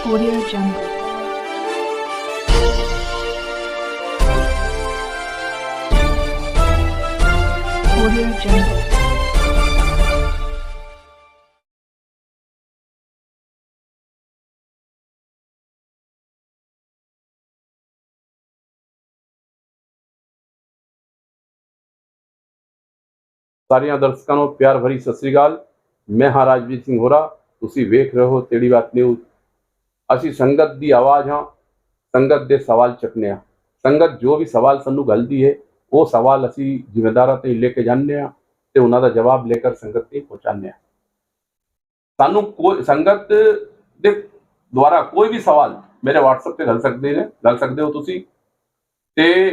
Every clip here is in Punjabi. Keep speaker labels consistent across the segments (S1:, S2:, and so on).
S1: Audio Jungle. Audio Jungle.
S2: ਸਾਰਿਆਂ ਦਰਸ਼ਕਾਂ ਨੂੰ ਪਿਆਰ ਭਰੀ ਸਤਿ ਸ੍ਰੀ ਅਕਾਲ। ਮੈਂ ਹਾਂ ਰਾਜਵੀਰ ਸਿੰਘ ਹੋਰਾ। ਤੁਸੀਂ ਵੇਖ ਰਹੇ ਹੋ ਤੇੜੀ ਬਾਤ ਨਿਊਜ਼। ਅਸੀਂ ਸੰਗਤ ਦੀ ਆਵਾਜ਼ ਹਾਂ, ਸੰਗਤ ਦੇ ਸਵਾਲ ਚੱਕਨੇ ਆ। ਸੰਗਤ ਜੋ ਵੀ ਸਵਾਲ ਸਾਨੂੰ ਗਲਦੀ ਹੈ ਉਹ ਸਵਾਲ ਅਸੀਂ ਜ਼ਿੰਮੇਦਾਰਾਂ ਤੇ ਲੈ ਕੇ ਜਾਂਦੇ ਆ ਤੇ ਉਹਨਾਂ ਦਾ ਜਵਾਬ ਲੈ ਕੇ ਸੰਗਤ ਤੇ ਪਹੁੰਚਾਉਂਦੇ ਆ। ਸਾਨੂੰ ਕੋਈ ਸੰਗਤ ਦੇ ਦੁਆਰਾ ਕੋਈ ਵੀ ਸਵਾਲ ਮੇਰੇ WhatsApp ਤੇ ਗੱਲ ਸਕਦੇ ਹੋ ਤੁਸੀਂ। ਤੇ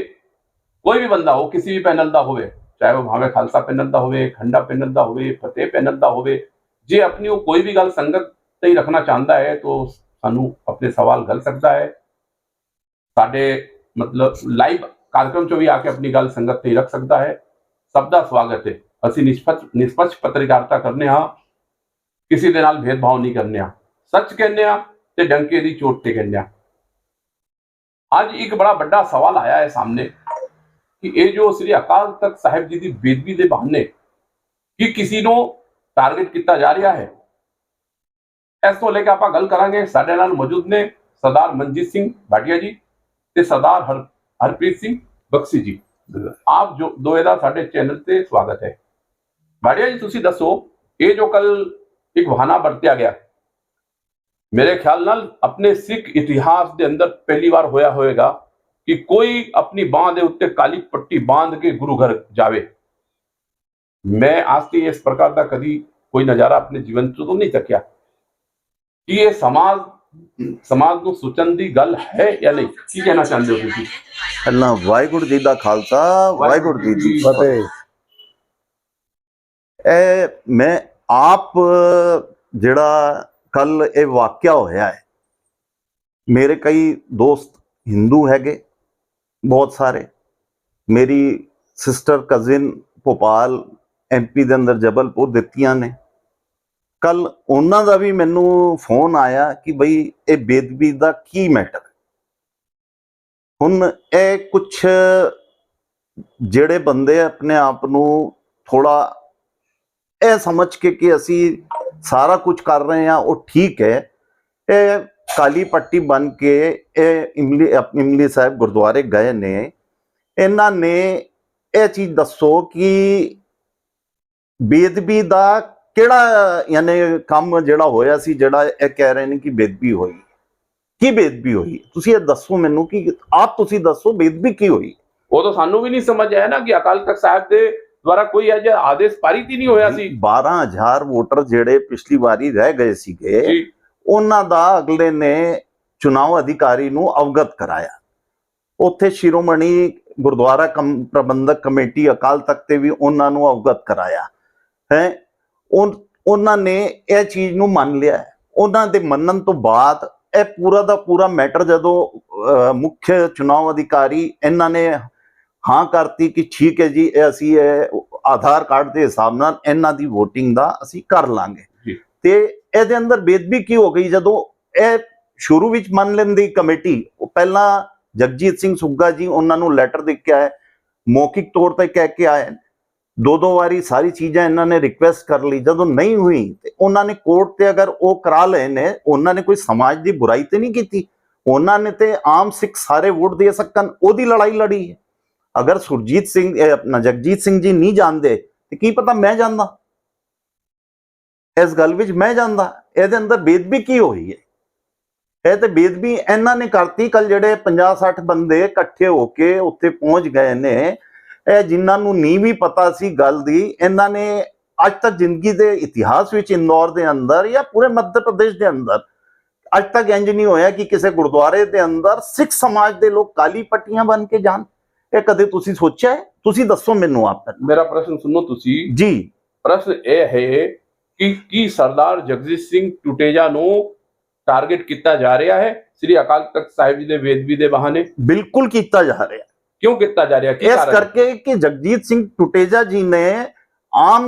S2: ਕੋਈ ਵੀ ਬੰਦਾ ਹੋ, ਕਿਸੇ ਵੀ ਪੈਨਲ ਦਾ ਹੋਵੇ, ਚਾਹੇ ਉਹ ਭਾਵੇਂ ਖਾਲਸਾ ਪੈਨਲ ਦਾ ਹੋਵੇ, ਖੰਡਾ ਪੈਨਲ ਦਾ ਹੋਵੇ, ਫਤਿਹ ਪੈਨਲ ਦਾ ਹੋਵੇ, ਜੇ ਆਪਣੀ ਉਹ ਕੋਈ ਵੀ ਗੱਲ ਸੰਗਤ ਤੇ ਹੀ ਰੱਖਣਾ ਚਾਹੁੰਦਾ ਹੈ ਤਾਂ ਸਾਨੂੰ ਆਪਣੇ ਸਵਾਲ ਕਰ ਸਕਦਾ ਹੈ। ਸਾਡੇ ਮਤਲਬ ਲਾਈਵ कार्यक्रम चो भी आके अपनी गल संगत ते रख सकता है। सबका स्वागत है। ਅਸੀਂ ਨਿਸ਼ਪक्ष ਪੱਤਰਕਾਰਤਾ ਕਰਨੇ ਆ, ਕਿਸੇ ਦੇ ਨਾਲ भेदभाव नहीं करने आ, सच कहने आ ते डंके दी चोट ते कहने आ। आज एक बड़ा बड़ा सवाल आया है सामने कि ये जो श्री अकाल तख्त साहिब जी की बेदबी के बहाने कि किसी को टारगेट किया जा रहा है, इस तो लेकर आप गल करांगे। साडे नाल मौजूद ने सरदार मनजीत सिंह भाटिया जी ते सरदार हरप्रीत सिंह बख्शी जी। आप जो दोवेदा साडे चैनल से स्वागत है। भाटिया जी तुसी दसो, ये जो कल एक बहाना बरतिया गया, मेरे ख्याल नाल अपने सिख इतिहास के अंदर पहली बार होया होएगा कि कोई अपनी बांह दे उत्ते काली पट्टी बांध के गुरु घर जावे। मैं आज के इस प्रकार का कभी कोई नजारा अपने जीवन तो नहीं तकिया कि ये समाज ਨੂੰ ਸੁਚਨ ਦੀ ਗੱਲ ਹੈ ਜਾਂ ਨਹੀਂ। ਕੀ ਕਹਿਣਾ ਚਾਹੁੰਦੇ ਹੋ ਤੁਸੀਂ?
S3: ਅੱਲਾ ਵਾਹਿਗੁਰੂ ਜੀ ਦਾ ਖਾਲਸਾ, ਵਾਹਿਗੁਰੂ ਜੀ ਦੀ ਫਤਿਹ। ਮੈਂ ਆਪ ਜਿਹੜਾ ਕੱਲ ਇਹ ਵਾਕਿਆ ਹੋਇਆ ਹੈ, ਮੇਰੇ ਕਈ ਦੋਸਤ ਹਿੰਦੂ ਹੈਗੇ ਬਹੁਤ ਸਾਰੇ। ਮੇਰੀ ਸਿਸਟਰ ਕਜ਼ਨ ਭੋਪਾਲ MP ਦੇ ਅੰਦਰ ਜਬਲਪੁਰ ਦਿੱਤੀਆਂ ਨੇ। ਕੱਲ ਉਹਨਾਂ ਦਾ ਵੀ ਮੈਨੂੰ ਫੋਨ ਆਇਆ ਕਿ ਬਈ ਇਹ ਬੇਦਬੀ ਦਾ ਕੀ ਮੈਟਰ। ਹੁਣ ਇਹ ਕੁਛ ਜਿਹੜੇ ਬੰਦੇ ਆਪਣੇ ਆਪ ਨੂੰ ਥੋੜਾ ਇਹ ਸਮਝ ਕੇ ਕਿ ਅਸੀਂ ਸਾਰਾ ਕੁਝ ਕਰ ਰਹੇ ਹਾਂ ਉਹ ਠੀਕ ਹੈ, ਇਹ ਕਾਲੀ ਪੱਟੀ ਬਣ ਕੇ ਇਹ ਇਮਲੀ ਸਾਹਿਬ ਗੁਰਦੁਆਰੇ ਗਏ ਨੇ। ਇਹਨਾਂ ਨੇ ਇਹ ਚੀਜ਼ ਦੱਸੋ ਕਿ ਬੇਦਬੀ ਦਾ ਕਿਹੜਾ ਯਾਨੀ ਕੰਮ ਜਿਹੜਾ ਹੋਇਆ ਸੀ, ਜਿਹੜਾ ਇਹ ਕਹਿ ਰਹੇ ਨੇ ਕਿ ਬੇਦਬੀ ਹੋਈ। ਕੀ ਬੇਦਬੀ ਹੋਈ ਤੁਸੀਂ ਇਹ ਦੱਸੋ ਮੈਨੂੰ, ਕਿ ਆਪ ਤੁਸੀਂ ਦੱਸੋ ਬੇਦਬੀ ਕੀ ਹੋਈ।
S2: ਉਹ ਤਾਂ ਸਾਨੂੰ ਵੀ ਨਹੀਂ ਸਮਝ ਆਇਆ ਨਾ ਕਿ ਅਕਾਲ ਤਖਤ ਸਾਹਿਬ ਦੇ ਦੁਆਰਾ ਕੋਈ ਅਜਿਹਾ ਆਦੇਸ਼ ਪਾਰਿਤ ਹੀ ਨਹੀਂ ਹੋਇਆ ਸੀ।
S3: 12,000 ਵੋਟਰ ਜਿਹੜੇ ਪਿਛਲੀ ਵਾਰੀ ਰਹਿ ਗਏ ਸੀਗੇ, ਉਹਨਾਂ ਦਾ ਅਗਲੇ ਨੇ ਚੁਣਾਵ ਅਧਿਕਾਰੀ ਨੂੰ ਅਵਗਤ ਕਰਾਇਆ। ਉੱਥੇ ਸ਼ਿਰੋਮਣੀ ਗੁਰਦੁਆਰਾ ਪ੍ਰਬੰਧਕ ਕਮੇਟੀ ਅਕਾਲ ਤਖਤ ਤੇ ਵੀ ਉਹਨਾਂ ਨੂੰ ਅਵਗਤ ਕਰਾਇਆ ਹੈ। ਉਹਨਾਂ ਨੇ ਇਹ ਚੀਜ਼ ਨੂੰ ਮੰਨ ਲਿਆ। ਉਹਨਾਂ ਦੇ ਮੰਨਣ ਤੋਂ ਬਾਅਦ ਇਹ ਪੂਰਾ ਦਾ ਪੂਰਾ ਮੈਟਰ ਜਦੋਂ ਮੁੱਖ ਚੁਣਾਵ ਅਧਿਕਾਰੀ ਇਹਨਾਂ ਨੇ ਹਾਂ ਕਰਤੀ ਕਿ ਠੀਕ ਹੈ ਜੀ, ਇਹ ਅਸੀਂ ਆਧਾਰ ਕਾਰਡ ਦੇ ਹਿਸਾਬ ਨਾਲ ਇਹਨਾਂ ਦੀ VOTING ਦਾ ਅਸੀਂ ਕਰ ਲਾਂਗੇ। ਤੇ ਇਹਦੇ ਅੰਦਰ ਬੇਦਬੀ ਕੀ ਹੋ ਗਈ, ਜਦੋਂ ਇਹ ਸ਼ੁਰੂ ਵਿੱਚ ਮੰਨ ਲੈਂਦੀ ਕਮੇਟੀ, ਪਹਿਲਾਂ ਜਗਜੀਤ ਸਿੰਘ ਸੁੱਗਾ ਜੀ ਉਹਨਾਂ ਨੂੰ ਲੈਟਰ ਦੇ ਕੇ ਆਏ, ਮੌਖਿਕ ਤੌਰ ਤੇ ਕਹਿ ਕੇ ਆਏ। ਦੋ ਵਾਰੀ ਸਾਰੀ ਚੀਜ਼ਾਂ ਇਹਨਾਂ ਨੇ ਰਿਕੁਐਸਟ ਕਰ ਲਈ। ਜਦੋਂ ਨਹੀਂ ਹੋਈ ਤੇ ਉਹਨਾਂ ਨੇ ਕੋਰਟ ਤੇ ਅਗਰ ਉਹ ਕਰਾ ਲਏ ਨੇ, ਉਹਨਾਂ ਨੇ ਕੋਈ ਸਮਾਜ ਦੀ ਬੁਰਾਈ ਤੇ ਨਹੀਂ ਕੀਤੀ। ਉਹਨਾਂ ਨੇ ਤੇ ਆਮ ਸਿੱਖ ਸਾਰੇ ਵੋਟ ਦੇ ਸਕਣ ਉਹਦੀ ਲੜਾਈ ਲੜੀ ਹੈ। ਅਗਰ ਸੁਰਜੀਤ ਸਿੰਘ ਆਪਣਾ ਜਗਜੀਤ ਸਿੰਘ ਜੀ ਨਹੀਂ ਜਾਣਦੇ ਤੇ ਕੀ ਪਤਾ ਮੈਂ ਜਾਂਦਾ, ਇਸ ਗੱਲ ਵਿੱਚ ਮੈਂ ਜਾਂਦਾ। ਇਹਦੇ ਅੰਦਰ ਬੇਦਬੀ ਕੀ ਹੋਈ ਹੈ? ਇਹ ਤੇ ਬੇਦਬੀ ਇਹਨਾਂ ਨੇ ਕਰਤੀ। ਕੱਲ ਜਿਹੜੇ 50-60 ਬੰਦੇ ਇਕੱਠੇ ਹੋ ਕੇ ਉੱਥੇ ਪਹੁੰਚ ਗਏ ਨੇ, ਇਹ ਜਿਨ੍ਹਾਂ ਨੂੰ ਨਹੀਂ ਵੀ ਪਤਾ ਸੀ ਗੱਲ ਦੀ, ਇਹਨਾਂ ਨੇ ਅੱਜ ਤੱਕ ਜ਼ਿੰਦਗੀ ਦੇ ਇਤਿਹਾਸ ਵਿੱਚ ਇੰਦੌਰ ਦੇ ਅੰਦਰ ਜਾਂ ਪੂਰੇ ਮੱਧ ਪ੍ਰਦੇਸ਼ ਦੇ ਅੰਦਰ ਅੱਜ ਤੱਕ ਇੰਜ ਨਹੀਂ ਹੋਇਆ ਕਿ ਕਿਸੇ ਗੁਰਦੁਆਰੇ ਦੇ ਅੰਦਰ ਸਿੱਖ ਸਮਾਜ ਦੇ ਲੋਕ ਕਾਲੀ ਪੱਟੀਆਂ ਬਣ ਕੇ ਜਾਣ। ਇਹ ਕਦੇ ਤੁਸੀਂ ਸੋਚਿਆ ਹੈ? ਤੁਸੀਂ ਦੱਸੋ ਮੈਨੂੰ ਆਪ।
S2: ਮੇਰਾ ਪ੍ਰਸ਼ਨ ਸੁਣੋ ਤੁਸੀਂ
S3: ਜੀ।
S2: ਪ੍ਰਸ਼ਨ ਇਹ ਹੈ ਕਿ ਕੀ ਸਰਦਾਰ ਜਗਜੀਤ ਸਿੰਘ ਟੁਟੇਜਾ ਨੂੰ ਟਾਰਗੇਟ ਕੀਤਾ ਜਾ ਰਿਹਾ ਹੈ ਸ੍ਰੀ ਅਕਾਲ ਤਖਤ ਸਾਹਿਬ ਜੀ ਦੇ ਬੇਦਬੀ ਦੇ ਬਹਾਨੇ?
S3: ਬਿਲਕੁਲ ਕੀਤਾ ਜਾ ਰਿਹਾ।
S2: क्यों किया जा रहा है?
S3: इस करके कि जगजीत सिंह टुटेजा जी ने आम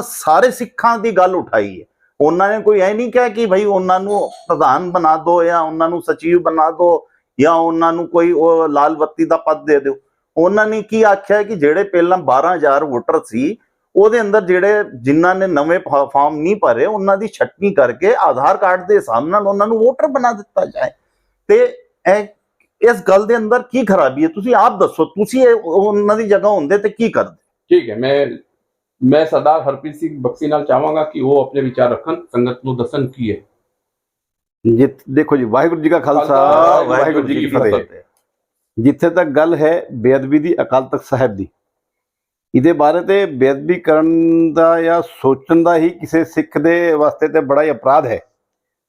S3: सारे सिखां दी गल उठाई है। ਉਹਨਾਂ ਨੇ ਕੋਈ ਐ ਨਹੀਂ ਕਿਹਾ ਕਿ ਭਾਈ ਉਹਨਾਂ ਨੂੰ ਪ੍ਰਧਾਨ ਬਣਾ ਦਿਓ ਜਾਂ ਉਹਨਾਂ ਨੂੰ ਸਚਿਵ ਬਣਾ ਦਿਓ ਜਾਂ ਉਹਨਾਂ ਨੂੰ ਕੋਈ ਉਹ ਲਾਲ ਬੱਤੀ ਦਾ ਪਦ ਦੇ ਦਿਓ। ਉਹਨਾਂ ਨੇ ਕੀ ਆਖਿਆ ਕਿ ਜਿਹੜੇ ਪਹਿਲਾਂ 12,000 ਵੋਟਰ ਸੀ ਉਹਦੇ ਅੰਦਰ ਜਿਹੜੇ ਜਿਨ੍ਹਾਂ ਨੇ ਨਵੇਂ ਫਾਰਮ ਨਹੀਂ ਭਰੇ ਉਹਨਾਂ ਦੀ ਛਟਨੀ ਕਰਕੇ ਆਧਾਰ ਕਾਰਡ ਦੇ ਹਿਸਾਬ ਨਾਲ ਉਹਨਾਂ ਨੂੰ ਵੋਟਰ ਬਣਾ ਦਿੱਤਾ ਜਾਏ। ਤੇ ਇਹ ਇਸ ਗੱਲ ਦੇ ਅੰਦਰ ਕੀ ਖਰਾਬੀ ਹੈ? ਤੁਸੀਂ ਆਪ ਦੱਸੋ, ਤੁਸੀਂ ਉਹਨਾਂ ਦੀ ਜਗ੍ਹਾ ਹੁੰਦੇ ਤੇ ਕੀ ਕਰਦੇ?
S2: ठीक है, मैं सरदार हरप्रीत सिंह बख्सी नाल चाहांगा कि वो अपने विचार रखन, संगत ਨੂੰ ਦੱਸਣ ਕੀ ਹੈ।
S4: ਦੇਖੋ ਜੀ, ਵਾਹਿਗੁਰੂ ਜੀ ਕਾ ਖਾਲਸਾ, ਵਾਹਿਗੁਰੂ ਜੀ ਕੀ ਫਤਿਹ। ਜਿੱਥੇ ਤੱਕ ਗੱਲ ਹੈ ਬੇਅਦਬੀ ਦੀ ਅਕਾਲ ਤਖਤ ਸਾਹਿਬ ਦੀ, ਇਹਦੇ ਬਾਰੇ ਤੇ ਬੇਅਦਬੀ ਕਰਨ ਦਾ ਜਾਂ ਸੋਚਣ ਦਾ ਹੀ ਕਿਸੇ ਸਿੱਖ ਦੇ ਵਾਸਤੇ ਤੇ ਬੜਾ ਹੀ ਅਪਰਾਧ ਹੈ।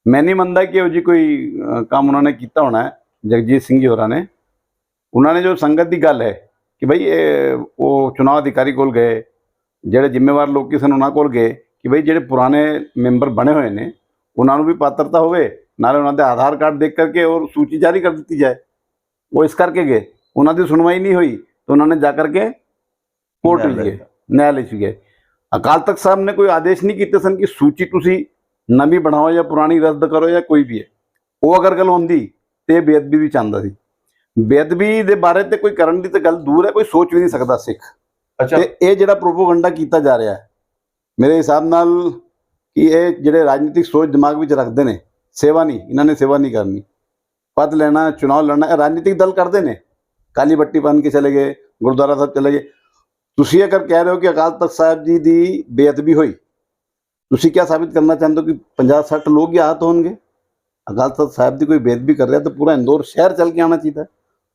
S4: ਮੈਂ ਨਹੀਂ ਮੰਨਦਾ ਕਿ ਉਹ ਜੀ ਕੋਈ ਕੰਮ ਉਹਨਾਂ ਨੇ ਕੀਤਾ ਹੋਣਾ ਹੈ। ਜਗਜੀਤ ਸਿੰਘ ਜੀ ਹੋਰਾਂ ਨੇ, ਉਹਨਾਂ ਨੇ ਜੋ ਸੰਗਤ ਦੀ ਗੱਲ ਹੈ ਕਿ ਭਾਈ ਉਹ ਚੁਣਾਵ ਅਧਿਕਾਰੀ ਕੋਲ ਗਏ, ਜਿਹੜੇ ਜ਼ਿੰਮੇਵਾਰ ਲੋਕ ਸਨ ਉਹਨਾਂ ਕੋਲ ਗਏ ਕਿ ਭਾਈ ਜਿਹੜੇ ਪੁਰਾਣੇ ਮੈਂਬਰ ਬਣੇ ਹੋਏ ਨੇ ਉਹਨਾਂ ਨੂੰ ਵੀ ਪਾਤਰਤਾ ਹੋਵੇ, ਨਾਲੇ ਉਹਨਾਂ ਦੇ ਆਧਾਰ ਕਾਰਡ ਦੇਖ ਕਰਕੇ ਔਰ ਸੂਚੀ ਜਾਰੀ ਕਰ ਦਿੱਤੀ ਜਾਏ। ਉਹ ਇਸ ਕਰਕੇ ਗਏ, ਉਹਨਾਂ ਦੀ ਸੁਣਵਾਈ ਨਹੀਂ ਹੋਈ ਤਾਂ ਉਹਨਾਂ ਨੇ ਜਾ ਕਰਕੇ ਕੋਰਟ ਵਿੱਚ ਗਏ, ਨਿਆਇ ਵਿੱਚ ਗਏ। ਅਕਾਲ ਤਖਤ ਸਾਹਿਬ ਨੇ ਕੋਈ ਆਦੇਸ਼ ਨਹੀਂ ਕੀਤੇ ਸਨ ਕਿ ਸੂਚੀ ਤੁਸੀਂ ਨਵੀਂ ਬਣਾਓ ਜਾਂ ਪੁਰਾਣੀ ਰੱਦ ਕਰੋ ਜਾਂ ਕੋਈ ਵੀ ਹੈ। ਉਹ ਅਗਰ ਗੱਲ ਹੁੰਦੀ ਤੇ ਬੇਅਦਬੀ ਵੀ ਚਾਹੁੰਦਾ ਸੀ। ਬੇਅਦਬੀ ਦੇ ਬਾਰੇ ਤੇ ਕੋਈ ਕਰਨ ਦੀ ਤਾਂ ਗੱਲ ਦੂਰ ਹੈ, ਕੋਈ ਸੋਚ ਵੀ ਨਹੀਂ ਸਕਦਾ ਸਿੱਖ।
S2: ਅੱਛਾ,
S4: ਤੇ ਇਹ ਜਿਹੜਾ ਪ੍ਰੋਪੋਗੰਡਾ ਕੀਤਾ ਜਾ ਰਿਹਾ ਹੈ ਮੇਰੇ ਹਿਸਾਬ ਨਾਲ ਕਿ ਇਹ ਜਿਹੜੇ ਰਾਜਨੀਤਿਕ ਸੋਚ ਦਿਮਾਗ ਵਿੱਚ ਰੱਖਦੇ ਨੇ, ਸੇਵਾ ਨਹੀਂ, ਇਹਨਾਂ ਨੇ ਸੇਵਾ ਨਹੀਂ ਕਰਨੀ, ਪਦ ਲੈਣਾ, ਚੁਣਾਵ ਲੜਨਾ, ਇਹ ਰਾਜਨੀਤਿਕ ਦਲ ਕਰਦੇ ਨੇ। ਕਾਲੀ ਬੱਟੀ ਬੰਨ ਕੇ ਚਲੇ ਗਏ, ਗੁਰਦੁਆਰਾ ਸਾਹਿਬ ਚਲੇ ਗਏ। ਤੁਸੀਂ ਅਗਰ ਕਹਿ ਰਹੇ ਹੋ ਕਿ ਅਕਾਲ ਤਖਤ ਸਾਹਿਬ ਜੀ ਦੀ ਬੇਅਦਬੀ ਹੋਈ, ਤੁਸੀਂ ਕੀ ਸਾਬਿਤ ਕਰਨਾ ਚਾਹੁੰਦੇ ਹੋ ਕਿ 50-60 ਲੋਕ ਹੀ ਆਹਤ ਹੋਣਗੇ? ਅਕਾਲ ਤਖਤ ਸਾਹਿਬ ਦੀ ਕੋਈ ਬੇਅਦਬੀ ਕਰ ਰਿਹਾ ਤਾਂ ਪੂਰਾ ਇੰਦੌਰ ਸ਼ਹਿਰ ਚੱਲ ਕੇ ਆਉਣਾ ਚਾਹੀਦਾ।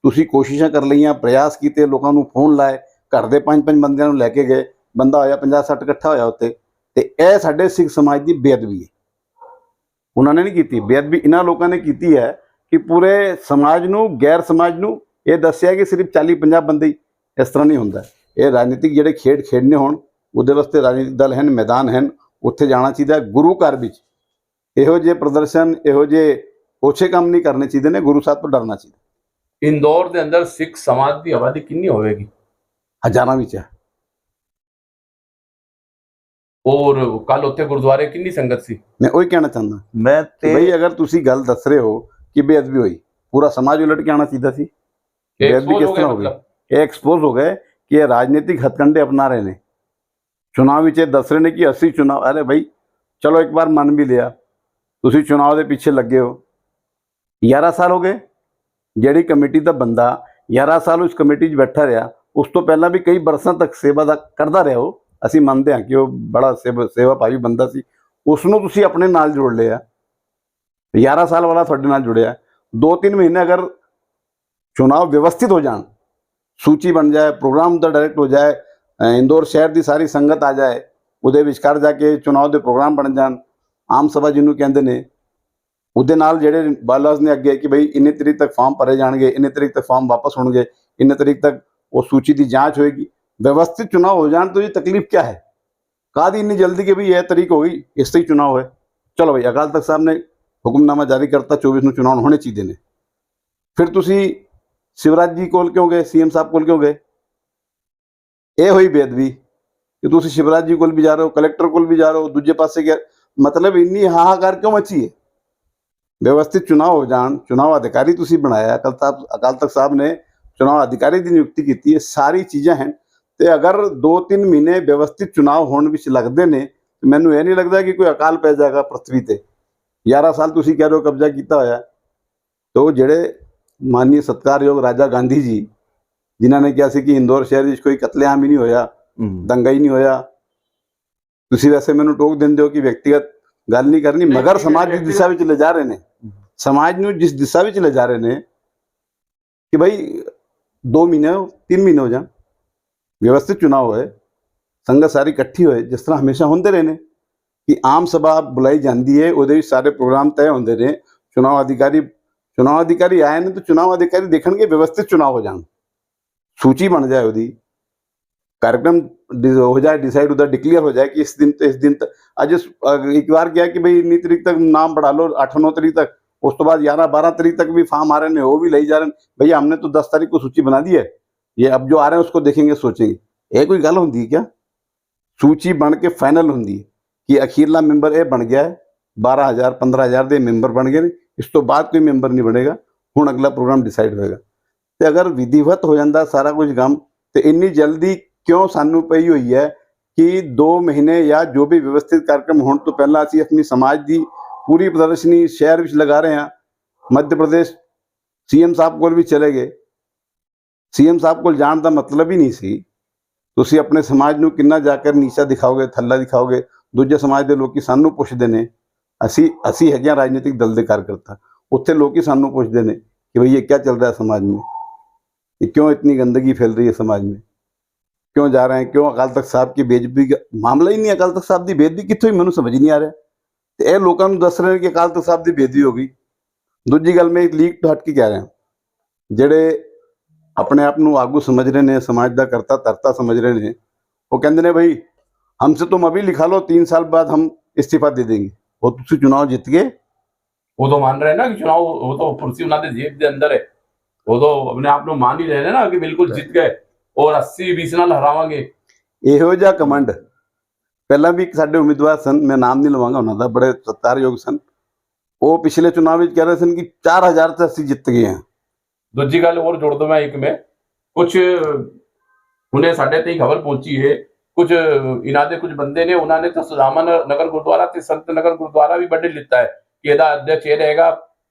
S4: ਤੁਸੀਂ ਕੋਸ਼ਿਸ਼ਾਂ ਕਰ ਲਈਆਂ, ਪ੍ਰਯਾਸ ਕੀਤੇ, ਲੋਕਾਂ ਨੂੰ ਫੋਨ ਲਾਏ, ਘਰ ਦੇ 5-5 ਬੰਦਿਆਂ ਨੂੰ ਲੈ ਕੇ ਗਏ, ਬੰਦਾ ਹੋਇਆ 50-60 ਇਕੱਠਾ ਹੋਇਆ ਉੱਤੇ। ਤੇ ਇਹ ਸਾਡੇ ਸਿੱਖ ਸਮਾਜ ਦੀ ਬੇਅਦਬੀ ਹੈ। ਉਹਨਾਂ ਨੇ ਨਹੀਂ ਕੀਤੀ ਬੇਅਦਬੀ, ਇਹਨਾਂ ਲੋਕਾਂ ਨੇ ਕੀਤੀ ਹੈ ਕਿ ਪੂਰੇ ਸਮਾਜ ਨੂੰ, ਗੈਰ ਸਮਾਜ ਨੂੰ ਇਹ ਦੱਸਿਆ ਕਿ ਸਿਰਫ 40-50 ਬੰਦੇ ਹੀ। ਇਸ ਤਰ੍ਹਾਂ ਨਹੀਂ ਹੁੰਦਾ। ਇਹ ਰਾਜਨੀਤਿਕ ਜਿਹੜੇ ਖੇਡ ਖੇਡਣੇ ਹੋਣ ਉਹਦੇ ਵਾਸਤੇ ਰਾਜਨੀਤਿਕ ਦਲ ਹਨ, ਮੈਦਾਨ ਹਨ, ਉੱਥੇ ਜਾਣਾ ਚਾਹੀਦਾ। ਗੁਰੂ ਘਰ ਵਿੱਚ ਇਹੋ ਜਿਹੇ ਪ੍ਰਦਰਸ਼ਨ, ਇਹੋ ਜਿਹੇ ਓਛੇ ਕੰਮ ਨਹੀਂ ਕਰਨੇ ਚਾਹੀਦੇ ਨੇ। ਗੁਰੂ ਸਾਹਿਬ ਤੋਂ ਡਰਨਾ ਚਾਹੀਦਾ।
S2: ਇੰਦੌਰ ਦੇ ਅੰਦਰ ਸਿੱਖ ਸਮਾਜ ਦੀ ਆਬਾਦੀ ਕਿੰਨੀ ਹੋਵੇਗੀ?
S4: ਹਜ਼ਾਰਾਂ ਵਿੱਚ ਹੈ।
S2: ਔਰ ਕੱਲ ਉੱਥੇ ਗੁਰਦੁਆਰੇ ਕਿੰਨੀ ਸੰਗਤ ਸੀ?
S4: ਮੈਂ ਉਹੀ ਕਹਿਣਾ ਚਾਹੁੰਦਾ
S3: ਮੈਂ
S4: ਕਿ ਬਈ ਅਗਰ ਤੁਸੀਂ ਗੱਲ ਦੱਸ ਰਹੇ ਹੋ ਕਿ ਬੇਅਦਬੀ ਹੋਈ, ਪੂਰਾ ਸਮਾਜ ਉਲਟ ਕੇ ਆਉਣਾ ਚਾਹੀਦਾ ਸੀ। ਬੇਅਦਬੀ ਕਿਸ ਤਰ੍ਹਾਂ ਹੋ ਗਈ? ਇਹ ਐਕਸਪੋਜ਼ ਹੋ ਗਏ ਕਿ ਇਹ ਰਾਜਨੀਤਿਕ ਹਥਕੰਡੇ ਅਪਣਾ ਰਹੇ ਨੇ। ਚੁਣਾਵ ਵਿੱਚ ਇਹ ਦੱਸ ਰਹੇ ਨੇ ਕਿ ਅਸੀਂ ਚੁਣਾਵ, ਅਰੇ ਭਾਈ ਚਲੋ ਇੱਕ ਵਾਰ ਮੰਨ ਵੀ ਲਿਆ, ਤੁਸੀਂ ਚੁਣਾਵ ਦੇ ਪਿੱਛੇ ਲੱਗੇ ਹੋ, 11 ਸਾਲ ਹੋ ਗਏ। ਜਿਹੜੀ ਕਮੇਟੀ ਦਾ ਬੰਦਾ 11 ਸਾਲ ਉਸ ਕਮੇਟੀ 'ਚ ਬੈਠਾ ਰਿਹਾ, ਉਸ ਤੋਂ ਪਹਿਲਾਂ ਵੀ ਕਈ ਬਰਸਾਂ ਤੱਕ ਸੇਵਾ ਦਾ ਕਰਦਾ ਰਿਹਾ। ਉਹ ਅਸੀਂ ਮੰਨਦੇ ਹਾਂ ਕਿ ਉਹ ਬੜਾ ਸੇਵਾ ਭਾਵੀ ਬੰਦਾ ਸੀ। ਉਸ ਨੂੰ ਤੁਸੀਂ ਆਪਣੇ ਨਾਲ ਜੋੜ ਲਿਆ। 11 ਸਾਲ ਵਾਲਾ ਤੁਹਾਡੇ ਨਾਲ ਜੁੜਿਆ। 2-3 ਮਹੀਨੇ ਅਗਰ ਚੁਣਾਵ ਵਿਵਸਥਿਤ ਹੋ ਜਾਣ, ਸੂਚੀ ਬਣ ਜਾਏ, ਪ੍ਰੋਗਰਾਮ ਦਾ ਡਾਇਰੈਕਟ ਹੋ ਜਾਏ, ਇੰਦੌਰ ਸ਼ਹਿਰ ਦੀ ਸਾਰੀ ਸੰਗਤ ਆ ਜਾਏ, ਉਹਦੇ ਵਿਚਕਾਰ ਜਾ ਕੇ ਚੁਣਾਵ ਦੇ ਪ੍ਰੋਗਰਾਮ ਬਣ ਜਾਣ, ਆਮ ਸਭਾ ਜਿਹਨੂੰ ਕਹਿੰਦੇ ਨੇ, ਉਹਦੇ ਨਾਲ ਜਿਹੜੇ ਬਾਲਾਜ਼ ਨੇ ਅੱਗੇ ਕਿ ਭਾਈ ਇੰਨੀ ਤਰੀਕ ਤੱਕ ਫਾਰਮ ਭਰੇ ਜਾਣਗੇ, ਇੰਨੀ ਤਰੀਕ ਤੱਕ ਫਾਰਮ ਵਾਪਸ ਹੋਣਗੇ, ਇੰਨੀ ਤਰੀਕ ਤੱਕ ਉਹ ਸੂਚੀ ਦੀ ਜਾਂਚ ਹੋਏਗੀ। व्यवस्थित चुनाव हो जाए तो ये तकलीफ क्या है? कहा दी इतनी जल्दी कि भाई यह तरीक हो गई, इससे ही चुनाव है। चलो भाई, अकाल तख्त साहब ने हुक्मनामा जारी करता 24 ਨੂੰ चुनाव होने चाहिए ने। फिर तुसी शिवराज जी कोल क्यों गए, सीएम साहब कोल क्यों गए? ये हुई बेअदबी कि तुसी शिवराज जी कोल भी जा रहे हो, कलेक्टर कोल भी जा रहे हो, दूजे पासे क्या मतलब इन्नी हाहाकार क्यों मची है? व्यवस्थित चुनाव हो जान, चुनाव अधिकारी तुसी बनाया, अकाल तख्त साहब ने चुनाव अधिकारी की नियुक्ति की है, सारी चीज़ें हैं। तो अगर 2-3 महीने व्यवस्थित चुनाव होने ਵਿੱਚ ਲੱਗਦੇ ਨੇ, ਮੈਨੂੰ ਇਹ ਨਹੀਂ ਲੱਗਦਾ ਕਿ ਕੋਈ ਅਕਾਲ ਪੈ ਜਾਏਗਾ ਪ੍ਰithvi ਤੇ। 11 ਸਾਲ ਤੁਸੀਂ ਕਹਿ ਰਹੇ ਹੋ ਕਬਜ਼ਾ ਕੀਤਾ ਹੋਇਆ। तो ਜਿਹੜੇ ਮਾਨनीय ਸਤਿਕਾਰਯੋਗ ਰਾਜਾ ਗਾਂਧੀ ਜੀ, ਜਿਨ੍ਹਾਂ ਨੇ ਕਿਹਾ ਸੀ ਕਿ ਇੰਦੌਰ ਸ਼ਹਿਰ ਵਿੱਚ ਕੋਈ ਕਤਲੇਆਮ ਹੀ ਨਹੀਂ ਹੋਇਆ, ਦੰਗਾ ਹੀ ਨਹੀਂ ਹੋਇਆ, ਤੁਸੀਂ ਵੈਸੇ ਮੈਨੂੰ ਟੋਕ ਦਿੰਦੇ ਹੋ ਕਿ ਵਿਅਕਤੀਗਤ ਗੱਲ ਨਹੀਂ ਕਰਨੀ, ਮਗਰ ਸਮਾਜ ਦੀ ਦਿਸ਼ਾ ਵਿੱਚ ਲੈ ਜਾ ਰਹੇ ਨੇ। ਸਮਾਜ ਨੂੰ ਜਿਸ ਦਿਸ਼ਾ ਵਿੱਚ ਲੈ ਜਾ ਰਹੇ ਨੇ ਕਿ ਭਾਈ 2 ਮਹੀਨੇ 3 ਮਹੀਨੇ ਹੋ ਜਾਣ, ਵਿਵਸਥਿਤ ਚੁਣਾव ਹੋਏ, ਸੰਗਤ ਸਾਰੀ ਇਕੱਠੀ ਹੋਏ, ਜਿਸ ਤਰ੍ਹਾਂ ਹਮੇਸ਼ਾ ਹੁੰਦੇ ਰਹੇ ਨੇ ਕਿ ਆਮ ਸਭਾ ਬੁਲਾਈ ਜਾਂਦੀ ਹੈ, ਉਹਦੇ ਵਿੱਚ ਸਾਰੇ ਪ੍ਰੋਗਰਾਮ ਤੈਅ ਹੁੰਦੇ ਨੇ। ਚੁਣਾਵ ਅਧਿਕਾਰੀ ਆਏ ਨੇ ਤਾਂ ਚੁਣਾਵ ਅਧਿਕਾਰੀ ਦੇਖਣਗੇ ਵਿਵਸਥਿਤ ਚੁਣਾव ਹੋ ਜਾਣ, ਸੂਚੀ ਬਣ ਜਾਏ, ਉਹਦੀ कार्यक्रम हो जाए, डिसाइड उधर डिक्लेयर हो जाए कि इस दिन तक आज एक बार क्या कि भाई इतनी तरीक तक नाम बढ़ा लो, 8-9 तरीक तक, उस तो बाद 11-12 तरीक तक भी फार्म आ रहे हैं, वो भी ले जा रहे हैं। भैया हमने तो 10 तारीख को सूची बना दी है, ये अब जो आ रहे हैं उसको देखेंगे, सोचेंगे। ये कोई गल होंगी क्या? सूची बन के फाइनल होंगी ਕਿ ਅਖੀਰਲਾ ਮੈਂਬਰ ਇਹ ਬਣ ਗਿਆ ਹੈ, 12,000 15,000 ਦੇ ਮੈਂਬਰ ਬਣ ਗਏ ਨੇ, ਇਸ ਤੋਂ ਬਾਅਦ ਕੋਈ ਮੈਂਬਰ ਨਹੀਂ ਬਣੇਗਾ, ਹੁਣ ਅਗਲਾ ਪ੍ਰੋਗਰਾਮ ਡਿਸਾਈਡ ਹੋਏਗਾ। ਤੇ ਅਗਰ ਵਿਧੀਵਤ ਹੋ ਜਾਂਦਾ ਸਾਰਾ ਕੁਝ ਕੰਮ, ਤੇ ਇੰਨੀ ਜਲਦੀ ਕਿਉਂ ਸਾਨੂੰ ਪਈ ਹੋਈ ਹੈ ਕਿ 2 ਮਹੀਨੇ ਜਾਂ ਜੋ ਵੀ ਵਿਵਸਥਿਤ ਕਾਰਜਕ੍ਰਮ ਹੋਣ ਤੋਂ ਪਹਿਲਾਂ ਅਸੀਂ ਆਪਣੀ ਸਮਾਜ ਦੀ ਪੂਰੀ ਪ੍ਰਦਰਸ਼ਨੀ ਸ਼ਹਿਰ ਵਿੱਚ ਲਗਾ ਰਹੇ ਹਾਂ। ਮੱਧ ਪ੍ਰਦੇਸ਼ ਸੀਐਮ ਸਾਹਿਬ ਕੋਲ ਵੀ ਚਲੇ ਗਏ, ਸੀਐਮ ਸਾਹਿਬ ਕੋਲ ਜਾਣ ਦਾ ਮਤਲਬ ਹੀ ਨਹੀਂ ਸੀ। ਤੁਸੀਂ ਆਪਣੇ ਸਮਾਜ ਨੂੰ ਕਿੰਨਾ ਜਾ ਕੇ ਨੀਚਾ ਦਿਖਾਓਗੇ, ਥੱਲਾ ਦਿਖਾਓਗੇ। ਦੂਜੇ ਸਮਾਜ ਦੇ ਲੋਕੀ ਸਾਨੂੰ ਪੁੱਛਦੇ ਨੇ, ਅਸੀਂ ਹੈਗੇ ਰਾਜਨੀਤਿਕ ਦਲ ਦੇ ਕਾਰਜਕਰਤਾ, ਉੱਥੇ ਲੋਕੀ ਸਾਨੂੰ ਪੁੱਛਦੇ ਨੇ कि भाई ये क्या चल रहा है समाज में, ये क्यों इतनी गंदगी फैल रही है समाज में, क्यों जा रहे हैं, क्यों अकाल तख्त साहब की बेदबी का मामला ही नहीं। अकाल तख्त साहब की बेदबी कितों ही मैनू समझ नहीं आ रहा। तो यह लोगों को दस रहे हैं कि अकाल तख्त साहब की बेदबी हो गई। दूजी गल मैं लीक तो हट के कह रहा, ਜਿਹੜੇ अपने आप ਨੂੰ आगू समझ रहे हैं, समाज का करता धरता समझ रहे हैं, वो कहते हैं भाई हमसे तुम अभी लिखा लो 3 साल बाद हम इस्तीफा दे देंगे। वो तुम चुनाव जीत गए,
S2: वो तो मान रहे हैं ना कि चुनाव वो तो कुर्सी उन्होंने जेब के अंदर है, वो तो अपने आप को मान ही रहे हैं ना कि बिल्कुल जीत गए और 80-20 ਨਾਲ ਹਰਾਵਾਂਗੇ।
S4: ਇਹੋ ਜਿਹਾ ਕਮੰਡ ਪਹਿਲਾਂ ਵੀ ਸਾਡੇ ਉਮੀਦਵਾਰ ਸਨ, ਮੈਂ ਨਾਮ ਨਹੀਂ ਲਵਾਂਗਾ ਉਹਨਾਂ ਦਾ, ਬੜੇ ਸਤਿਕਾਰਯੋਗ ਸਨ। ਉਹ ਪਿਛਲੇ ਚੁਣਾਵ ਵਿੱਚ ਕਹਿ ਰਹੇ ਸਨ ਕਿ 4000 ਤੇ ਅਸੀਂ ਜਿੱਤ ਗਏ ਹਾਂ।
S2: ਦੂਜੀ ਗੱਲ ਹੋਰ ਜੋੜ ਦੋ ਮੈਂ ਇੱਕ में कुछ ਹੁਣੇ ਸਾਡੇ ਤੇ ਖਬਰ ਪਹੁੰਚੀ ਹੈ, ਕੁਝ ਇਹਨਾਂ ਦੇ ਕੁਝ ਬੰਦੇ ਨੇ, ਉਹਨਾਂ ਨੇ ਤਾਂ ਸੁਦਾਮਾ ਨਗਰ ਗੁਰਦੁਆਰਾ ਤੇ ਸੰਤ ਨਗਰ ਗੁਰਦੁਆਰਾ ਵੀ ਵੱਢ ਲਿੱਤਾ ਹੈ कि ਇਹਦਾ अध्यक्ष ये रहेगा,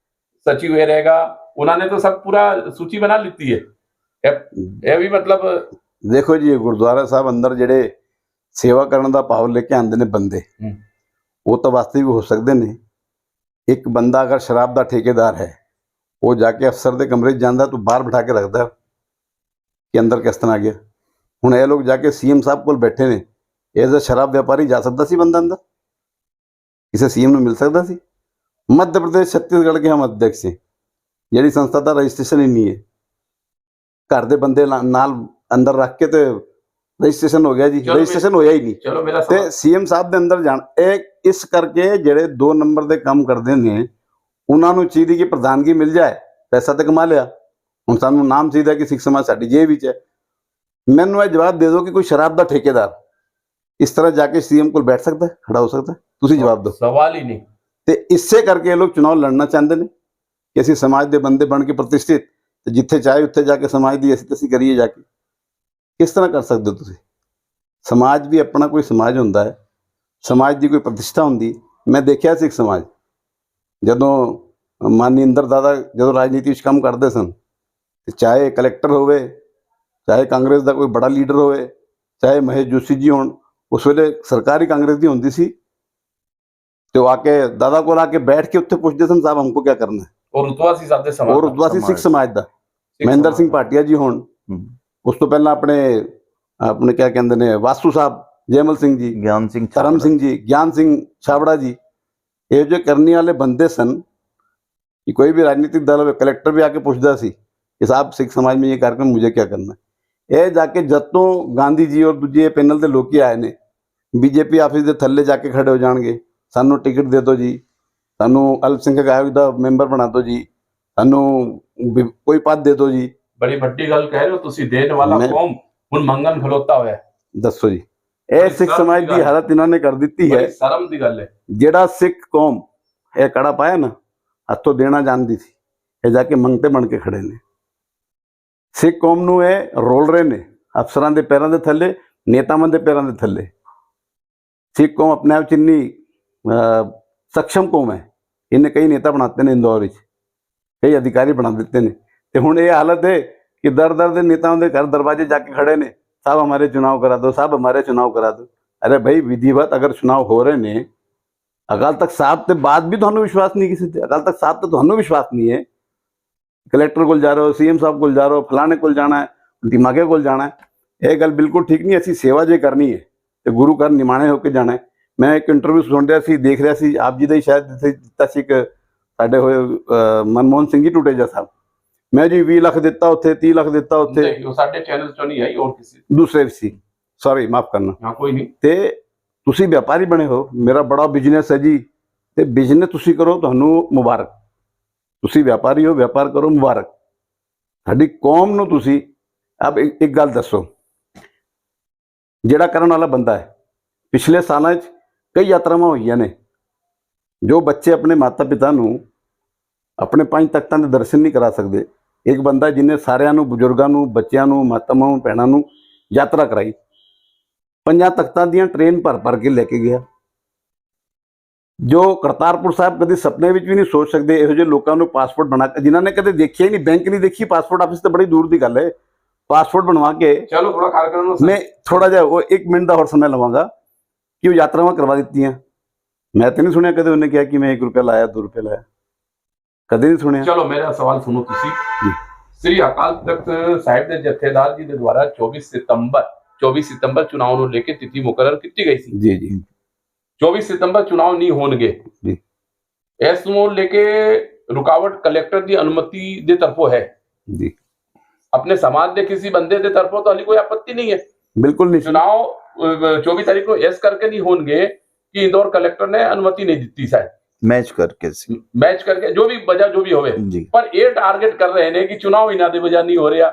S2: सचिव ये रहेगा। उन्होंने तो सब पूरा सूची बना ली है। ये भी मतलब
S4: देखो जी, गुरुद्वारा साहब अंदर ਜਿਹੜੇ सेवा ਕਰਨ ਦਾ ਭਾਵ ਲੈ ਕੇ ਆਉਂਦੇ ਨੇ ਬੰਦੇ, ਉਹ ਤਾਂ ਵਾਸਤਵਿਕ ਹੋ ਸਕਦੇ ਨੇ। ਇੱਕ ਬੰਦਾ ਅਗਰ ਸ਼ਰਾਬ ਦਾ ਠੇਕੇਦਾਰ ਹੈ, ਉਹ ਜਾ ਕੇ ਅਫਸਰ ਦੇ ਕਮਰੇ 'ਚ ਜਾਂਦਾ ਤਾਂ ਬਾਹਰ ਬਿਠਾ ਕੇ ਰੱਖਦਾ ਕਿ ਅੰਦਰ ਕਿਸ ਤਰ੍ਹਾਂ ਆ ਗਿਆ। ਹੁਣ ਇਹ ਲੋਕ ਜਾ ਕੇ ਸੀਐਮ ਸਾਹਿਬ ਕੋਲ ਬੈਠੇ ਨੇ, ਐਜ਼ ਅ ਸ਼ਰਾਬ ਵਪਾਰੀ ਜਾ ਸਕਦਾ ਸੀ ਬੰਦਾ ਅੰਦਰ? ਕਿਸੇ ਸੀਐਮ ਨੂੰ ਮਿਲ ਸਕਦਾ ਸੀ? मध्य प्रदेश छत्तीसगढ़ के हम अध्यक्ष हैं, ਜਿਹੜੀ ਸੰਸਥਾ ਦਾ ਰਜਿਸਟ੍ਰੇਸ਼ਨ ਹੀ ਨਹੀਂ ਹੈ, ਘਰ ਦੇ ਬੰਦੇ ਨਾਲ ਅੰਦਰ ਰੱਖ ਕੇ ਤੇ ਰਜਿਸਟ੍ਰੇਸ਼ਨ ਹੋ ਗਿਆ ਜੀ, ਰਜਿਸਟ੍ਰੇਸ਼ਨ ਹੋਇਆ ਹੀ ਨਹੀਂ।
S2: ਚਲੋ ਮੇਰਾ
S4: ਤੇ ਸੀਐਮ ਸਾਹਿਬ ਦੇ ਅੰਦਰ ਜਾਣ, ਇਹ ਇਸ ਕਰਕੇ ਜਿਹੜੇ 2 ਨੰਬਰ ਦੇ ਕੰਮ ਕਰਦੇ ਨੇ ਉਹਨਾਂ ਨੂੰ ਚਾਹੀਦੀ ਕਿ ਪ੍ਰਧਾਨਗੀ ਮਿਲ ਜਾਏ, ਪੈਸਾ ਤਾਂ ਕਮਾ ਲਿਆ, ਹੁਣ ਸਾਨੂੰ ਨਾਮ ਚਾਹੀਦਾ ਕਿ ਸਿੱਖ ਸਮਾਜ ਸਾਡੀ ਜੇਬ ਵਿੱਚ ਹੈ। ਮੈਨੂੰ ਇਹ ਜਵਾਬ ਦੇ ਦਿਓ ਕਿ ਕੋਈ ਸ਼ਰਾਬ ਦਾ ਠੇਕੇਦਾਰ ਇਸ ਤਰ੍ਹਾਂ ਜਾ ਕੇ ਸੀਐਮ ਕੋਲ ਬੈਠ ਸਕਦਾ, ਖੜਾ ਹੋ ਸਕਦਾ? ਤੁਸੀਂ ਜਵਾਬ ਦਿਓ।
S2: ਸਵਾਲ ਹੀ ਨਹੀਂ।
S4: ਤੇ ਇਸੇ ਕਰਕੇ ਇਹ ਲੋਕ ਚੁਣਾਵ ਲੜਨਾ ਚਾਹੁੰਦੇ ਨੇ ਕਿ ਅਸੀਂ ਸਮਾਜ ਦੇ ਬੰਦੇ ਬਣ ਕੇ ਪ੍ਰਤਿਸ਼ਠਿਤ, ਤੇ ਜਿੱਥੇ ਚਾਹੇ ਉੱਥੇ ਜਾ ਕੇ ਸਮਾਜ ਦੀ ਅਸੀਂ ਕਰੀਏ ਜਾ ਕੇ। ਕਿਸ ਤਰ੍ਹਾਂ ਕਰ ਸਕਦੇ ਹੋ ਤੁਸੀਂ? ਸਮਾਜ ਵੀ ਆਪਣਾ ਕੋਈ ਸਮਾਜ ਹੁੰਦਾ ਹੈ, ਸਮਾਜ ਦੀ ਕੋਈ ਪ੍ਰਤਿਸ਼ਠਾ ਹੁੰਦੀ। ਮੈਂ ਦੇਖਿਆ ਸਿੱਖ ਸਮਾਜ ਜਦੋਂ ਮਾਨਨੀ ਇੰਦਰ ਦਾਦਾ ਜਦੋਂ ਰਾਜਨੀਤੀ ਵਿੱਚ ਕੰਮ ਕਰਦੇ ਸਨ, ਤੇ ਚਾਹੇ ਕਲੈਕਟਰ ਹੋਵੇ, ਚਾਹੇ ਕਾਂਗਰਸ ਦਾ ਕੋਈ ਬੜਾ ਲੀਡਰ ਹੋਵੇ, ਚਾਹੇ ਮਹੇਸ਼ ਜੋਸ਼ੀ ਜੀ ਹੋਣ, ਉਸ ਵੇਲੇ ਸਰਕਾਰ ਹੀ ਕਾਂਗਰਸ ਦੀ ਹੁੰਦੀ ਸੀ, तो आके दादा को आके बैठ के उत्थे पूछते सन साहब हमको क्या करना है।
S2: और रुतवासी साहब समाज,
S4: और रुतवासी सिख समाज ਦਾ ਮਹਿੰਦਰ ਸਿੰਘ ਭਾਟੀਆ ਜੀ ਹੋਣ, ਉਸ ਤੋਂ ਪਹਿਲਾਂ ਆਪਣੇ ਕਿਆ ਕਹਿੰਦੇ ਨੇ ਵਾਸੂ ਸਾਹਿਬ, ਜੈਮਲ ਸਿੰਘ ਜੀ,
S3: ਗਿਆਨ ਸਿੰਘ,
S4: ਧਰਮ ਸਿੰਘ ਜੀ, ਗਿਆਨ ਸਿੰਘ ਛਾਬੜਾ ਜੀ, ਇਹ ਜੋ ਕਰਨੀ ਵਾਲੇ ਬੰਦੇ ਸਨ कि कोई भी राजनीतिक दल हो, कलेक्टर भी आके पूछता सी कि साहब सिख समाज में ये कार्यक्रम मुझे क्या करना है। ਇਹ ਜਾ ਕੇ ਜਦੋਂ ਗਾਂਧੀ ਜੀ ਔਰ ਦੂਜੇ ਪੈਨਲ ਦੇ ਲੋਕੀ ਆਏ ਨੇ, ਬੀਜੇਪੀ ਆਫਿਸ ਦੇ ਥੱਲੇ ਜਾ ਕੇ ਖੜੇ ਹੋ ਜਾਣਗੇ, ਸਾਨੂੰ ਟਿਕਟ ਦੇ ਦਿਓ ਜੀ, ਸਾਨੂੰ ਅਲਪਸੰਖਕ ਆਯੋਗ ਦਾ ਮੈਂਬਰ ਬਣਾ ਦਿਓ ਜੀ, ਸਾਨੂੰ ਕੋਈ ਪਦ ਦੇ ਦਿਓ ਜੀ।
S2: ਬੜੀ ਵੱਡੀ ਗੱਲ ਕਹਿ ਰਹੇ ਹੋ ਤੁਸੀਂ, ਦੇਣ ਵਾਲਾ ਕੌਮ ਹੁਣ ਮੰਗਣ ਖਲੋਤਾ ਹੋਇਆ। ਦੱਸੋ
S4: ਜੀ, ਇਹ ਸਿੱਖ ਸਮਾਜ ਦੀ ਹਾਲਤ ਇਹਨਾਂ ਨੇ ਕਰ ਦਿੱਤੀ ਹੈ।
S2: ਸ਼ਰਮ ਦੀ ਗੱਲ ਹੈ।
S4: ਜਿਹੜਾ ਸਿੱਖ ਕੌਮ ਇਹ ਕੜਾ ਪਾਇਆ ਨਾ, ਹੱਥੋਂ ਦੇਣਾ ਜਾਣਦੀ ਸੀ, ਇਹ ਜਾ ਕੇ ਮੰਗਤੇ ਬਣ ਕੇ ਖੜੇ ਨੇ। ਸਿੱਖ ਕੌਮ ਨੂੰ ਇਹ ਰੋਲ ਰਹੇ ਨੇ ਅਫਸਰਾਂ ਦੇ ਪੈਰਾਂ ਦੇ ਥੱਲੇ, ਨੇਤਾਵਾਂ ਦੇ ਪੈਰਾਂ ਦੇ ਥੱਲੇ। ਸਿੱਖ ਕੌਮ ਆਪਣੇ ਆਪ 'ਚ ਇੰਨੀ ਸક્ષਮ ਕੌਮ ਹੈ, ਇਹਨੇ ਕਈ ਨੇਤਾ ਬਣਾਤੇ ਨੇ ਇੰਦੌਰ ਵਿੱਚ, ਕਈ ਅਧਿਕਾਰੀ ਬਣਾ ਦਿੱਤੇ ਨੇ। ਤੇ ਹੁਣ ਇਹ ਹਾਲਤ ਹੈ ਕਿ ਦਰ ਦਰ ਦੇ ਨੇਤਾਵਾਂ ਦੇ ਘਰ ਦਰਵਾਜ਼ੇ ਜਾ ਕੇ ਖੜੇ ਨੇ, ਸਾਹਿਬ ਹਮਾਰੇ ਚੁਣਾਵ ਕਰਾ ਦਿਓ, ਸਾਹਿਬ ਹਮਾਰੇ ਚੁਣਾਵ ਕਰਾ ਦਿਓ। ਅਰੇ ਭਾਈ ਵਿਧੀਵਤ ਅਗਰ ਚੁਣਾਵ ਹੋ ਰਹੇ ਨੇ, ਅਕਾਲ ਤਖਤ ਸਾਹਿਬ ਤੇ ਬਾਅਦ ਵੀ ਤੁਹਾਨੂੰ ਵਿਸ਼ਵਾਸ ਨਹੀਂ ਕਿਸੇ ਤੇ, ਅਕਾਲ ਤਖਤ ਸਾਹਿਬ ਤੇ ਤੁਹਾਨੂੰ ਵਿਸ਼ਵਾਸ ਨਹੀਂ ਹੈ। ਕਲੈਕਟਰ ਕੋਲ ਜਾ ਰਹੇ ਹੋ, ਸੀਐਮ ਸਾਹਿਬ ਕੋਲ ਜਾ ਰਹੇ ਹੋ, ਫਲਾਣੇ ਕੋਲ ਜਾਣਾ ਹੈ, ਦਿਮਾਗੇ ਕੋਲ ਜਾਣਾ ਹੈ, ਇਹ ਗੱਲ ਬਿਲਕੁਲ ਠੀਕ ਨਹੀਂ। ਅਸੀਂ ਸੇਵਾ ਜੇ ਕਰਨੀ ਹੈ ਤੇ ਗੁਰੂ ਘਰ ਨਿਮਾਣੇ ਹੋ ਕੇ ਜਾਣਾ ਹੈ। ਮੈਂ ਇੱਕ ਇੰਟਰਵਿਊ ਸੁਣ ਰਿਹਾ ਸੀ, ਦੇਖ ਰਿਹਾ ਸੀ, ਆਪ ਜੀ ਦਾ ਹੀ ਸ਼ਾਇਦ ਦਿੱਤਾ ਸੀ, ਇੱਕ ਸਾਡੇ ਹੋਏ ਮਨਮੋਹਨ ਸਿੰਘ ਜੀ ਟੁਟੇਜਾ ਸਾਹਿਬ, ਮੈਂ ਜੀ 20 ਲੱਖ ਦਿੱਤਾ ਉੱਥੇ, 30 ਲੱਖ ਦਿੱਤਾ ਉੱਥੇ,
S2: ਸਾਡੇ ਚੈਨਲ ਚੋਂ ਨਹੀਂ ਆਈ, ਹੋਰ ਕਿਸੇ
S4: ਦੂਸਰੇ ਸੀ, ਸੌਰੀ ਮਾਫ ਕਰਨਾ।
S2: ਹਾਂ ਕੋਈ ਨਹੀਂ।
S4: ਤੇ ਤੁਸੀਂ ਵਪਾਰੀ ਬਣੇ ਹੋ, ਮੇਰਾ ਬੜਾ ਬਿਜ਼ਨਸ ਹੈ ਜੀ, ਤੇ ਬਿਜ਼ਨਸ ਤੁਸੀਂ ਕਰੋ, ਤੁਹਾਨੂੰ ਮੁਬਾਰਕ। ਤੁਸੀਂ ਵਪਾਰੀ ਹੋ, ਵਪਾਰ ਕਰੋ, ਮੁਬਾਰਕ। ਸਾਡੀ ਕੌਮ ਨੂੰ ਤੁਸੀਂ ਅਬ ਇੱਕ ਗੱਲ ਦੱਸੋ, ਜਿਹੜਾ ਕਰਨ ਵਾਲਾ ਬੰਦਾ ਹੈ, ਪਿਛਲੇ ਸਾਲਾਂ 'ਚ ਕਈ ਯਾਤਰਾਵਾਂ ਹੋਈਆਂ ਨੇ ਜੋ ਬੱਚੇ ਆਪਣੇ ਮਾਤਾ ਪਿਤਾ ਨੂੰ ਆਪਣੇ ਪੰਜ ਤਖਤਾਂ ਦੇ ਦਰਸ਼ਨ ਨਹੀਂ ਕਰਾ ਸਕਦੇ। ਇੱਕ ਬੰਦਾ ਜਿਹਨੇ ਸਾਰਿਆਂ ਨੂੰ, ਬਜ਼ੁਰਗਾਂ ਨੂੰ, ਬੱਚਿਆਂ ਨੂੰ, ਮਾਤਾਵਾਂ ਨੂੰ, ਭੈਣਾਂ ਨੂੰ ਯਾਤਰਾ ਕਰਾਈ, ਪੰਜਾਂ ਤਖਤਾਂ ਦੀਆਂ ਟ੍ਰੇਨ ਭਰ ਕੇ ਲੈ ਕੇ ਗਿਆ। ਜੋ ਕਰਤਾਰਪੁਰ ਸਾਹਿਬ ਕਦੇ ਸੁਪਨੇ ਵਿੱਚ ਵੀ ਨਹੀਂ ਸੋਚ ਸਕਦੇ, ਇਹੋ ਜਿਹੇ ਲੋਕਾਂ ਨੂੰ ਪਾਸਪੋਰਟ ਬਣਾ ਕੇ, ਜਿਨ੍ਹਾਂ ਨੇ ਕਦੇ ਦੇਖਿਆ ਹੀ ਨਹੀਂ, ਬੈਂਕ ਨਹੀਂ ਦੇਖੀ, ਪਾਸਪੋਰਟ ਆਫਿਸ ਤਾਂ ਬੜੀ ਦੂਰ ਦੀ ਗੱਲ ਹੈ, ਪਾਸਪੋर्ट बनवा के
S2: चलो थोड़ा कार्यक्रम
S4: मैं थोड़ा जा वो 1 मिनट का और समय लवांगा कि वो यात्रावां करवा दी हैं। मैं तो नहीं सुनिया कदे उन्हें कहा कि मैं 1 रुपया लाया 2 रुपया लाया, कदे नहीं सुनिया।
S2: चलो मेरा सवाल सुनो तुसी। श्री अकाल तख्त साहिब के जत्थेदार जी के द्वारा 24 सितंबर चुनाव ਨੂੰ लेके तिथि मुकर्रर ਕੀਤੀ ਗਈ ਸੀ।
S4: जी जी
S2: 24 सितंबर चुनाव नहीं होणगे
S4: जी।
S2: ਇਸ ਨੂੰ लेके रुकावट कलेक्टर ਦੀ अनुमति ਦੇ ਤਰਫੋਂ है
S4: जी।
S2: अपने समाज के किसी बंदे के तरफों तो हाली कोई आपत्ति नहीं है,
S4: बिल्कुल नहीं।
S2: चुनाव 24 तारीख को ऐस करके नहीं होंगे कि इंदौर कलेक्टर ने अनुमति नहीं दी शायद
S3: मैच करके
S2: जो भी वजह जो भी होवे, पर ये टारगेट कर रहे हैं कि चुनाव इना दे वजह नहीं हो रहा,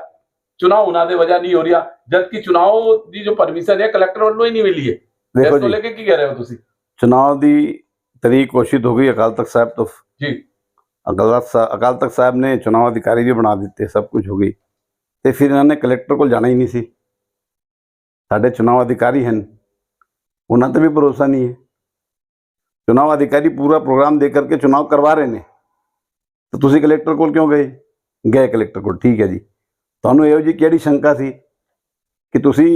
S2: चुनाव उना दे वजह नहीं हो रहा, जबकि चुनाव की जो परमिशन है कलेक्टर वालों ही नहीं मिली है।
S4: देखो
S2: तो लेके की कह रहे हो तुसी?
S4: चुनाव की तारीख घोषित हो गई अकाल तख्त साहब तो
S2: जी,
S4: अकाल तख्त साहब ने चुनाव अधिकारी भी बना दिते, सब कुछ हो गई, तो फिर इन्होंने कलेक्टर को जाना ही नहीं सी। साढ़े चुनाव अधिकारी हैं, उन्होंने तो भी भरोसा नहीं है। चुनाव अधिकारी पूरा प्रोग्राम दे करके चुनाव करवा रहे ने, तो तुसी कलेक्टर को क्यों गए कलेक्टर को? ठीक है जी, तुहानू इहो जी किहड़ी शंका सी कि तुसी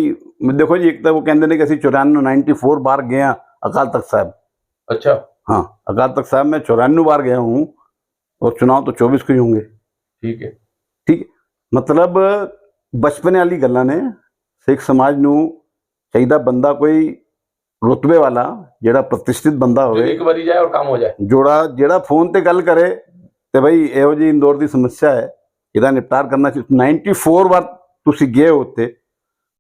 S4: देखो जी, एक तो वो कहते हैं कि असीं 94 बार गए हैं अकाल तख्त साहब।
S2: अच्छा,
S4: हाँ, अकाल तख्त साहब में 94 बार गया हूँ और चुनाव तो 24 को ही होंगे।
S2: ठीक है,
S4: मतलब बचपने वाली गल्लां ने। सिख समाज नूं चाहीदा बंदा कोई रुतबे वाला, जिहड़ा प्रतिष्ठित बंदा होवे,
S2: एक बारी जाए और काम हो जाए,
S4: जिहड़ा फोन ते गल करे ते भाई इहो जी इंदौर दी समस्या है, इहदा निपटार करना चाहिए। 94 बार तुसीं गए हो उत्ते,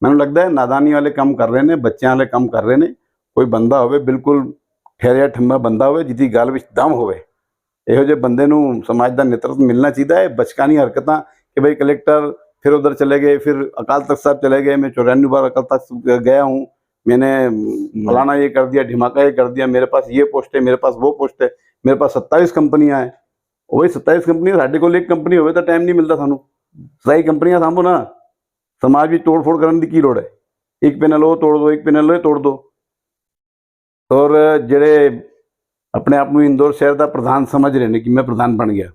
S4: मैनूं लगदा है नादानी वाले काम कर रहे ने, बच्चों वाले काम कर रहे ने। कोई बंदा होवे बिल्कुल ठहरिया ठम्मा बंदा होवे, जिहदी गल विच दम होवे, इहो जे बंदे नूं समाज दा नेतृत्व मिलना चाहिए है। बचकानी हरकतां कि भाई कलेक्टर फिर उधर चले गए, फिर अकाल तख्त साहब चले गए, मैं 94 बार अकाल तख्त गया हूँ, मैंने फलाना ये कर दिया, ढिमाका ये कर दिया, मेरे पास ये पोस्ट है, मेरे पास वो पोस्ट है, मेरे पास 27 कंपनियां हैं। वही 27 कंपनियां, साढ़े को एक कंपनी होवे तो टाइम नहीं मिलता सानू। 27 कंपनियां सामो ना, समाज में तोड़ फोड़ करने की लोड़ है? एक पैनल वो तोड़ दो, एक पैनल वो तोड़ दो। और जेड़े अपने आप में इंदौर शहर का प्रधान समझ रहे हैं कि मैं प्रधान बन गया,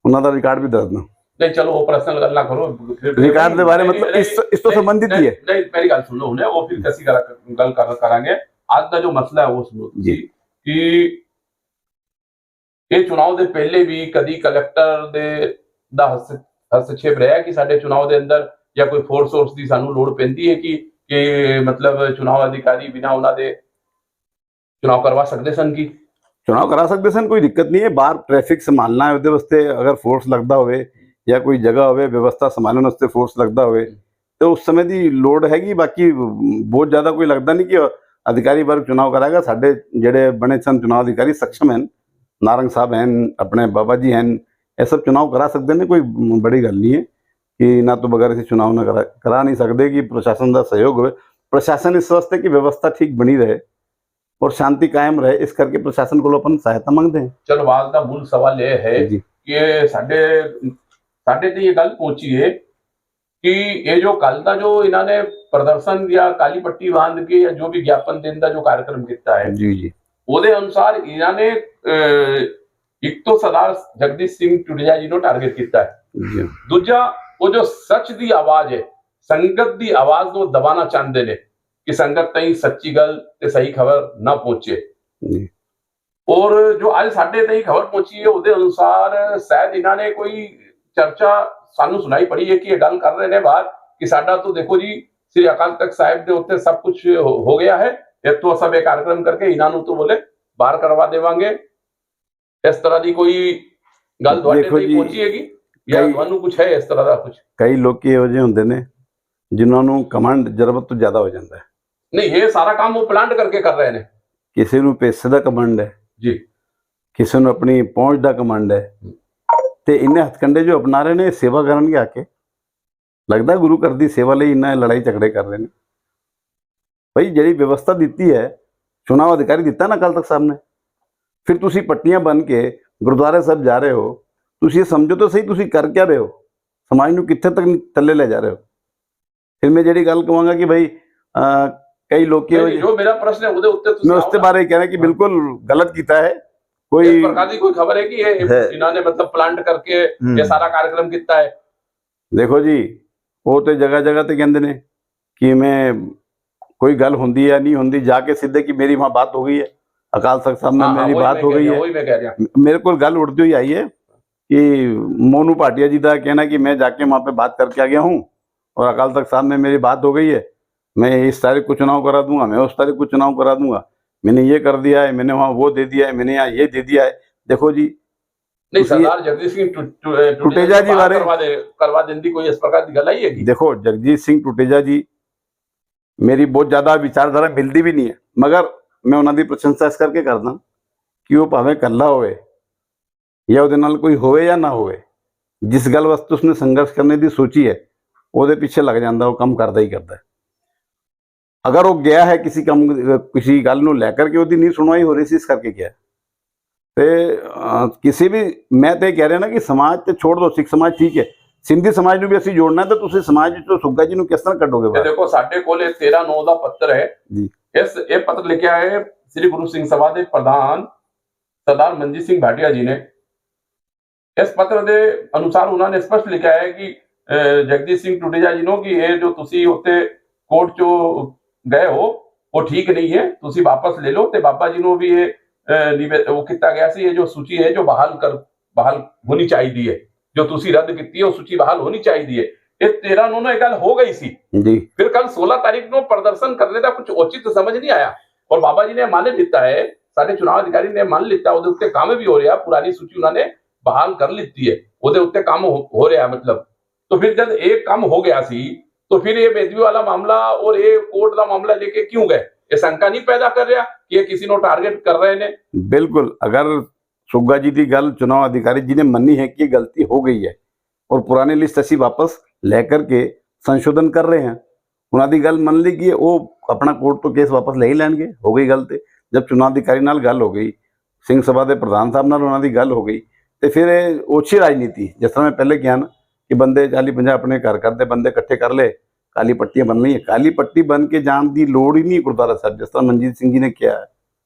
S4: उन्होंने रिकॉर्ड भी दस दो।
S2: नहीं चलो वो पर्सनल गल ना करो,
S4: रिकॉर्ड के बारे मतलब इस तो संबंधित ही है।
S2: नहीं मेरी गल सुनो उन्हें, वो फिर कैसी गल करांगे। आज का जो मसला है वो सुनो जी कि ये चुनाव दे पहले भी कदी कलेक्टर दा हस्तक्षेप रहा कि साडे चुनाव दे अंदर या कोई फोर्स की सानू लोड़ पैंदी है कि मतलब चुनाव अधिकारी बिना उन्हां दे चुनाव करवा सकते सन? की
S4: चुनाव करा सकते सन, कोई दिक्कत नहीं है। बाहर ट्रैफिक संभालना है उहदे वास्ते अगर फोर्स लगता होवे या कोई जगह होवे व्यवस्था संभालने वास्ते फोर्स लगता होवे तो उस समय की लोड़ हैगी। बाकी बहुत ज़्यादा कोई लगता नहीं कि अधिकारी वर्ग चुनाव कराएगा। साढ़े जेडे बने सन चुनाव अधिकारी सक्षम हैं, नारंग साहब हैं, अपने बाबा जी हैं, ये सब चुनाव करा सकते हैं। कोई बड़ी गल नहीं है कि ना तो बगैर इसे चुनाव ना करा नहीं सकते कि प्रशासन का सहयोग हो। प्रशासन इस वास्ते की व्यवस्था ठीक बनी रहे और शांति कायम रहे, इस करके प्रशासन को अपन सहायता मांगते हैं।
S2: चलो बात का मूल सवाल यह है कि साढ़े ये गल पहुंची है कि ये जो कल का जो इन्होंने प्रदर्शन या काली पट्टी बांध के या जो भी ज्ञापन देने का जो कार्यक्रम किया है
S4: जी
S2: ਉਹਦੇ ਅਨੁਸਾਰ ਇਹਨਾਂ ਨੇ ਇੱਕ ਤੋਂ ਸਰਦਾਰ ਜਗਦੀਸ਼ ਸਿੰਘ ਟੁਡਿਆ ਜੀ ਨੂੰ ਟਾਰਗੇਟ ਕੀਤਾ ਹੈ। ਦੂਜਾ ਉਹ ਜੋ ਸੱਚ ਦੀ ਆਵਾਜ਼ ਹੈ, ਸੰਗਤ ਦੀ ਆਵਾਜ਼ ਨੂੰ ਦਬਾਣਾ ਚਾਹੁੰਦੇ ਨੇ ਕਿ ਸੰਗਤ ਤਾਈਂ ਸੱਚੀ ਗੱਲ ਤੇ ਸਹੀ ਖਬਰ ਨਾ ਪਹੁੰਚੇ। ਔਰ ਜੋ ਅੱਜ ਸਾਡੇ ਤਾਈਂ ਖਬਰ ਪਹੁੰਚੀ ਹੈ ਉਹਦੇ ਅਨੁਸਾਰ ਸ਼ਾਇਦ ਇਹਨਾਂ ਨੇ ਕੋਈ ਚਰਚਾ ਸਾਨੂੰ ਸੁਣਾਈ ਪੜੀ ਹੈ ਕਿ ਇਹ ਗੱਲ ਕਰ ਰਹੇ ਨੇ ਬਾਹਰ ਕਿ ਸਾਡਾ तो देखो जी श्री अकाल तख्त साहिब के उत्ते सब कुछ हो गया है, तो सब एक कार्यक्रम करके इन्हों तो बोले बाहर करवा देवांगे। इस तरह की कोई गल पहुंची है या कुछ है इस तरह का? कुछ
S4: कई लोग इहो ਜਿਹੇ ਹੁੰਦੇ ਨੇ ਜਿਨ੍ਹਾਂ ਨੂੰ ਕਮਾਂਡ ਜ਼ਰੂਰਤ ਤੋਂ ਜ਼ਿਆਦਾ ਹੋ ਜਾਂਦਾ ਹੈ।
S2: नहीं ये सारा काम वो प्लान करके कर रहे हैं।
S4: ਕਿਸੇ ਨੂੰ ਪੈਸੇ ਦਾ ਕਮਾਂਡ ਹੈ
S2: जी,
S4: ਕਿਸੇ ਨੂੰ ਆਪਣੀ ਪਹੁੰਚ ਦਾ ਕਮਾਂਡ ਹੈ ਤੇ ਇਹਨੇ ਹੱਥਕੰਡੇ ਜੋ ਅਪਣਾ ਰਹੇ ਨੇ ਸੇਵਾ ਕਰਨਗੇ ਆ ਕੇ। लगता गुरु घर की सेवा ਲਈ इन्ना लड़ाई झगड़े कर रहे हैं। भाई जी व्यवस्था दी है ਚੁਣਾਵ ਅਧਿਕਾਰੀ ਦਿੱਤਾ ਨਾ ਅਕਾਲ ਤਖਤ ਸਾਹਿਬ ਨੇ। ਫਿਰ ਤੁਸੀਂ ਪੱਟੀਆਂ ਬਣ ਕੇ ਗੁਰਦੁਆਰੇ ਸਾਹਿਬ ਜਾ ਰਹੇ ਹੋ, ਤੁਸੀਂ ਇਹ ਸਮਝੋ ਤਾਂ ਸਹੀ ਤੁਸੀਂ ਕਰ ਕਿਆ ਰਹੇ ਹੋ, ਸਮਾਜ ਨੂੰ ਕਿੱਥੇ ਤੱਕ ਥੱਲੇ ਲੈ ਜਾ ਰਹੇ ਹੋ। ਫਿਰ ਮੈਂ ਜਿਹੜੀ ਗੱਲ ਕਹਾਂਗਾ ਕਿ ਭਾਈ ਕਈ ਲੋਕੀ
S2: ਜੋ ਮੇਰਾ ਪ੍ਰਸ਼ਨ ਹੈ ਉਹਦੇ ਉੱਤੇ
S4: मैं उसके बारे में कह रहा कि बिल्कुल गलत किया है। कोई
S2: इस प्रकार की कोई खबर है कि ये इन्होंने मतलब प्लांट करके ये सारा कार्यक्रम किया है?
S4: देखो जी, वो तो जगह जगह तो कहते ने कि मैं कोई गल होंगी या नहीं होंगी, जाके सीधे कि मेरी वहाँ बात हो गई है, अकाल तख्त साहब में मेरी बात हो गई है। मेरे को गल उड़ती हुई आई है कि मोनू भाटिया जी का कहना कि मैं जाके वहाँ पे बात करके आ गया हूँ और अकाल तख्त साहब में मेरी बात हो गई है, मैं इस तारीख को चुनाव करा दूंगा, मैं उस तारीख को चुनाव करा दूंगा, मैंने ये कर दिया है, मैंने वहाँ वो दे दिया है, मैंने यहाँ ये दे दिया है। देखो जी,
S2: नहीं सरदार जगजीत सिंह
S4: टुटेजा जी बारे
S2: करवा देंदी कोई इस प्रकार की गल आई है?
S4: देखो जगजीत सिंह टुटेजा जी मेरी बहुत ज्यादा विचारधारा मिलती भी नहीं है, मगर मैं उन्होंने प्रशंसा इस करके करदा कि वो भावें कल्ला होवे या ਉਹਦੇ ਨਾਲ कोई होवे या ना होवे, जिस गल वास्ते उसने संघर्ष करने की सोची है ਉਹਦੇ ਪਿੱਛੇ ਲੱਗ ਜਾਂਦਾ, ਉਹ ਕੰਮ ਕਰਦਾ ਹੀ ਕਰਦਾ। अगर वो गया है किसी कम किसी गल ਨੂੰ ਲੈ ਕਰਕੇ ਉਹਦੀ ਨਹੀਂ ਸੁਣਵਾਈ ਹੋ ਰਹੀ ਸੀ, ਇਸ ਕਰਕੇ ਗਿਆ ਤੇ ਕਿਸੇ ਵੀ ਮੈਂ ਤੇ ਕਹਿ ਰਿਹਾ ਨਾ ਕਿ ਸਮਾਜ ਤੇ ਛੋੜ ਦੋ, ਸਿੱਖ ਸਮਾਜ ਠੀਕ ਹੈ, ਸਿੰਧੀ ਸਮਾਜ ਨੂੰ ਵੀ ਅਸੀਂ ਜੋੜਨਾ ਤਾਂ ਤੁਸੀਂ ਸਮਾਜ ਵਿੱਚੋਂ ਸੁੱਗਾ ਜੀ ਨੂੰ ਕਿਸ ਤਰ੍ਹਾਂ ਕੱਢੋਗੇ ਬਾਹਰ?
S2: ਦੇਖੋ ਸਾਡੇ ਕੋਲ ਇਹ 13/9 ਦਾ ਪੱਤਰ ਹੈ ਜੀ, ਇਹ ਪੱਤਰ ਲਿਖਿਆ ਹੈ ਸ੍ਰੀ ਗੁਰੂ ਸਿੰਘ ਸਭਾ ਦੇ ਪ੍ਰਧਾਨ ਸਰਦਾਰ ਮਨਜੀਤ ਸਿੰਘ ਭਾਟੀਆ ਜੀ ਨੇ। ਇਸ ਪੱਤਰ ਦੇ ਅਨੁਸਾਰ ਉਹਨਾਂ ਨੇ ਸਪਸ਼ਟ ਲਿਖਿਆ ਹੈ ਕਿ ਜਗਦੀਸ਼ ਸਿੰਘ ਟੁਟੇਜਾ ਜੀ ਨੂੰ ਕਿ ਇਹ ਜੋ ਤੁਸੀਂ ਉੱਤੇ ਕੋਰਟ ਚੋਂ गए हो वो ठीक नहीं है, तुसी वापस ले लो। ते बाबा जी नो भी ये वो किया गया सी, ये जो सूची है जो बहाल होनी चाहिए है, जो तुसी रद्द की है वो सूची बहाल होनी चाहिए। ये 13/9 एक गल हो गई सी जी। फिर कल 16 तारीख को प्रदर्शन करने का कुछ उचित समझ नहीं आया और बाबा जी ने मान लिता है, सारे चुनाव अधिकारी ने मान लिता, ਉਹਦੇ ਉੱਤੇ काम भी हो रहा, पुरानी सूची उन्होंने बहाल कर लीती है, ਉਹਦੇ ਉੱਤੇ काम हो रहा मतलब। तो फिर जब एक काम हो गया सी तो फिर ये बेदबी वाला मामला और ये कोर्ट का मामला लेके क्यों गए? ये शंका नहीं पैदा कर रहा कि ये किसी को टारगेट कर रहे हैं?
S4: बिल्कुल, अगर सुग्गा जी की गल चुनाव अधिकारी जी ने मनी है कि गलती हो गई है और पुरानी लिस्ट असी वापस लेकर के संशोधन कर रहे हैं, उन्होंने गल मन ली कि वो अपना कोर्ट तो केस वापस ले ही लेंगे, हो गई गल। तो जब चुनाव अधिकारी नाल गल हो गई, सिंह सभा के प्रधान साहब नाल उन्होंने गल हो गई, तो फिर ओछी राजनीति, जिस तरह मैं पहले कहा ना कि बंदे 40-50 अपने घर करते बंदे इकट्ठे कर ले, काली पट्टियां बन रही है, काली पट्टी बन के जान की लोड़ ही नहीं गुरुद्वारा साहब। जिस तरह मनजीत सिंह जी ने किया है,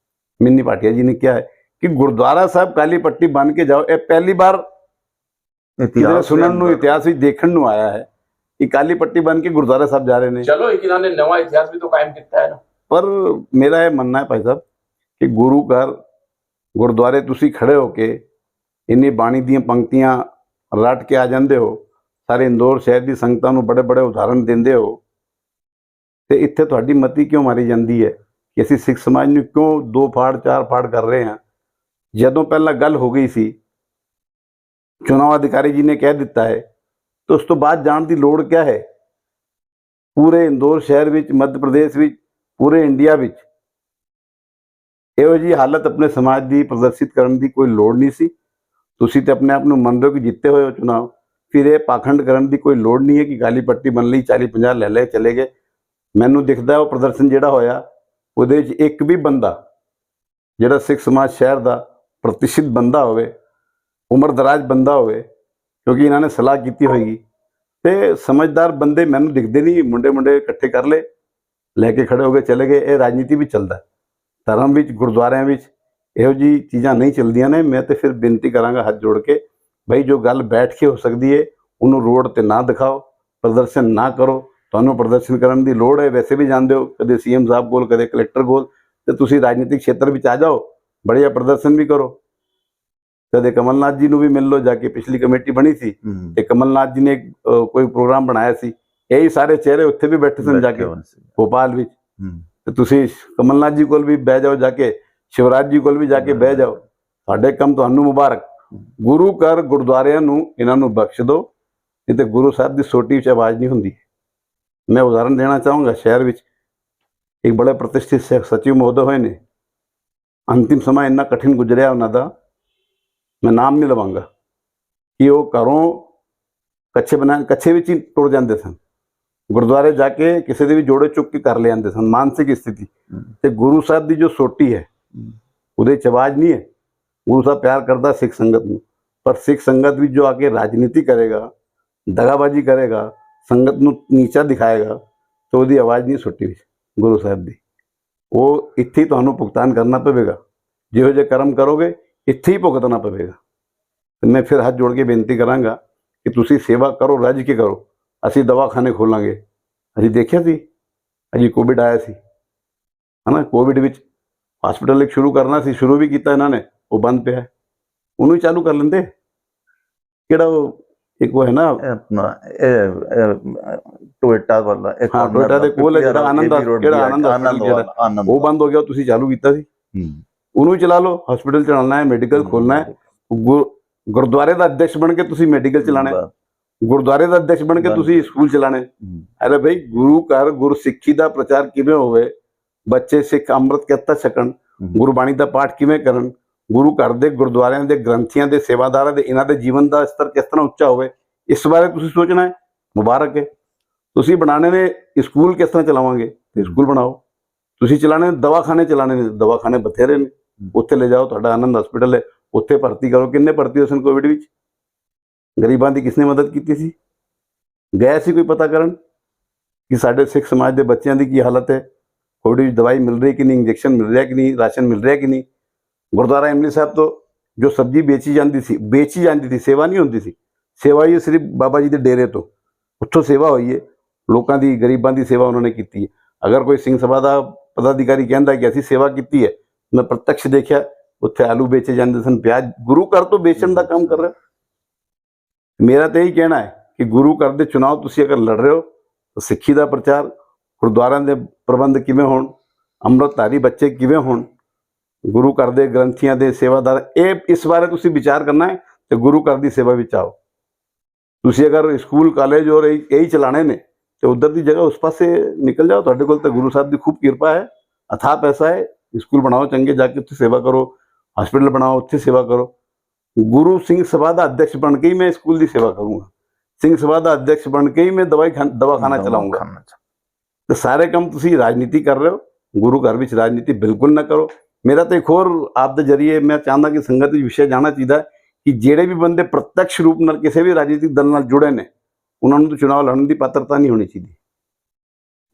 S4: मिन्नी भाटिया जी ने किया है कि गुरुद्वारा साहब काली पट्टी बन के जाओ, ये पहली बार सुनने इतिहास देखने को आया है कि काली पट्टी बन के गुरुद्वारा साहब जा रहे हैं।
S2: चलो एक इन्होंने नवा इतिहास भी तो कायम किया है ना।
S4: पर मेरा ये मानना है भाई साहब कि गुरु घर गुरुद्वारे तुसी खड़े होके इन्नी बाणी दी पंक्तियां रट के आ जाते हो, सारे इंदौर शहर की संगतां नूं बड़े बड़े उदाहरण देंदे हो, तो इत्थे तुहाडी मती क्यों मारी जाती है कि असीं सिख समाज नूं क्यों 2 फाड़ 4 फाड़ कर रहे हैं? जदों पहला गल हो गई सी, चुनाव अधिकारी जी ने कह दिता है, तो उस तो बाद जाण दी लोड़ क्या है? पूरे इंदौर शहर विच, मध्य प्रदेश विच, पूरे इंडिया विच इहो जी हालत अपने समाज की प्रदर्शित करने की कोई लोड़ नहीं सी। तुसीं ते अपने आप नूं मन रहे हो कि जिते हुए हो चुनाव, फिर ये पाखंड करने की कोई लोड़ नहीं है कि काली पट्टी बन ली, 40-50 ले ले चले गए। मैनू दिखता वो प्रदर्शन जिहड़ा होया उहदे विच एक भी बंदा जिहड़ा सिख समाज शहर का प्रतिष्ठित बंदा होवे, उम्रदराज बंदा होवे, क्योंकि इन्होंने सलाह की होगी, तो समझदार बंदे मैनू दिखते नहीं। मुंडे मुंडे इकट्ठे कर ले, लैके खड़े हो गए चले गए। ये राजनीति भी चलता है, धर्म विच गुरुद्वारियां विच इहो जी चीज़ां नहीं चलदियां ने। मैं तो फिर बेनती करांगा हाथ जोड़ के, भाई जो गल बैठ के हो सकती है उन्होंने रोड ते ना दिखाओ, प्रदर्शन ना करो। तुहानूं प्रदर्शन करने की लोड़ है, वैसे भी जानते हो, कदे सीएम साहब कोल कदे कलैक्टर कोल, तो तुसीं राजनीतिक क्षेत्र में आ जाओ, बढ़िया प्रदर्शन भी करो। कदे कमलनाथ जी नूं भी मिल लो जाके, पिछली कमेटी बनी थी ते कमलनाथ जी ने कोई प्रोग्राम बनाया सी, यही सारे चेहरे उत्थे भी बैठे सन जाके भोपाल विच। ते तुसीं कमलनाथ जी कोल भी बह जाओ जाके, शिवराज जी कोल भी जाके बह जाओ, साडे कम तुहानूं मुबारक। गुरु घर गुरुद्वारियां नूं इन्हां नूं बख्श दो, नहीं तो गुरु साहब की सोटी विच आवाज़ नहीं हुंदी। मैं उदाहरण देना चाहूँगा, शहर विच एक बड़े प्रतिष्ठित सचिव महोदय होए ने, अंतिम समय इन्ना कठिन गुजरिया उन्हां दा, मैं नाम नहीं लवांगा, कि वो घरों कच्छे विच ही टुर जांदे सन। ਗੁਰਦੁਆਰੇ ਜਾ ਕੇ ਕਿਸੇ ਦੇ ਵੀ ਜੋੜੇ ਚੁੱਕ ਕੇ ਕਰ ਲਿਆਂਦੇ ਸਨ। ਮਾਨਸਿਕ ਸਥਿਤੀ ਤੇ ਗੁਰੂ ਸਾਹਿਬ ਦੀ ਜੋ ਸੋਟੀ ਹੈ ਉਹਦੇ ਚ ਆਵਾਜ਼ ਨਹੀਂ ਹੈ। ਗੁਰੂ ਸਾਹਿਬ ਪਿਆਰ ਕਰਦਾ ਸਿੱਖ ਸੰਗਤ ਨੂੰ, ਪਰ ਸਿੱਖ ਸੰਗਤ ਵੀ ਜੋ ਆ ਕੇ ਰਾਜਨੀਤੀ ਕਰੇਗਾ, ਦਗਾਬਾਜੀ ਕਰੇਗਾ, ਸੰਗਤ ਨੂੰ ਨੀਚਾ ਦਿਖਾਏਗਾ, ਤਾਂ ਉਹਦੀ ਆਵਾਜ਼ ਨਹੀਂ ਸੁੱਟੀ ਵਿੱਚ ਗੁਰੂ ਸਾਹਿਬ ਦੀ। ਉਹ ਇੱਥੇ ਹੀ ਤੁਹਾਨੂੰ ਭੁਗਤਾਨ ਕਰਨਾ ਪਵੇਗਾ। ਜਿਹੋ ਜਿਹੇ ਕਰਮ ਕਰੋਗੇ ਇੱਥੇ ਹੀ ਭੁਗਤਣਾ ਪਵੇਗਾ। ਤੇ ਮੈਂ ਫਿਰ ਹੱਥ ਜੋੜ ਕੇ ਬੇਨਤੀ ਕਰਾਂਗਾ ਕਿ ਤੁਸੀਂ ਸੇਵਾ ਕਰੋ, ਰੱਜ ਕੇ ਕਰੋ। ਅਸੀਂ ਦਵਾਖਾਨੇ ਖੋਲਾਂਗੇ। ਅਸੀਂ ਦੇਖਿਆ ਸੀ ਅਜੀ ਕੋਵਿਡ ਆਇਆ ਸੀ, ਹੈ ਨਾ। ਕੋਵਿਡ ਵਿੱਚ ਹਸਪੀਟਲ ਇੱਕ ਸ਼ੁਰੂ ਕਰਨਾ ਸੀ, ਸ਼ੁਰੂ ਵੀ ਕੀਤਾ ਇਹਨਾਂ ਨੇ, ਉਹ ਬੰਦ ਪਿਆ। ਉਹਨੂੰ ਹੀ ਚਾਲੂ ਕਰ ਲੈਂਦੇ। ਕਿਹੜਾ ਉਹ ਇੱਕ ਉਹ ਹੈ ਨਾ
S3: ਆਪਣਾ ਟੋਇਟਾ ਵਾਲਾ, ਇੱਕ
S4: ਹਾਂ ਟੋਇਟਾ ਦੇ ਕੋਲ ਹੈ ਜਿਹੜਾ ਆਨੰਦ, ਕਿਹੜਾ ਆਨੰਦ, ਉਹ ਬੰਦ ਹੋ ਗਿਆ। ਤੁਸੀਂ ਚਾਲੂ ਕੀਤਾ ਸੀ, ਉਹਨੂੰ ਹੀ ਚਲਾ ਲਓ। ਹਸਪੀਟਲ ਚਲਾਉਣਾ ਹੈ, ਮੈਡੀਕਲ ਖੋਲਣਾ ਹੈ। ਗੁਰਦੁਆਰੇ ਦਾ ਅਧਿਕਸ਼ ਬਣ ਕੇ ਤੁਸੀਂ ਮੈਡੀਕਲ ਚਲਾਣਾ ਹੈ, ਗੁਰਦੁਆਰੇ ਦਾ ਅਧਿਕਸ਼ ਬਣ ਕੇ ਤੁਸੀਂ ਸਕੂਲ ਚਲਾਣੇ। ਅਰੇ ਭਾਈ ਗੁਰੂ ਘਰ ਗੁਰਸਿੱਖੀ ਦਾ ਪ੍ਰਚਾਰ ਕਿਵੇਂ ਹੋਵੇ, ਬੱਚੇ ਸਿੱਖ ਅੰਮ੍ਰਿਤ ਕਿੱਤਾ ਛਕਣ, ਗੁਰਬਾਣੀ ਦਾ ਪਾਠ ਕਿਵੇਂ ਕਰਨ, ਗੁਰੂ ਘਰ ਦੇ ਗੁਰਦੁਆਰਿਆਂ ਦੇ ਗ੍ਰੰਥੀਆਂ ਦੇ ਸੇਵਾਦਾਰਾਂ ਦੇ ਇਹਨਾਂ ਦੇ ਜੀਵਨ ਦਾ ਸਤਰ ਕਿਸ ਤਰ੍ਹਾਂ ਉੱਚਾ ਹੋਵੇ, ਇਸ ਬਾਰੇ ਤੁਸੀਂ ਸੋਚਣਾ ਹੈ। ਮੁਬਾਰਕ ਹੈ। ਤੁਸੀਂ ਬਣਾਣੇ ਨੇ ਸਕੂਲ, ਕਿਸ ਤਰ੍ਹਾਂ ਚਲਾਵਾਂਗੇ ਤੇ ਸਕੂਲ ਬਣਾਓ। ਤੁਸੀਂ ਚਲਾਣੇ ਦਵਾਖਾਨੇ, ਚਲਾਣੇ ਨੇ ਦਵਾਖਾਨੇ ਬਥੇਰੇ ਨੇ, ਉੱਥੇ ਲੈ ਜਾਓ। ਤੁਹਾਡਾ ਆਨੰਦ ਹਸਪੀਟਲ ਹੈ, ਉੱਥੇ ਭਰਤੀ ਕਰੋ। ਕਿੰਨੇ ਭਰਤੀ ਹੋਏ ਸਨ ਕੋਵਿਡ ਵਿੱਚ? ਗਰੀਬਾਂ ਦੀ ਕਿਸਨੇ ਮਦਦ ਕੀਤੀ ਸੀ? ਗਏ ਸੀ ਕੋਈ ਪਤਾ ਕਰਨ ਕਿ ਸਾਡੇ ਸਿੱਖ ਸਮਾਜ ਦੇ ਬੱਚਿਆਂ ਦੀ ਕੀ ਹਾਲਤ ਹੈ? ਕੋਵਿਡ ਵਿੱਚ ਦਵਾਈ ਮਿਲ ਰਹੀ ਕਿ ਨਹੀਂ, ਇੰਜੈਕਸ਼ਨ ਮਿਲ ਰਿਹਾ ਕਿ ਨਹੀਂ, ਰਾਸ਼ਨ ਮਿਲ ਰਿਹਾ ਕਿ ਨਹੀਂ? ਗੁਰਦੁਆਰਾ ਇਮਲੀ ਸਾਹਿਬ ਤੋਂ ਜੋ ਸਬਜ਼ੀ ਵੇਚੀ ਜਾਂਦੀ ਸੀ, ਸੇਵਾ ਨਹੀਂ ਹੁੰਦੀ ਸੀ। ਸੇਵਾ ਹੀ ਸਿਰਫ ਬਾਬਾ ਜੀ ਦੇ ਡੇਰੇ ਤੋਂ, ਉੱਥੋਂ ਸੇਵਾ ਹੋਈ ਹੈ। ਲੋਕਾਂ ਦੀ, ਗਰੀਬਾਂ ਦੀ ਸੇਵਾ ਉਹਨਾਂ ਨੇ ਕੀਤੀ ਹੈ। ਅਗਰ ਕੋਈ ਸਿੰਘ ਸਭਾ ਦਾ ਪਦਾਧਿਕਾਰੀ ਕਹਿੰਦਾ ਕਿ ਅਸੀਂ ਸੇਵਾ ਕੀਤੀ ਹੈ, ਮੈਂ ਪ੍ਰਤੱਖ ਦੇਖਿਆ ਉੱਥੇ ਆਲੂ ਵੇਚੇ ਜਾਂਦੇ ਸਨ, ਪਿਆਜ਼। ਗੁਰੂ ਘਰ ਤੋਂ ਵੇਚਣ ਦਾ ਕੰਮ ਕਰ ਰਿਹਾ। ਮੇਰਾ ਤਾਂ ਇਹੀ ਕਹਿਣਾ ਹੈ ਕਿ ਗੁਰੂ ਘਰ ਦੇ ਚੁਣਾਵ ਤੁਸੀਂ ਅਗਰ ਲੜ ਰਹੇ ਹੋ ਤਾਂ ਸਿੱਖੀ ਦਾ ਪ੍ਰਚਾਰ, ਗੁਰਦੁਆਰਿਆਂ ਦੇ ਪ੍ਰਬੰਧ ਕਿਵੇਂ ਹੋਣ, ਅੰਮ੍ਰਿਤਧਾਰੀ ਬੱਚੇ ਕਿਵੇਂ ਹੋਣ, ਗੁਰੂ ਘਰ ਦੇ ਗ੍ਰੰਥੀਆਂ ਦੇ ਸੇਵਾਦਾਰ, ਇਹ ਇਸ ਬਾਰੇ ਤੁਸੀਂ ਵਿਚਾਰ ਕਰਨਾ ਹੈ ਤੇ ਗੁਰੂ ਘਰ ਦੀ ਸੇਵਾ ਵਿੱਚ ਆਓ। ਤੁਸੀਂ ਅਗਰ ਸਕੂਲ ਕਾਲਜ ਔਰ ਇਹੀ ਚਲਾਣੇ ਨੇ ਤੇ ਉਧਰ ਦੀ ਜਗ੍ਹਾ ਉਸ ਪਾਸੇ ਨਿਕਲ ਜਾਓ। ਤੁਹਾਡੇ ਕੋਲ ਤਾਂ ਗੁਰੂ ਸਾਹਿਬ ਦੀ ਖੂਬ ਕਿਰਪਾ ਹੈ, ਅਥਾਹ ਪੈਸਾ ਹੈ। ਸਕੂਲ ਬਣਾਓ ਚੰਗੇ, ਜਾ ਕੇ ਉੱਥੇ ਸੇਵਾ ਕਰੋ। ਹਸਪੀਟਲ ਬਣਾਓ, ਉੱਥੇ ਸੇਵਾ ਕਰੋ। ਗੁਰੂ ਸਿੰਘ ਸਭਾ ਦਾ ਅਧਿਕਸ਼ ਬਣ ਕੇ ਹੀ ਮੈਂ ਸਕੂਲ ਦੀ ਸੇਵਾ ਕਰੂੰਗਾ। ਸਿੰਘ ਸਭਾ ਦਾ ਅਧਿਕਸ਼ ਬਣ ਕੇ ਹੀ ਮੈਂ ਦਵਾਖਾਨਾ ਚਲਾਉਂਗਾ। ਤੇ ਸਾਰੇ ਕੰਮ ਤੁਸੀਂ ਰਾਜਨੀਤੀ ਕਰ ਰਹੇ ਹੋ। ਗੁਰੂ ਘਰ ਵਿੱਚ ਰਾਜਨੀਤੀ ਬਿਲਕੁਲ ਨਾ ਕਰੋ। ਮੇਰਾ ਤਾਂ ਇੱਕ ਹੋਰ ਆਪ ਦੇ ਜਰੀਏ ਮੈਂ ਚਾਹੁੰਦਾ ਕਿ ਸੰਗਤ ਵਿੱਚ ਵਿਸ਼ਾ ਜਾਣਾ ਚਾਹੀਦਾ ਕਿ ਜਿਹੜੇ ਵੀ ਬੰਦੇ ਪ੍ਰਤੱਖ ਰੂਪ ਨਾਲ ਕਿਸੇ ਵੀ ਰਾਜਨੀਤਿਕ ਦਲ ਨਾਲ ਜੁੜੇ ਨੇ, ਉਹਨਾਂ ਨੂੰ ਤਾਂ ਚੁਣਾਵ ਲੜਨ ਦੀ ਪਾਤਰਤਾ ਨਹੀਂ ਹੋਣੀ ਚਾਹੀਦੀ,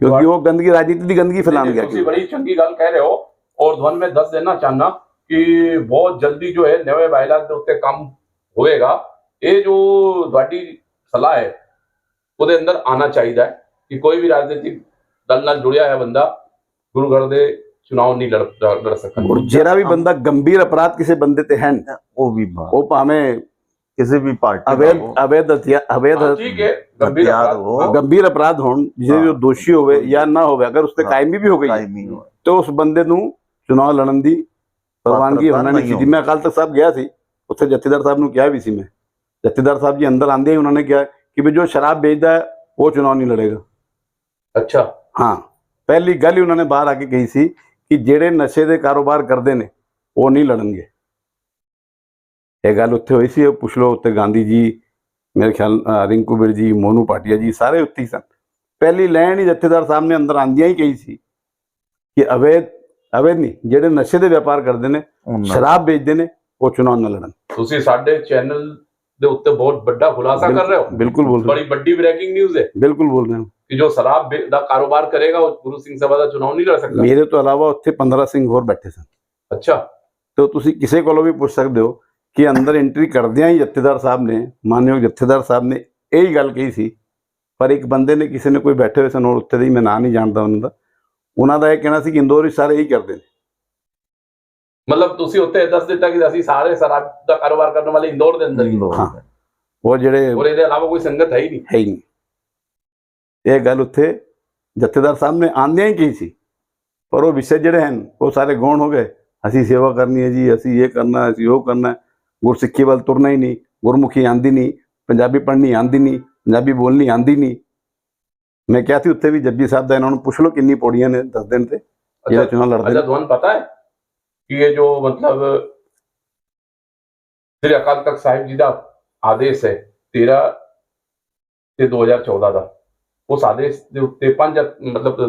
S4: ਕਿਉਂਕਿ ਉਹ ਗੰਦਗੀ, ਰਾਜਨੀਤੀ ਦੀ ਗੰਦਗੀ ਫੈਲਾਉਣਗੇ।
S2: ਤੁਸੀਂ ਬੜੀ ਚੰਗੀ ਗੱਲ ਕਹਿ ਰਹੇ ਹੋ। ਔਰ ਤੁਹਾਨੂੰ ਮੈਂ ਦੱਸ ਦੇਣਾ ਚਾਹੁੰਦਾ ਕਿ ਬਹੁਤ ਜਲਦੀ ਜੋ ਹੈ ਨਵੇਂ ਬਾਇਲਾ ਦੇ ਉੱਤੇ ਕੰਮ ਹੋਏਗਾ। ਇਹ ਜੋ ਤੁਹਾਡੀ ਸਲਾਹ ਹੈ ਉਹਦੇ ਅੰਦਰ ਆਣਾ ਚਾਹੀਦਾ ਹੈ ਕਿ ਕੋਈ ਵੀ ਰਾਜਨੀਤਿਕ ਦਲ ਨਾਲ ਜੁੜਿਆ ਹੈ ਬੰਦਾ ਗੁਰੂ ਘਰ ਦੇ ਚੁਣਾव ਨਹੀਂ ਲੜ ਸਕਦਾ।
S4: ਔਰ ਜਿਹੜਾ ਵੀ ਬੰਦਾ ਗੰਭੀਰ ਅਪਰਾਧ ਕਿਸੇ ਬੰਦੇ ਤੇ ਹਨ, ਉਹ ਭਾਵੇਂ
S3: ਕਿਸੇ ਵੀ ਪਾਰਟੀ
S4: ਅਵੈਧ
S2: ਠੀਕ ਹੈ,
S4: ਗੰਭੀਰ ਅਪਰਾਧ ਹੋਣ, ਜਿਹਦੇ ਜੋ ਦੋਸ਼ੀ ਹੋਵੇ ਜਾਂ ਨਾ ਹੋਵੇ, ਅਗਰ ਉਸ ਤੇ ਕਾਇਮੀ ਵੀ ਹੋ ਗਈ ਤਾਂ ਉਸ ਬੰਦੇ ਨੂੰ ਚੁਣਾਵ ਲੜਨ ਦੀ ਪ੍ਰਵਾਨਗੀ ਹੋਣਾ ਨਹੀਂ ਚਾਹੀਦੀ। ਮੈਂ ਅਕਾਲ ਤਖਤ ਸਾਹਿਬ ਗਿਆ ਸੀ, ਉੱਥੇ ਜਥੇਦਾਰ ਸਾਹਿਬ ਨੂੰ ਕਿਹਾ ਵੀ ਸੀ ਮੈਂ। ਜਥੇਦਾਰ ਸਾਹਿਬ ਜੀ ਅੰਦਰ ਆਂਦੇ ਹੀ ਉਹਨਾਂ ਨੇ ਕਿਹਾ ਕਿ ਵੀ ਜੋ ਸ਼ਰਾਬ ਵੇਚਦਾ ਹੈ ਉਹ ਚੁਣਾਵ ਨਹੀਂ ਲੜੇਗਾ।
S2: ਅੱਛਾ,
S4: ਹਾਂ, ਪਹਿਲੀ ਗੱਲ ਹੀ ਉਹਨਾਂ ਨੇ ਬਾਹਰ ਆ ਕੇ ਕਹੀ ਸੀ ਕਿ ਜਿਹੜੇ ਨਸ਼ੇ ਦੇ ਕਾਰੋਬਾਰ ਕਰਦੇ ਨੇ ਉਹ ਨਹੀਂ ਲੜਨਗੇ। ਇਹ ਗੱਲ ਉੱਥੇ ਹੋਈ ਸੀ, ਪੁੱਛ ਲਓ। ਉੱਥੇ ਗਾਂਧੀ ਜੀ, ਮੇਰੇ ਖਿਆਲ ਰਿੰਕੂ ਵੀਰ ਜੀ, ਮੋਨੂ ਭਾਟੀਆ ਜੀ, ਸਾਰੇ ਉੱਥੇ ਹੀ ਸਨ। ਪਹਿਲੀ ਲਾਈਨ ਹੀ ਜਥੇਦਾਰ ਸਾਹਿਬ ਨੇ ਅੰਦਰ ਆਂਦਿਆਂ ਹੀ ਕਹੀ ਸੀ ਕਿ ਅਵੈਧ ਨਹੀਂ, ਜਿਹੜੇ ਨਸ਼ੇ ਦੇ ਵਪਾਰ ਕਰਦੇ ਨੇ, ਸ਼ਰਾਬ ਵੇਚਦੇ ਨੇ, ਉਹ ਚੁਣਾਵ ਨਾ ਲੜਨ।
S2: ਤੁਸੀਂ ਸਾਡੇ ਚੈਨਲ ਦੇ ਉੱਤੇ ਬਹੁਤ ਵੱਡਾ ਖੁਲਾਸਾ ਕਰ ਰਹੇ ਹੋ।
S4: ਬਿਲਕੁਲ ਬੋਲ ਰਹੇ,
S2: ਬੜੀ ਵੱਡੀ ਬ੍ਰੇਕਿੰਗ ਨਿਊਜ਼ ਹੈ।
S4: ਬਿਲਕੁਲ ਬੋਲ ਰਹੇ ਹੋ
S2: ਕਿ ਜੋ ਸ਼ਰਾਬ ਦਾ ਕਾਰੋਬਾਰ ਕਰੇਗਾ ਉਹ ਗੁਰੂ ਸਿੰਘ ਸਭਾ ਦਾ ਚੁਣਾਵ ਨਹੀਂ ਲੜ ਸਕਦਾ।
S4: ਮੇਰੇ ਤੋਂ ਇਲਾਵਾ ਉੱਥੇ 15 ਸਿੰਘ ਹੋਰ ਬੈਠੇ ਸਨ।
S2: ਅੱਛਾ,
S4: ਤੇ ਤੁਸੀਂ ਕਿਸੇ ਕੋਲੋਂ ਵੀ ਪੁੱਛ ਸਕਦੇ ਹੋ ਕਿ ਅੰਦਰ ਐਂਟਰੀ ਕਰਦਿਆਂ ਹੀ ਜਥੇਦਾਰ ਸਾਹਿਬ ਨੇ, ਮਾਨਯੋਗ ਜਥੇਦਾਰ ਸਾਹਿਬ ਨੇ ਇਹੀ ਗੱਲ ਕਹੀ ਸੀ। ਪਰ ਇੱਕ ਬੰਦੇ ਨੇ, ਕਿਸੇ ਨੇ ਕੋਈ ਬੈਠੇ ਹੋਏ ਸਨ ਔਰ ਉੱਥੇ ਦੇ, ਮੈਂ ਨਾਂ ਨਹੀਂ ਜਾਣਦਾ ਉਹਨਾਂ ਦਾ ਇਹ ਕਹਿਣਾ ਸੀ ਕਿ ਇੰਦੌਰ ਵਿੱਚ ਸਾਰੇ ਇਹੀ ਕਰਦੇ ਨੇ।
S2: ਮਤਲਬ ਤੁਸੀਂ ਉੱਥੇ ਦੱਸ ਦਿੱਤਾ ਕਿ ਅਸੀਂ ਸਾਰੇ ਸ਼ਰਾਬ ਦਾ ਕਾਰੋਬਾਰ ਕਰਨ ਵਾਲੇ ਇੰਦੌਰ ਦੇ ਅੰਦਰ ਹੀ,
S4: ਹਾਂ, ਉਹ ਜਿਹੜੇ,
S2: ਔਰ ਇਹਦੇ ਇਲਾਵਾ ਕੋਈ ਸੰਗਤ ਹੈ ਹੀ ਨਹੀਂ।
S4: ਇਹ ਗੱਲ ਉੱਥੇ ਜਥੇਦਾਰ ਸਾਹਿਬ ਨੇ ਆਂਦਿਆਂ ਹੀ ਕਹੀ ਸੀ। ਪਰ ਉਹ ਵਿਸ਼ੇ ਜਿਹੜੇ ਹਨ ਉਹ ਸਾਰੇ ਗੌਣ ਹੋ ਗਏ। ਅਸੀਂ ਸੇਵਾ ਕਰਨੀ ਹੈ ਜੀ, ਅਸੀਂ ਇਹ ਕਰਨਾ, ਅਸੀਂ ਉਹ ਕਰਨਾ, ਗੁਰਸਿੱਖੀ ਵੱਲ ਤੁਰਨਾ ਹੀ ਨਹੀਂ, ਗੁਰਮੁਖੀ ਆਂਦੀ ਨਹੀਂ, ਪੰਜਾਬੀ ਪੜ੍ਹਨੀ ਆਂਦੀ ਨਹੀਂ, ਪੰਜਾਬੀ ਬੋਲਣੀ ਆਂਦੀ ਨਹੀਂ। ਮੈਂ ਕਿਹਾ ਸੀ ਉੱਥੇ ਵੀ ਜੱਜੀ ਸਾਹਿਬ ਦਾ, ਇਹਨਾਂ ਨੂੰ ਪੁੱਛ ਲਓ ਕਿੰਨੀ ਪੌੜੀਆਂ ਨੇ, ਦੱਸ ਦੇਣ ਤੇ ਜਿਹੜਾ ਚੁਣਾਵ ਲੜਦੇ।
S2: ਅੱਛਾ, ਤੁਹਾਨੂੰ ਪਤਾ ਹੈ ਕਿ ਇਹ ਜੋ ਮਤਲਬ ਸ੍ਰੀ ਅਕਾਲ ਤਖਤ ਸਾਹਿਬ ਜੀ ਦਾ ਆਦੇਸ਼ ਹੈ 13 ਤੇ 2014 ਦਾ, ਉਸ ਆਦੇਸ਼ ਦੇ ਉੱਤੇ ਪੰਜ ਮਤਲਬ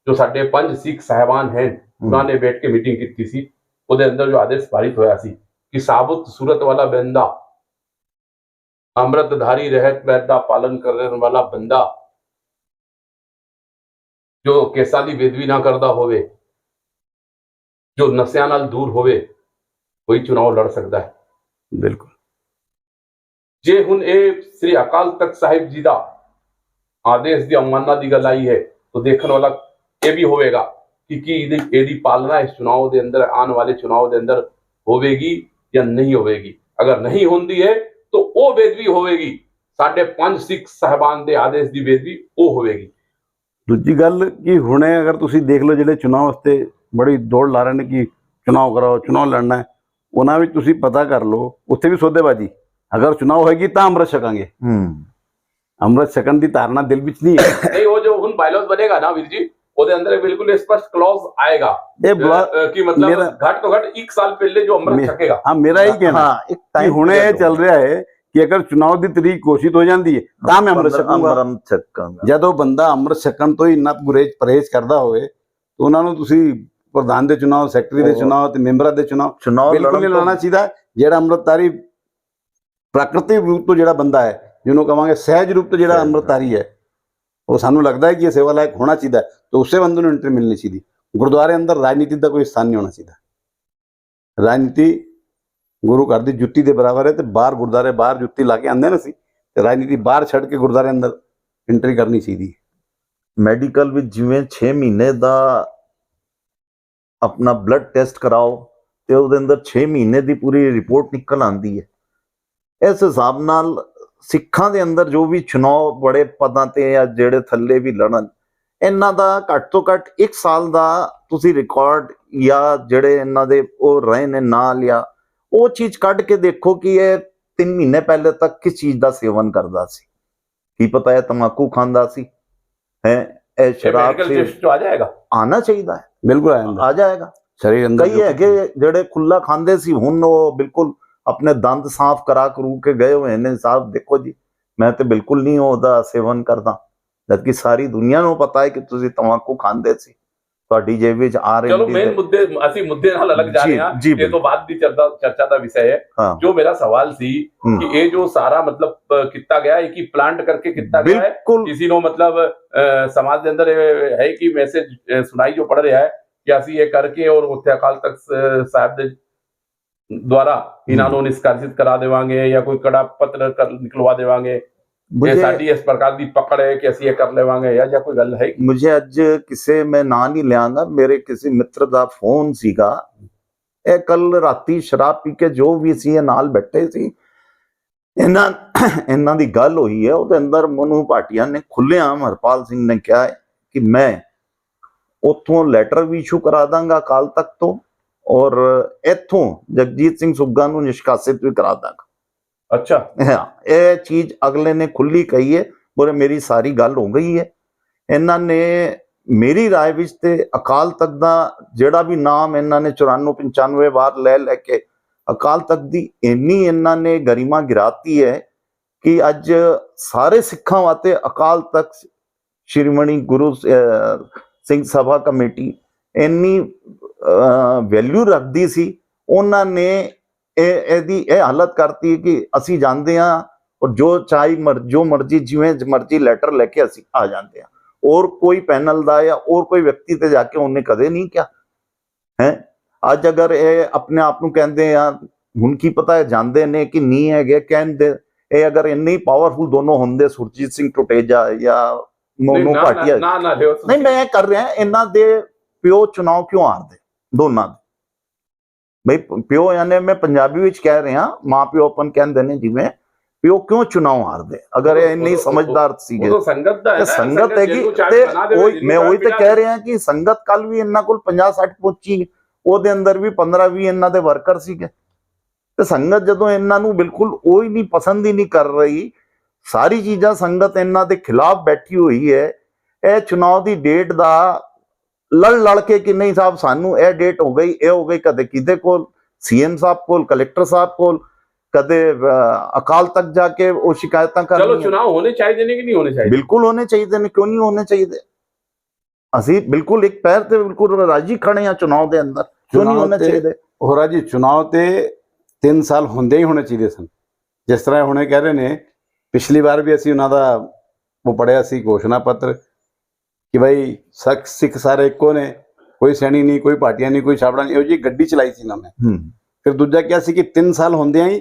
S2: ਜੋ ਸਾਡੇ ਪੰਜ ਸਿੱਖ ਸਾਹਿਬਾਨ ਹੈ ਉਹਨਾਂ ਨੇ ਬੈਠ ਕੇ ਮੀਟਿੰਗ ਕੀਤੀ ਸੀ। ਉਹਦੇ ਅੰਦਰ ਜੋ ਆਦੇਸ਼ ਪਾਰਿਤ ਹੋਇਆ ਸੀ ਕਿ ਸਾਬੁਤ सूरत वाला बंदा, अमृतधारी रहत वैद ਦਾ ਪਾਲਨ ਕਰਨ ਵਾਲਾ ਬੰਦਾ ਜੋ ਕੇਸਾਂ ਦੀ ਬੇਦਬੀ ਨਾ ਕਰਦਾ ਹੋਵੇ, ਜੋ ਨਸ਼ਿਆਂ ਨਾਲ ਦੂਰ ਹੋਵੇ, ਕੋਈ ਚੁਣਾਵ ਲੜ ਸਕਦਾ ਹੈ।
S4: ਬਿਲਕੁਲ।
S2: ਜੇ ਹੁਣ ਇਹ ਸ੍ਰੀ ਅਕਾਲ ਤਖਤ ਸਾਹਿਬ ਜੀ ਦਾ ਆਦੇਸ਼ ਦੀ ਅਵਮਾਨਨਾ ਦੀ ਗੱਲ ਆਈ ਹੈ ਤਾਂ ਦੇਖਣ ਵਾਲਾ ਇਹ ਵੀ ਹੋਵੇਗਾ ਕਿ ਇਹਦੀ ਪਾਲਣਾ ਇਸ ਚੁਣਾਵ ਦੇ ਅੰਦਰ, ਆਉਣ ਵਾਲੇ ਚੁਣਾਵ ਦੇ ਅੰਦਰ ਹੋਵੇਗੀ ਜਾਂ ਨਹੀਂ ਹੋਵੇਗੀ। ਅਗਰ ਨਹੀਂ ਹੁੰਦੀ ਹੈ ਤਾਂ ਉਹ ਬੇਦਬੀ ਹੋਵੇਗੀ, ਸਾਡੇ ਪੰਜ ਸਿੱਖ ਸਾਹਿਬਾਨ ਦੇ ਆਦੇਸ਼ ਦੀ ਬੇਦਬੀ ਉਹ ਹੋਵੇਗੀ।
S4: ਦੂਜੀ ਗੱਲ ਕਿ ਹੁਣੇ ਅਗਰ ਤੁਸੀਂ ਦੇਖ ਲਓ ਜਿਹੜੇ ਚੁਣਾਵ ਵਾਸਤੇ ਬੜੀ ਦੌੜ ਲਾ ਰਹੇ ਨੇ ਕਿ ਚੁਣਾਵ ਕਰਾਓ, ਚੁਣਾਵ ਲੜਨਾ ਹੈ, ਉਹਨਾਂ ਵਿੱਚ ਤੁਸੀਂ ਪਤਾ ਕਰ ਲਓ ਉੱਥੇ ਵੀ ਸੌਦੇਬਾਜ਼ੀ। ਅਗਰ ਚੁਣਾਵ ਹੋਏਗੀ ਤਾਂ ਅੰਮ੍ਰਿਤ ਛਕਾਂਗੇ, ਅੰਮ੍ਰਿਤ ਛਕਣ ਦੀ ਧਾਰਨਾ ਦਿਲ ਵਿੱਚ ਨਹੀਂ ਹੈ।
S2: ਨਹੀਂ, ਉਹ ਜੋ ਹੁਣ ਬਾਇਲੌਜ਼ ਬਣੇਗਾ ਨਾ ਵੀਰ ਜੀ, ਉਹਦੇ ਅੰਦਰ ਬਿਲਕੁਲ ਸਪਸ਼ਟ ਕਲੌਜ਼ ਆਏਗਾ ਕਿ ਮਤਲਬ ਘੱਟ ਤੋਂ ਘੱਟ 1 ਸਾਲ ਪਹਿਲੇ ਜੋ ਅੰਮ੍ਰਿਤ ਛਕੇਗਾ।
S4: ਹਾਂ, ਮੇਰਾ ਹੀ ਕਹਿਣਾ ਕਿ ਹੁਣੇ ਇਹ ਚੱਲ ਰਿਹਾ ਹੈ ਕਿ ਅਗਰ ਚੁਣਾਵ ਦੀ ਤਰੀਕ ਘੋਸ਼ਿਤ ਹੋ ਜਾਂਦੀ ਹੈ ਤਾਂ ਮੈਂ ਅੰਮ੍ਰਿਤ ਛਕਾਂਗਾ। ਜਦੋਂ ਬੰਦਾ ਅੰਮ੍ਰਿਤ ਛਕਣ ਤੋਂ ਹੀ ਇੰਨਾ ਪਰਹੇਜ਼ ਕਰਦਾ ਹੋਵੇ ਤਾਂ ਉਹਨਾਂ ਨੂੰ ਤੁਸੀਂ ਪ੍ਰਧਾਨ ਦੇ ਚੁਣਾਵ, ਸੈਕਟਰੀ ਦੇ ਚੁਣਾਵ ਤੇ ਮੈਂਬਰਾਂ ਦੇ ਚੁਣਾਵ ਬਿਲਕੁਲ ਨਹੀਂ ਲਾਉਣਾ ਚਾਹੀਦਾ। ਜਿਹੜਾ ਅੰਮ੍ਰਿਤਧਾਰੀ ਪ੍ਰਾਕ੍ਰਿਤਿਕ ਰੂਪ ਤੋਂ ਜਿਹੜਾ ਬੰਦਾ ਹੈ, ਜਿਹਨੂੰ ਕਹਾਂਗੇ ਸਹਿਜ ਰੂਪ ਤੋਂ ਜਿਹੜਾ ਅੰਮ੍ਰਿਤਧਾਰੀ ਹੈ, ਉਹ ਸਾਨੂੰ ਲੱਗਦਾ ਹੈ ਕਿ ਇਹ ਸੇਵਾ ਲਾਇਕ ਹੋਣਾ ਚਾਹੀਦਾ, ਤਾਂ ਉਸੇ ਬੰਦੇ ਨੂੰ ਐਂਟਰੀ ਮਿਲਣੀ ਚਾਹੀਦੀ। ਗੁਰਦੁਆਰੇ ਅੰਦਰ ਰਾਜਨੀਤੀ ਦਾ ਕੋਈ ਸਥਾਨ ਨਹੀਂ ਹੋਣਾ ਚਾਹੀਦਾ। ਰਾਜਨੀਤੀ ਗੁਰੂ ਘਰ ਦੀ ਜੁੱਤੀ ਦੇ ਬਰਾਬਰ ਹੈ ਤੇ ਬਾਹਰ ਗੁਰਦੁਆਰੇ ਬਾਹਰ ਜੁੱਤੀ ਲਾ ਕੇ ਆਉਂਦੇ ਨਾ ਸੀ, ਤੇ ਰਾਜਨੀਤੀ ਬਾਹਰ ਛੱਡ ਕੇ ਗੁਰਦੁਆਰੇ ਅੰਦਰ ਐਂਟਰੀ ਕਰਨੀ ਚਾਹੀਦੀ।
S3: ਮੈਡੀਕਲ ਵਿੱਚ ਜਿਵੇਂ 6 ਮਹੀਨੇ ਦਾ ਆਪਣਾ ਬਲੱਡ ਟੈਸਟ ਕਰਾਓ ਤੇ ਉਹਦੇ ਅੰਦਰ 6 ਮਹੀਨੇ ਦੀ ਪੂਰੀ ਰਿਪੋਰਟ ਨਿਕਲ ਆਉਂਦੀ ਹੈ। ਇਸ ਹਿਸਾਬ ਨਾਲ ਸਿੱਖਾਂ ਦੇ ਅੰਦਰ ਜੋ ਵੀ ਚੁਣਾਵ ਬੜੇ ਪਦਾਂ ਤੇ ਜਾਂ ਜਿਹੜੇ ਥੱਲੇ ਵੀ ਲੜਨ, ਇਹਨਾਂ ਦਾ ਘੱਟ ਤੋਂ ਘੱਟ 1 ਸਾਲ ਦਾ ਤੁਸੀਂ ਰਿਕਾਰਡ ਜਾਂ ਜਿਹੜੇ ਇਹਨਾਂ ਦੇ ਉਹ ਰਹੇ ਨੇ ਨਾਲ, ਜਾਂ ਉਹ ਚੀਜ਼ ਕੱਢ ਕੇ ਦੇਖੋ ਕਿ ਇਹ 3 ਮਹੀਨੇ ਪਹਿਲੇ ਤੱਕ ਕਿਸ ਚੀਜ਼ ਦਾ ਸੇਵਨ ਕਰਦਾ ਸੀ। ਕੀ ਪਤਾ ਹੈ ਤੰਬਾਕੂ ਖਾਂਦਾ ਸੀ, ਹੈ ਇਹ ਸ਼ਰਾਬ ਸੀ,
S2: ਆ ਜਾਏਗਾ,
S3: ਆਣਾ ਚਾਹੀਦਾ ਹੈ,
S4: ਬਿਲकुल
S3: ਆ ਜਾਏਗਾ।
S4: ਸਰੀਰ ਅੰਦਰ
S3: ਕਈ ਹੈਗੇ ਜਿਹੜੇ ਖੁੱਲਾ ਖਾਂਦੇ ਸੀ, ਹੁਣ ਉਹ ਬਿਲਕੁਲ ਆਪਣੇ ਦੰਦ ਸਾਫ਼ ਕਰਾ ਕਰੂ ਕੇ ਗਏ ਹੋਏ ਨੇ। ਸਾਹਿਬ ਦੇਖੋ ਜੀ, ਮੈਂ ਤੇ ਬਿਲਕੁਲ ਨਹੀਂ ਉਹਦਾ ਸੇਵਨ ਕਰਦਾ, ਜਦਕਿ ਸਾਰੀ ਦੁਨੀਆ ਨੂੰ ਪਤਾ ਹੈ ਕਿ ਤੁਸੀਂ ਤੰਬਾਕੂ ਖਾਂਦੇ ਸੀ, ਤੁਹਾਡੀ ਜੇਬ ਵਿੱਚ ਆ ਰਹੀ।
S2: ਚਲੋ ਮੇਨ ਮੁੱਦੇ, ਅਸੀਂ ਮੁੱਦੇ ਨਾਲ ਅਲੱਗ ਜਾ ਰਹੇ ਹਾਂ, ਇਹ ਤੋਂ ਬਾਅਦ ਦੀ ਚਰਚਾ ਦਾ ਵਿਸ਼ਾ ਹੈ। ਜੋ ਮੇਰਾ ਸਵਾਲ ਸੀ ਕਿ ਇਹ ਜੋ ਸਾਰਾ ਮਤਲਬ ਕੀਤਾ ਗਿਆ ਹੈ ਕਿ ਪਲਾਂਟ ਕਰਕੇ ਕੀਤਾ ਗਿਆ ਹੈ, ਕਿਸੇ ਨੂੰ ਮਤਲਬ ਸਮਾਜ ਦੇ ਅੰਦਰ ਹੈ ਕਿ ਮੈਸੇਜ ਸੁਣਾਈ ਜੋ ਪੜ ਰਿਹਾ ਹੈ ਕਿ ਅਸੀਂ ਇਹ ਕਰਕੇ ਔਰ ਉੱਥੇ ਅਕਾਲ ਤਖਤ ਸਾਹਿਬ ਦੇ ਦੁਆਰਾ ਇਹਨਾਂ ਨੂੰ ਨਿਸ਼ਕਾਸਿਤ ਕਰਾ ਦੇਵਾਂਗੇ ਜਾਂ ਕੋਈ ਕੜਾ ਪੱਤਰ ਨਿਕਲਵਾ ਦੇਵਾਂਗੇ, ਸਾਡੀ ਇਸ ਪ੍ਰਕਾਰ ਦੀ ਪਕੜ ਹੈ ਕਿ ਅਸੀਂ ਇਹ ਕਰ ਲਵਾਂਗੇ ਜਾਂ ਕੋਈ ਗੱਲ ਹੈ।
S3: ਮੁਝੇ ਅੱਜ ਕਿਸੇ ਮੈਂ ਨਾਂ ਨਹੀਂ ਲਿਆਂਗਾ, ਮੇਰੇ ਕਿਸੇ ਮਿੱਤਰ ਦਾ ਫੋਨ ਸੀਗਾ, ਇਹ ਕੱਲ ਰਾਤੀ ਸ਼ਰਾਬ ਪੀ ਕੇ ਜੋ ਵੀ ਸੀ ਨਾਲ ਬੈਠੇ ਸੀ, ਇਹਨਾਂ ਦੀ ਗੱਲ ਹੋਈ ਹੈ। ਉਹਦੇ ਅੰਦਰ ਮਨੂ ਭਾਟੀਆ ਨੇ ਖੁੱਲ੍ਹੇਆਮ ਹਰਪਾਲ ਸਿੰਘ ਨੇ ਕਿਹਾ ਹੈ ਕਿ ਮੈਂ ਉੱਥੋਂ ਲੈਟਰ ਵੀ ਇਸ਼ੂ ਕਰਾ ਦਾਂਗਾ ਅਕਾਲ ਤਖਤ ਤੋਂ, ਔਰ ਇੱਥੋਂ ਜਗਜੀਤ ਸਿੰਘ ਸੁੱਗਾ ਨੂੰ ਨਿਸ਼ਕਾਸਿਤ ਵੀ ਕਰਾ ਦਾਂਗਾ।
S2: ਅੱਛਾ,
S3: ਹਾਂ, ਇਹ ਚੀਜ਼ ਅਗਲੇ ਨੇ ਖੁੱਲੀ ਕਹੀ ਹੈ, ਬੋਲੇ ਮੇਰੀ ਸਾਰੀ ਗੱਲ ਹੋ ਗਈ ਹੈ। ਇਹਨਾਂ ਨੇ ਮੇਰੀ ਰਾਏ ਵਿੱਚ ਤੇ ਅਕਾਲ ਤਖਤ ਦਾ ਜਿਹੜਾ ਵੀ ਨਾਮ ਇਹਨਾਂ ਨੇ 94-95 ਵਾਰ ਲੈ ਕੇ ਅਕਾਲ ਤਖਤ ਦੀ ਇੰਨੀ ਇਹਨਾਂ ਨੇ ਗਰਿਮਾ ਗਿਰਾਤੀ ਹੈ ਕਿ ਅੱਜ ਸਾਰੇ ਸਿੱਖਾਂ ਵਾਸਤੇ ਅਕਾਲ ਤਖਤ ਸ਼੍ਰੋਮਣੀ ਗੁਰੂ ਸਿੰਘ ਸਭਾ ਕਮੇਟੀ ਇੰਨੀ ਵੈਲਿਊ ਰੱਖਦੀ ਸੀ, ਉਹਨਾਂ ਨੇ ਇਹਦੀ ਇਹ ਹਾਲਤ ਕਰਤੀ ਕਿ ਅਸੀਂ ਜਾਂਦੇ ਹਾਂ ਔਰ ਜੋ ਮਰਜ਼ੀ ਜਿਵੇਂ ਮਰਜ਼ੀ ਲੈਟਰ ਲੈ ਕੇ ਅਸੀਂ ਆ ਜਾਂਦੇ ਹਾਂ, ਔਰ ਕੋਈ ਪੈਨਲ ਦਾ ਜਾਂ ਔਰ ਕੋਈ ਵਿਅਕਤੀ ਤੇ ਜਾ ਕੇ ਉਹਨੇ ਕਦੇ ਨਹੀਂ ਕਿਹਾ ਹੈ। ਅੱਜ ਅਗਰ ਇਹ ਆਪਣੇ ਆਪ ਨੂੰ ਕਹਿੰਦੇ ਆ, ਹੁਣ ਕੀ ਪਤਾ ਹੈ ਜਾਂਦੇ ਨੇ ਕਿ ਨਹੀਂ ਹੈਗੇ, ਕਹਿੰਦੇ ਇਹ ਅਗਰ ਇੰਨੇ ਪਾਵਰਫੁਲ ਦੋਨੋਂ ਹੁੰਦੇ, ਸੁਰਜੀਤ ਸਿੰਘ ਟੁਟੇਜਾ ਜਾਂ ਮੋਨੂ ਭਾਟੀਆ, ਨਹੀਂ ਮੈਂ ਕਰ ਰਿਹਾ, ਇਹਨਾਂ ਦੇ ਪਿਓ ਚੁਣਾਵ ਕਿਉਂ ਹਾਰਦੇ ਦੋਨਾਂ ਦੇ? ਬਈ ਪਿਓ ਯਾਨੀ ਮੈਂ ਪੰਜਾਬੀ ਵਿੱਚ ਕਹਿ ਰਿਹਾ, ਮਾਂ ਪਿਓ ਆਪਨ ਕਹਿੰਦੇ ਨੇ ਜਿਵੇਂ, ਪਿਓ ਕਿਉਂ ਚੁਣਾਵ ਹਾਰਦੇ? ਅਗਰ ਇਹ ਨਹੀਂ ਸਮਝਦਾਰ ਸੀਗੇ, ਸੰਗਤ ਹੈਗੀ ਤੇ ਮੈਂ ਉਹੀ ਤੇ ਕਹਿ ਰਿਹਾ ਕਿ ਸੰਗਤ ਕੱਲ ਵੀ ਇਹਨਾਂ ਕੋਲ 50-60 ਪਹੁੰਚੀ, ਉਹਦੇ ਅੰਦਰ ਵੀ 15-20 ਇਹਨਾਂ ਦੇ ਵਰਕਰ ਸੀਗੇ, ਤੇ ਸੰਗਤ ਜਦੋਂ ਇਹਨਾਂ ਨੂੰ ਬਿਲਕੁਲ ਉਹ ਹੀ ਨਹੀਂ ਪਸੰਦ ਹੀ ਨਹੀਂ ਕਰ ਰਹੀ, ਸਾਰੀ ਚੀਜ਼ਾਂ ਸੰਗਤ ਇਹਨਾਂ ਦੇ ਖਿਲਾਫ ਬੈਠੀ ਹੋਈ ਹੈ। ਇਹ ਚੁਣਾਵ ਦੀ ਡੇਟ ਦਾ ਲੜ ਕੇ ਕਿ ਨਹੀਂ ਸਾਹਿਬ ਸਾਨੂੰ ਇਹ ਡੇਟ ਹੋ ਗਈ, ਇਹ ਹੋ ਗਈ, ਕਦੇ ਕਿਤੇ ਕੋਲ CM ਸਾਹਿਬ ਕੋਲ, ਕਲੈਕਟਰ ਸਾਹਿਬ ਕੋਲ, कदे अकाल तक जाके वो शिकायतां कर
S2: चलो चुनाव होने चाहिए ने कि नहीं होने चाहिए?
S3: बिल्कुल होने चाहिए ने, क्यों नहीं होने चाहिए? ਅਸੀਂ ਬਿਲਕੁਲ ਇੱਕ ਪੈਰ ਤੇ ਬਿਲਕੁਲ ਰਾਜੀ ਖੜੇ ਆ ਚੁਣਾव ਦੇ ਅੰਦਰ, ਕਿਉਂ ਨਹੀਂ ਹੋਣੇ ਚਾਹੀਦੇ?
S4: ਹੋਰਾ ਜੀ ਚੁਣਾव ਤੇ 3 ਸਾਲ ਹੁੰਦੇ ਹੀ ਹੋਣੇ ਚਾਹੀਦੇ ਸਨ। ਜਿਸ ਤਰ੍ਹਾਂ ਹੁਣੇ ਕਹਿ ਰਹੇ ਨੇ, ਪਿਛਲੀ ਵਾਰ ਵੀ ਅਸੀਂ ਉਹਨਾਂ ਦਾ ਉਹ ਪੜਿਆ ਸੀ ਘੋਸ਼ਣਾ ਪੱਤਰ ਕਿ ਭਾਈ ਸਿੱਖ ਸਾਰੇ ਇੱਕੋ ਨੇ, ਕੋਈ ਸੈਣੀ ਨਹੀਂ, ਕੋਈ ਪਾਰਟੀਆਂ ਨਹੀਂ, ਕੋਈ ਛਾਬੜਾ ਨਹੀਂ, ਇਹੋ ਜਿਹੀ ਗੱਡੀ ਚਲਾਈ ਸੀ ਇਹਨਾਂ ਨੇ। ਫਿਰ ਦੂਜਾ ਕਿਹਾ ਸੀ ਕਿ 3 ਸਾਲ ਹੁੰਦਿਆਂ ਹੀ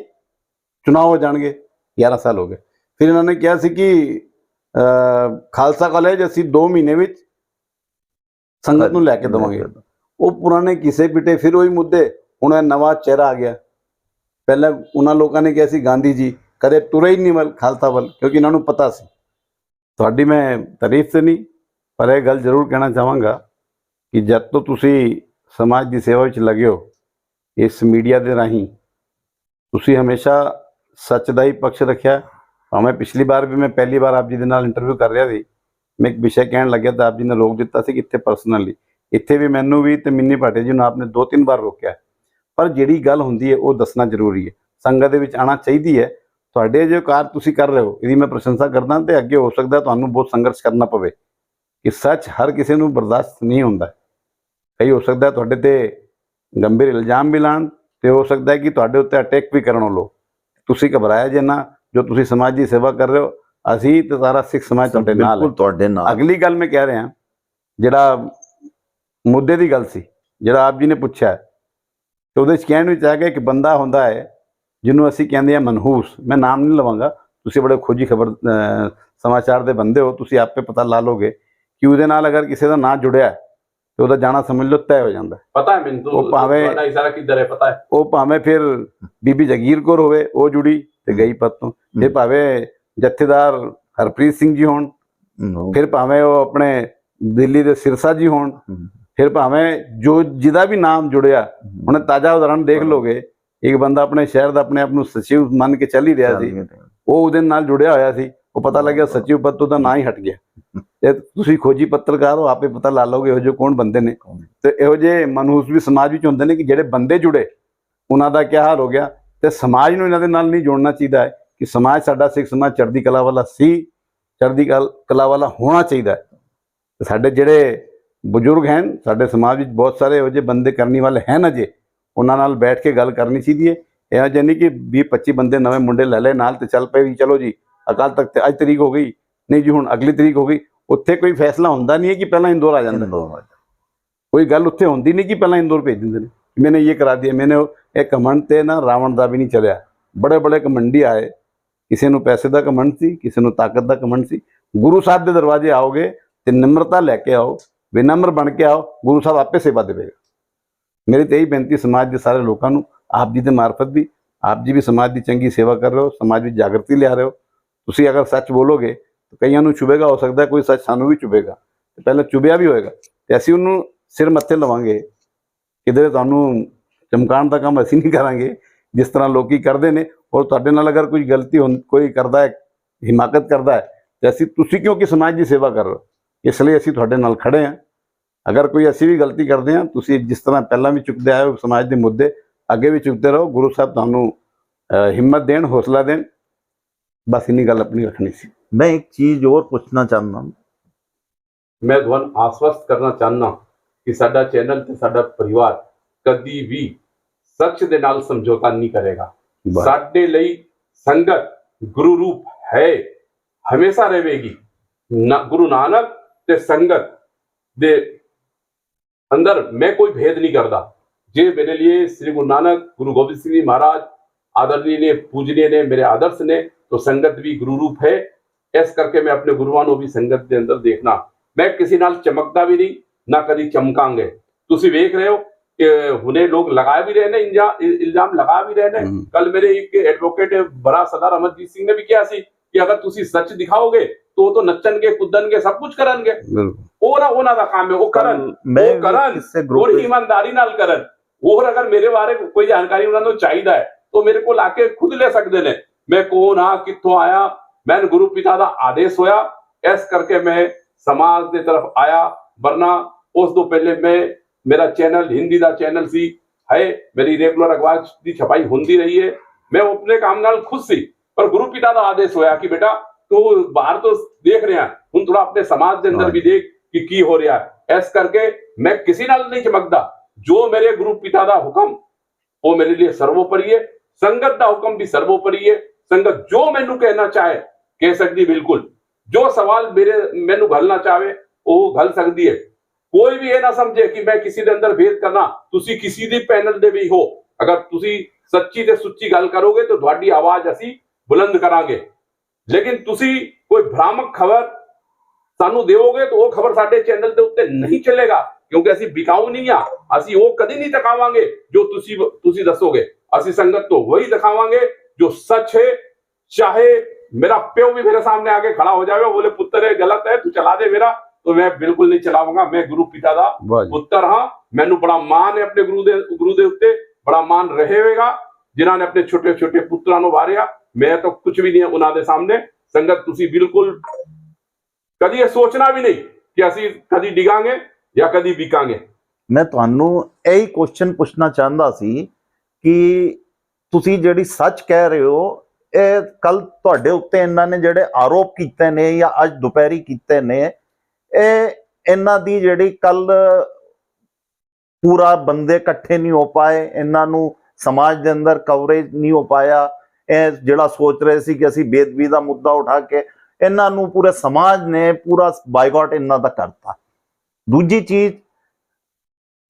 S4: ਚੁਣਾव ਹੋ ਜਾਣਗੇ, 11 ਸਾਲ ਹੋ ਗਏ। ਫਿਰ ਇਹਨਾਂ ਨੇ ਕਿਹਾ ਸੀ ਕਿ ਖਾਲਸਾ ਕਾਲਜ ਅਸੀਂ 2 ਮਹੀਨੇ ਵਿੱਚ ਸੰਗਤ ਨੂੰ ਲੈ ਕੇ ਦੇਵਾਂਗੇ। ਉਹ ਪੁਰਾਣੇ ਕਿਸੇ ਪਿੱਟੇ, ਫਿਰ ਉਹੀ ਮੁੱਦੇ। ਹੁਣ ਇਹ ਨਵਾਂ ਚਿਹਰਾ ਆ ਗਿਆ। ਪਹਿਲਾਂ ਉਹਨਾਂ ਲੋਕਾਂ ਨੇ ਕਿਹਾ ਸੀ ਗਾਂਧੀ ਜੀ ਕਦੇ ਤੁਰੇ ਹੀ ਨਹੀਂ ਵੱਲ ਖਾਲਸਾ ਵੱਲ, ਕਿਉਂਕਿ ਇਹਨਾਂ ਨੂੰ ਪਤਾ ਸੀ। ਤੁਹਾਡੀ ਮੈਂ ਤਾਰੀਫ ਤੇ ਨਹੀਂ, ਪਰ ਇਹ ਗੱਲ ਜ਼ਰੂਰ ਕਹਿਣਾ ਚਾਹਾਂਗਾ ਕਿ ਜਦ ਤੋਂ ਤੁਸੀਂ ਸਮਾਜ ਦੀ ਸੇਵਾ ਵਿੱਚ ਲੱਗੇ ਹੋ, ਇਸ ਮੀਡੀਆ ਦੇ ਰਾਹੀਂ ਤੁਸੀਂ ਹਮੇਸ਼ਾ ਸੱਚ ਦਾ ਹੀ ਪੱਖ ਰੱਖਿਆ। ਭਾਵੇਂ ਪਿਛਲੀ ਵਾਰ ਵੀ ਮੈਂ ਪਹਿਲੀ ਵਾਰ ਆਪ ਜੀ ਦੇ ਨਾਲ ਇੰਟਰਵਿਊ ਕਰ ਰਿਹਾ ਸੀ, ਮੈਂ ਇੱਕ ਵਿਸ਼ਾ ਕਹਿਣ ਲੱਗਿਆ ਤਾਂ ਆਪ ਜੀ ਨੇ ਰੋਕ ਦਿੱਤਾ ਸੀ ਕਿ ਇੱਥੇ ਪਰਸਨਲੀ, ਇੱਥੇ ਵੀ ਮੈਨੂੰ ਵੀ ਤੇ ਮਿੰਨੀ ਭਾਟੀਆ ਜੀ ਨੂੰ ਆਪਨੇ 2-3 ਵਾਰ ਰੋਕਿਆ। ਪਰ ਜਿਹੜੀ ਗੱਲ ਹੁੰਦੀ ਹੈ ਉਹ ਦੱਸਣਾ ਜ਼ਰੂਰੀ ਹੈ, ਸੰਗਤ ਦੇ ਵਿੱਚ ਆਉਣਾ ਚਾਹੀਦੀ ਹੈ। ਤੁਹਾਡੇ ਜੋ ਕਾਰ ਤੁਸੀਂ ਕਰ ਰਹੇ ਹੋ ਇਹਦੀ ਮੈਂ ਪ੍ਰਸ਼ੰਸਾ ਕਰਦਾ, ਤੇ ਅੱਗੇ ਹੋ ਸਕਦਾ ਤੁਹਾਨੂੰ ਬਹੁਤ ਸੰਘਰਸ਼ ਕਰਨਾ ਪਵੇ ਕਿ ਸੱਚ ਹਰ ਕਿਸੇ ਨੂੰ ਬਰਦਾਸ਼ਤ ਨਹੀਂ ਹੁੰਦਾ। ਕਈ ਹੋ ਸਕਦਾ ਤੁਹਾਡੇ ਤੇ ਗੰਭੀਰ ਇਲਜ਼ਾਮ ਵੀ ਲਾਉਣ, ਤੇ ਹੋ ਸਕਦਾ ਹੈ ਕਿ ਤੁਹਾਡੇ ਉੱਤੇ ਅਟੈਕ ਵੀ ਕਰਨ ਲੋਕ। ਤੁਸੀਂ ਘਬਰਾਇਆ ਜੇ ਨਾ, ਜੋ ਤੁਸੀਂ ਸਮਾਜ ਦੀ ਸੇਵਾ ਕਰ ਰਹੇ ਹੋ, ਅਸੀਂ ਤੇ ਸਾਰਾ ਸਿੱਖ ਸਮਾਜ ਤੁਹਾਡੇ ਨਾਲ ਹੈ।
S3: ਤੁਹਾਡੇ ਨਾਲ
S4: ਅਗਲੀ ਗੱਲ ਮੈਂ ਕਹਿ ਰਿਹਾ, ਜਿਹੜਾ ਮੁੱਦੇ ਦੀ ਗੱਲ ਸੀ, ਜਿਹੜਾ ਆਪ ਜੀ ਨੇ ਪੁੱਛਿਆ, ਤੇ ਉਹਦੇ 'ਚ ਕਹਿਣ ਵਿੱਚ ਆ ਗਿਆ ਕਿ ਬੰਦਾ ਹੁੰਦਾ ਹੈ ਜਿਹਨੂੰ ਅਸੀਂ ਕਹਿੰਦੇ ਹਾਂ ਮਨਹੂਸ। ਮੈਂ ਨਾਮ ਨਹੀਂ ਲਵਾਂਗਾ, ਤੁਸੀਂ ਬੜੇ ਖੋਜੀ ਖਬਰ ਸਮਾਚਾਰ ਦੇ ਬੰਦੇ ਹੋ, ਤੁਸੀਂ ਆਪੇ ਪਤਾ ਲਾ ਲੋਗੇ ਕਿ ਉਹਦੇ ਨਾਲ ਅਗਰ ਕਿਸੇ ਦਾ ਨਾਂ ਜੁੜਿਆ ਤੇ ਉਹਦਾ ਜਾਣਾ ਸਮਝ ਲਓ ਤੈਅ ਹੋ ਜਾਂਦਾ।
S2: ਪਤਾ ਹੈ ਮੈਨੂੰ,
S4: ਉਹ ਭਾਵੇਂ
S2: ਤੁਹਾਡਾ ਇਸ਼ਾਰਾ ਕਿੱਧਰ ਹੈ ਪਤਾ ਹੈ।
S4: ਉਹ ਭਾਵੇਂ ਫਿਰ ਬੀਬੀ ਜਗੀਰ ਕੌਰ ਹੋਵੇ, ਉਹ ਜੁੜੀ ਤੇ ਗਈ ਪੱਤੋਂ, ਤੇ ਭਾਵੇਂ ਜਥੇਦਾਰ ਹਰਪ੍ਰੀਤ ਸਿੰਘ ਜੀ ਹੋਣ, ਫਿਰ ਭਾਵੇਂ ਉਹ ਆਪਣੇ ਦਿੱਲੀ ਦੇ ਸਿਰਸਾ ਜੀ ਹੋਣ, ਫਿਰ ਭਾਵੇਂ ਜੋ ਜਿਹਦਾ ਵੀ ਨਾਮ ਜੁੜਿਆ। ਹੁਣ ਤਾਜ਼ਾ ਉਦਾਹਰਣ ਦੇਖ ਲੋਗੇ, ਇੱਕ ਬੰਦਾ ਆਪਣੇ ਸ਼ਹਿਰ ਦਾ ਆਪਣੇ ਆਪ ਨੂੰ ਸਚਿਵ ਮੰਨ ਕੇ ਚੱਲ ਹੀ ਰਿਹਾ ਸੀ, ਉਹ ਉਹਦੇ ਨਾਲ ਜੁੜਿਆ ਹੋਇਆ ਸੀ, ਉਹ ਪਤਾ ਲੱਗਿਆ ਸਚਿਵ ਪਦ ਤੋਂ ਦਾ ਨਾਂ ਹੀ ਹਟ ਗਿਆ। ਤੇ ਤੁਸੀਂ ਖੋਜੀ ਪੱਤਰਕਾਰ ਹੋ, ਆਪੇ ਪਤਾ ਲਾ ਲਓਗੇ ਇਹੋ ਜਿਹੇ ਕੌਣ ਬੰਦੇ ਨੇ। ਤੇ ਇਹੋ ਜਿਹੇ ਮਨਹੂਸ ਵੀ ਸਮਾਜ ਵਿੱਚ ਹੁੰਦੇ ਨੇ ਕਿ ਜਿਹੜੇ ਬੰਦੇ ਜੁੜੇ ਉਹਨਾਂ ਦਾ ਕੀ ਹਾਲ ਹੋ ਗਿਆ। ਤੇ ਸਮਾਜ ਨੂੰ ਇਹਨਾਂ ਦੇ ਨਾਲ ਨਹੀਂ ਜੋੜਨਾ ਚਾਹੀਦਾ ਹੈ ਕਿ ਸਮਾਜ ਸਾਡਾ ਸਿੱਖ ਸਮਾਜ ਚੜ੍ਹਦੀ ਕਲਾ ਵਾਲਾ ਸੀ, ਚੜ੍ਹਦੀ ਕਲਾ ਵਾਲਾ ਹੋਣਾ ਚਾਹੀਦਾ ਹੈ। ਤੇ ਸਾਡੇ ਜਿਹੜੇ ਬਜ਼ੁਰਗ ਹਨ ਸਾਡੇ ਸਮਾਜ ਵਿੱਚ, ਬਹੁਤ ਸਾਰੇ ਇਹੋ ਜਿਹੇ ਬੰਦੇ ਕਰਨੀ ਵਾਲੇ ਹਨ, ਅਜੇ ਉਹਨਾਂ ਨਾਲ ਬੈਠ ਕੇ ਗੱਲ ਕਰਨੀ ਚਾਹੀਦੀ ਹੈ। ਇਹੋ ਜਿਹੀ ਨਹੀਂ ਕਿ 20-25 ਬੰਦੇ ਨਵੇਂ ਮੁੰਡੇ ਲੈ ਲਏ ਨਾਲ ਤੇ ਚੱਲ ਪਏ ਵੀ ਚਲੋ ਜੀ ਅਕਾਲ ਤਖਤ ਤੇ ਅੱਜ ਤਰੀਕ ਹੋ ਗਈ, ਨਹੀਂ ਜੀ ਹੁਣ ਅਗਲੀ ਤਰੀਕ ਹੋ ਗਈ। ਉੱਥੇ ਕੋਈ ਫੈਸਲਾ ਹੁੰਦਾ ਨਹੀਂ ਹੈ ਕਿ ਪਹਿਲਾਂ ਇੰਦੋਰ ਆ ਜਾਂਦਾ, ਕੋਈ ਗੱਲ ਉੱਥੇ ਹੁੰਦੀ ਨਹੀਂ ਕਿ ਪਹਿਲਾਂ ਇੰਦੋਰ ਭੇਜ ਦਿੰਦੇ ਨੇ, ਮੈਨੇ ਇਹ ਕਰਾ ਦਿਆ। ਮੈਨੇ ਇਹ ਘਮੰਡ ਤੇ ਨਾ ਰਾਵਣ ਦਾ ਵੀ ਨਹੀਂ ਚੱਲਿਆ। ਬੜੇ ਬੜੇ ਘਮੰਡੀ ਆਏ, ਕਿਸੇ ਨੂੰ ਪੈਸੇ ਦਾ ਘਮੰਡ ਸੀ, ਕਿਸੇ ਨੂੰ ਤਾਕਤ ਦਾ ਘਮੰਡ ਸੀ। ਗੁਰੂ ਸਾਹਿਬ ਦੇ ਦਰਵਾਜ਼ੇ ਆਓਗੇ ਤੇ ਨਿਮਰਤਾ ਲੈ ਕੇ ਆਓ, ਵਿਨਮਰ ਬਣ ਕੇ ਆਓ, ਗੁਰੂ ਸਾਹਿਬ ਆਪੇ ਸੇਵਾ ਦੇਵੇਗਾ। ਮੇਰੀ ਤੇ ਇਹੀ ਬੇਨਤੀ ਸਮਾਜ ਦੇ ਸਾਰੇ ਲੋਕਾਂ ਨੂੰ, ਆਪ ਜੀ ਦੇ ਮਾਰਫਤ ਵੀ, ਆਪ ਜੀ ਵੀ ਸਮਾਜ ਦੀ ਚੰਗੀ ਸੇਵਾ ਕਰ ਰਹੇ ਹੋ, ਸਮਾਜ ਵਿੱਚ ਜਾਗਰਤੀ ਲਿਆ ਰਹੇ ਹੋ। ਤੁਸੀਂ ਅਗਰ ਸੱਚ ਬੋਲੋਗੇ ਤਾਂ ਕਈਆਂ ਨੂੰ ਚੁਭੇਗਾ, ਹੋ ਸਕਦਾ ਕੋਈ ਸੱਚ ਸਾਨੂੰ ਵੀ ਚੁਭੇਗਾ, ਤੇ ਪਹਿਲਾਂ ਚੁਭਿਆ ਵੀ ਹੋਏਗਾ ਤੇ ਅਸੀਂ ਉਹਨੂੰ ਸਿਰ ਮੱਥੇ ਲਵਾਂਗੇ। ਕਿਧਰੇ ਤੁਹਾਨੂੰ ਚਮਕਾਉਣ ਦਾ ਕੰਮ ਅਸੀਂ ਨਹੀਂ ਕਰਾਂਗੇ ਜਿਸ ਤਰ੍ਹਾਂ ਲੋਕੀ ਕਰਦੇ ਨੇ। ਔਰ ਤੁਹਾਡੇ ਨਾਲ ਅਗਰ ਕੋਈ ਗਲਤੀ ਕੋਈ ਕਰਦਾ ਹੈ, ਹਿਮਾਕਤ ਕਰਦਾ ਹੈ, ਤੇ ਅਸੀਂ ਤੁਸੀਂ ਕਿਉਂਕਿ ਸਮਾਜ ਦੀ ਸੇਵਾ ਕਰ ਰਹੇ ਹੋ, ਇਸ ਲਈ ਅਸੀਂ ਤੁਹਾਡੇ ਨਾਲ ਖੜੇ ਹਾਂ। ਅਗਰ ਕੋਈ ਅਸੀਂ ਵੀ ਗਲਤੀ ਕਰਦੇ ਹਾਂ, ਤੁਸੀਂ ਜਿਸ ਤਰ੍ਹਾਂ ਪਹਿਲਾਂ ਵੀ ਚੁੱਕਦੇ ਆਏ ਹੋ ਸਮਾਜ ਦੇ ਮੁੱਦੇ, ਅੱਗੇ ਵੀ ਚੁੱਕਦੇ ਰਹੋ। ਗੁਰੂ ਸਾਹਿਬ ਤੁਹਾਨੂੰ ਹਿੰਮਤ ਦੇਣ, ਹੌਸਲਾ ਦੇਣ। ਬਸ ਇੰਨੀ ਗੱਲ ਆਪਣੀ ਰੱਖਣੀ ਸੀ।
S3: मैं एक चीज और पूछना चाहता हूँ।
S2: ਮੈਂ ਤੁਹਾਨੂੰ ਆਸਵਸਤ ਕਰਨਾ ਚਾਹੁੰਦਾ ਕਿ ਸਾਡਾ ਚੈਨਲ ਤੇ ਸਾਡਾ ਪਰਿਵਾਰ ਕਦੀ ਵੀ ਸੱਚ ਦੇ ਨਾਲ ਸਮਝੌਤਾ ਨਹੀਂ ਕਰੇਗਾ। ਸਾਡੇ ਲਈ ਸੰਗਤ ਗੁਰੂ ਰੂਪ ਹੈ, ਹਮੇਸ਼ਾ ਰਹੇਗੀ। ਗੁਰੂ ਨਾਨਕ ਤੇ ਸੰਗਤ ਦੇ ਅੰਦਰ मैं कोई भेद नहीं करता। जे मेरे लिए श्री गुरु नानक गुरु गोबिंद सिंह जी महाराज आदरणीय ने, पूजनीय ने, मेरे आदर्श ने, तो संगत भी गुरु रूप है। इस करके मैं अपने गुरुआं ਨੂੰ ਵੀ ਸੰਗਤ ਦੇ ਅੰਦਰ ਦੇਖਣਾ। मैं किसी नाल चमकता भी नहीं, ना कभी चमकांगे। ਤੁਸੀਂ ਵੇਖ ਰਹੇ ਹੋ कि हुने लोग लगा भी रहे ने, इल्जाम लगा भी रहे ने। कल मेरे एक एडवोकेट बड़ा सरदार अमरजीत ਸਿੰਘ ਨੇ ਵੀ ਕਿਹਾ ਸੀ कि अगर ਤੁਸੀਂ ਸੱਚ ਦਿਖਾਓਗੇ तो ਨੱਚਣਗੇ, ਕੁੱਦਣਗੇ, ਸਭ ਕੁਝ ਕਰਨਗੇ। ਉਹਨਾਂ ਦਾ ਕੰਮ ਹੈ, ਉਹ ਕਰਨ, ਉਹ ਕਰਨ ਔਰ ਈਮਾਨਦਾਰੀ ਨਾਲ ਕਰਨ। और अगर मेरे बारे कोई जानकारी ਉਹਨਾਂ ਨੂੰ ਚਾਹੀਦਾ ਹੈ तो मेरे को लाके खुद ले सकते ने। मैं कौन हाँ, कित्थों आया, मैं गुरु पिता का आदेश होया, इस करके मैं समाज की तरफ आया। वरना उस तो पहले मैं मेरा चैनल हिंदी का चैनल सी है, मेरी रेगुलर अखबार की छपाई होती रही है। मैं अपने काम नाल खुश सी, पर गुरु पिता का आदेश होया कि बेटा तू बाहर तो देख रहा हूं, थोड़ा अपने समाज के अंदर भी देख कि की हो रहा है। ऐस करके मैं किसी नाल नहीं चमकदा, जो मेरे गुरु पिता का हुक्म वो मेरे लिए सर्वोपरि है, संगत का हुक्म भी सर्वोपरि है। संगत जो मैनू कहना चाहे कह सकती, बिल्कुल जो सवाल मैनू घलना चाहे वो घल सकती है। कोई भी ये ना समझे कि मैं किसी के अंदर भेद करना, तुसी किसी दी पैनल दे भी हो, अगर तुसी सच्ची ते सुच्ची गल करोगे तो तुहाडी आवाज असी बुलंद करांगे। लेकिन तुसी कोई भ्रामक खबर सानू देवोगे तो वो खबर साडे चैनल के उत्ते नहीं चलेगा, क्योंकि असी बिकाऊ नहीं आ, असी वो कदी नहीं दिखावांगे जो तुसी दसोगे। असी संगत तो वही दिखावांगे जो सच है। चाहे मेरा प्यो भी मेरे सामने आके खड़ा हो जाए, बोले पुत्र है गलत है तू चला दे मेरा, तो मैं बिल्कुल नहीं चलाऊंगा। मैं गुरु पिता दा पुत्र हाँ, मैनू बड़ा मान है अपने गुरु दे उत्ते, बड़ा मान रहेगा जिन्होंने अपने छोटे छोटे पुत्रां नूं वारिया। मैं तो कुछ भी नहीं है उन्हां दे सामने। संगत तुसी बिल्कुल कदी ये सोचना भी नहीं कि असी कदी डिगांगे या कदी बिकांगे।
S3: मैं ਤੁਹਾਨੂੰ ਇਹੀ ਕੁਐਸਚਨ ਪੁੱਛਣਾ ਚਾਹੁੰਦਾ ਸੀ ਕਿ ਤੁਸੀਂ ਜਿਹੜੀ ਸੱਚ ਕਹਿ ਰਹੇ ਹੋ, ਇਹ ਕੱਲ ਤੁਹਾਡੇ ਉੱਤੇ ਇਹਨਾਂ ਨੇ ਜਿਹੜੇ ਆਰੋਪ ਕੀਤੇ ਨੇ ਜਾਂ ਅੱਜ ਦੁਪਹਿਰੀ ਕੀਤੇ ਨੇ, ਇਹ ਇਹਨਾਂ ਦੀ ਜਿਹੜੀ ਕੱਲ ਪੂਰਾ ਬੰਦੇ ਇਕੱਠੇ ਨਹੀਂ ਹੋ ਪਾਏ, ਇਹਨਾਂ ਨੂੰ ਸਮਾਜ ਦੇ ਅੰਦਰ ਕਵਰੇਜ ਨਹੀਂ ਹੋ ਪਾਇਆ। ਇਹ ਜਿਹੜਾ ਸੋਚ ਰਹੇ ਸੀ ਕਿ ਅਸੀਂ ਬੇਅਦਬੀ ਦਾ ਮੁੱਦਾ ਉਠਾ ਕੇ, ਇਹਨਾਂ ਨੂੰ ਪੂਰੇ ਸਮਾਜ ਨੇ ਪੂਰਾ ਬਾਈਕਾਟ ਇਹਨਾਂ ਦਾ ਕਰਤਾ। ਦੂਜੀ ਚੀਜ਼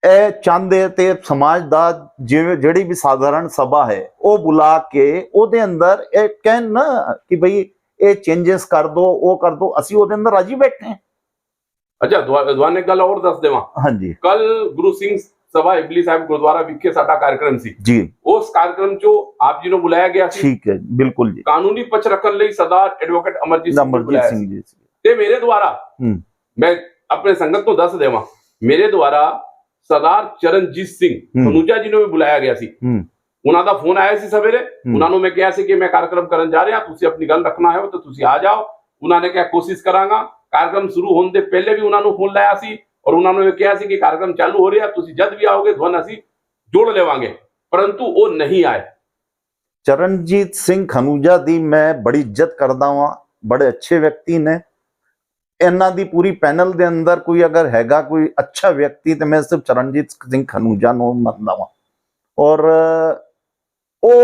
S3: ਇਹ ਚਾਹੁੰਦੇ ਤੇ ਸਮਾਜ ਦਾ ਜਿਹੜੀ ਵੀ ਸਾਧਾਰਨ ਸਭਾ ਹੈ ਉਹ ਬੁਲਾ ਕੇ ਉਹਦੇ ਅੰਦਰ ਇਹ ਕਹਿਣ ਨਾ ਕਿ ਬਈ ਇਹ ਚੇਂजेस ਕਰ ਦੋ, ਉਹ ਕਰ ਦੋ, ਅਸੀਂ ਉਹਦੇ ਅੰਦਰ ਰਾਜੀ ਬੈਠੇ ਹਾਂ।
S2: अच्छा दुआने गल और दस देवा।
S3: हाँ जी,
S2: कल गुरु सिंह सभा इबली साहब गुरुद्वारा विखे साडा कार्यक्रम सी
S3: जी,
S2: उस कार्यक्रम चो आप जी नु बुलाया गया सी।
S3: ठीक है, बिल्कुल जी।
S2: कानूनी पक्ष रखन लई सरदार एडवोकेट अमरजीत सिंह
S3: जी
S2: ते मेरे द्वारा मैं अपने संगत को दस देवा, मेरे द्वारा सरदार चरणजीत सिंह खनूजा जी नु भी बुलाया गया सी। उन्हां दा फोन आया सी सवेरे, उन्हां नु मैं कहा सी कि मैं कार्यक्रम करन जा रहा, तुसी अपनी गल रखना है तो तुसी आ जाओ। उन्हां ने क्या कोशिश करांगा, कार्यक्रम शुरू होने से पहले भी उन्होंने फोन लाया सी और उन्होंने कहा सी कि कार्यक्रम चालू हो रहा, तुसी जद भी आओगे ध्वन असी जोड़ लेवांगे, परंतु वो नहीं आए।
S3: चरणजीत सिंह खनूजा दी मैं बड़ी इज्जत करदा वां, बड़े अच्छे व्यक्ति ने। इन्हां दी पूरी पैनल दे अंदर कोई अगर हैगा कोई अच्छा व्यक्ति तो मैं सिर्फ चरणजीत सिंह खनूजा नूं मनदा वां। और ਉਹ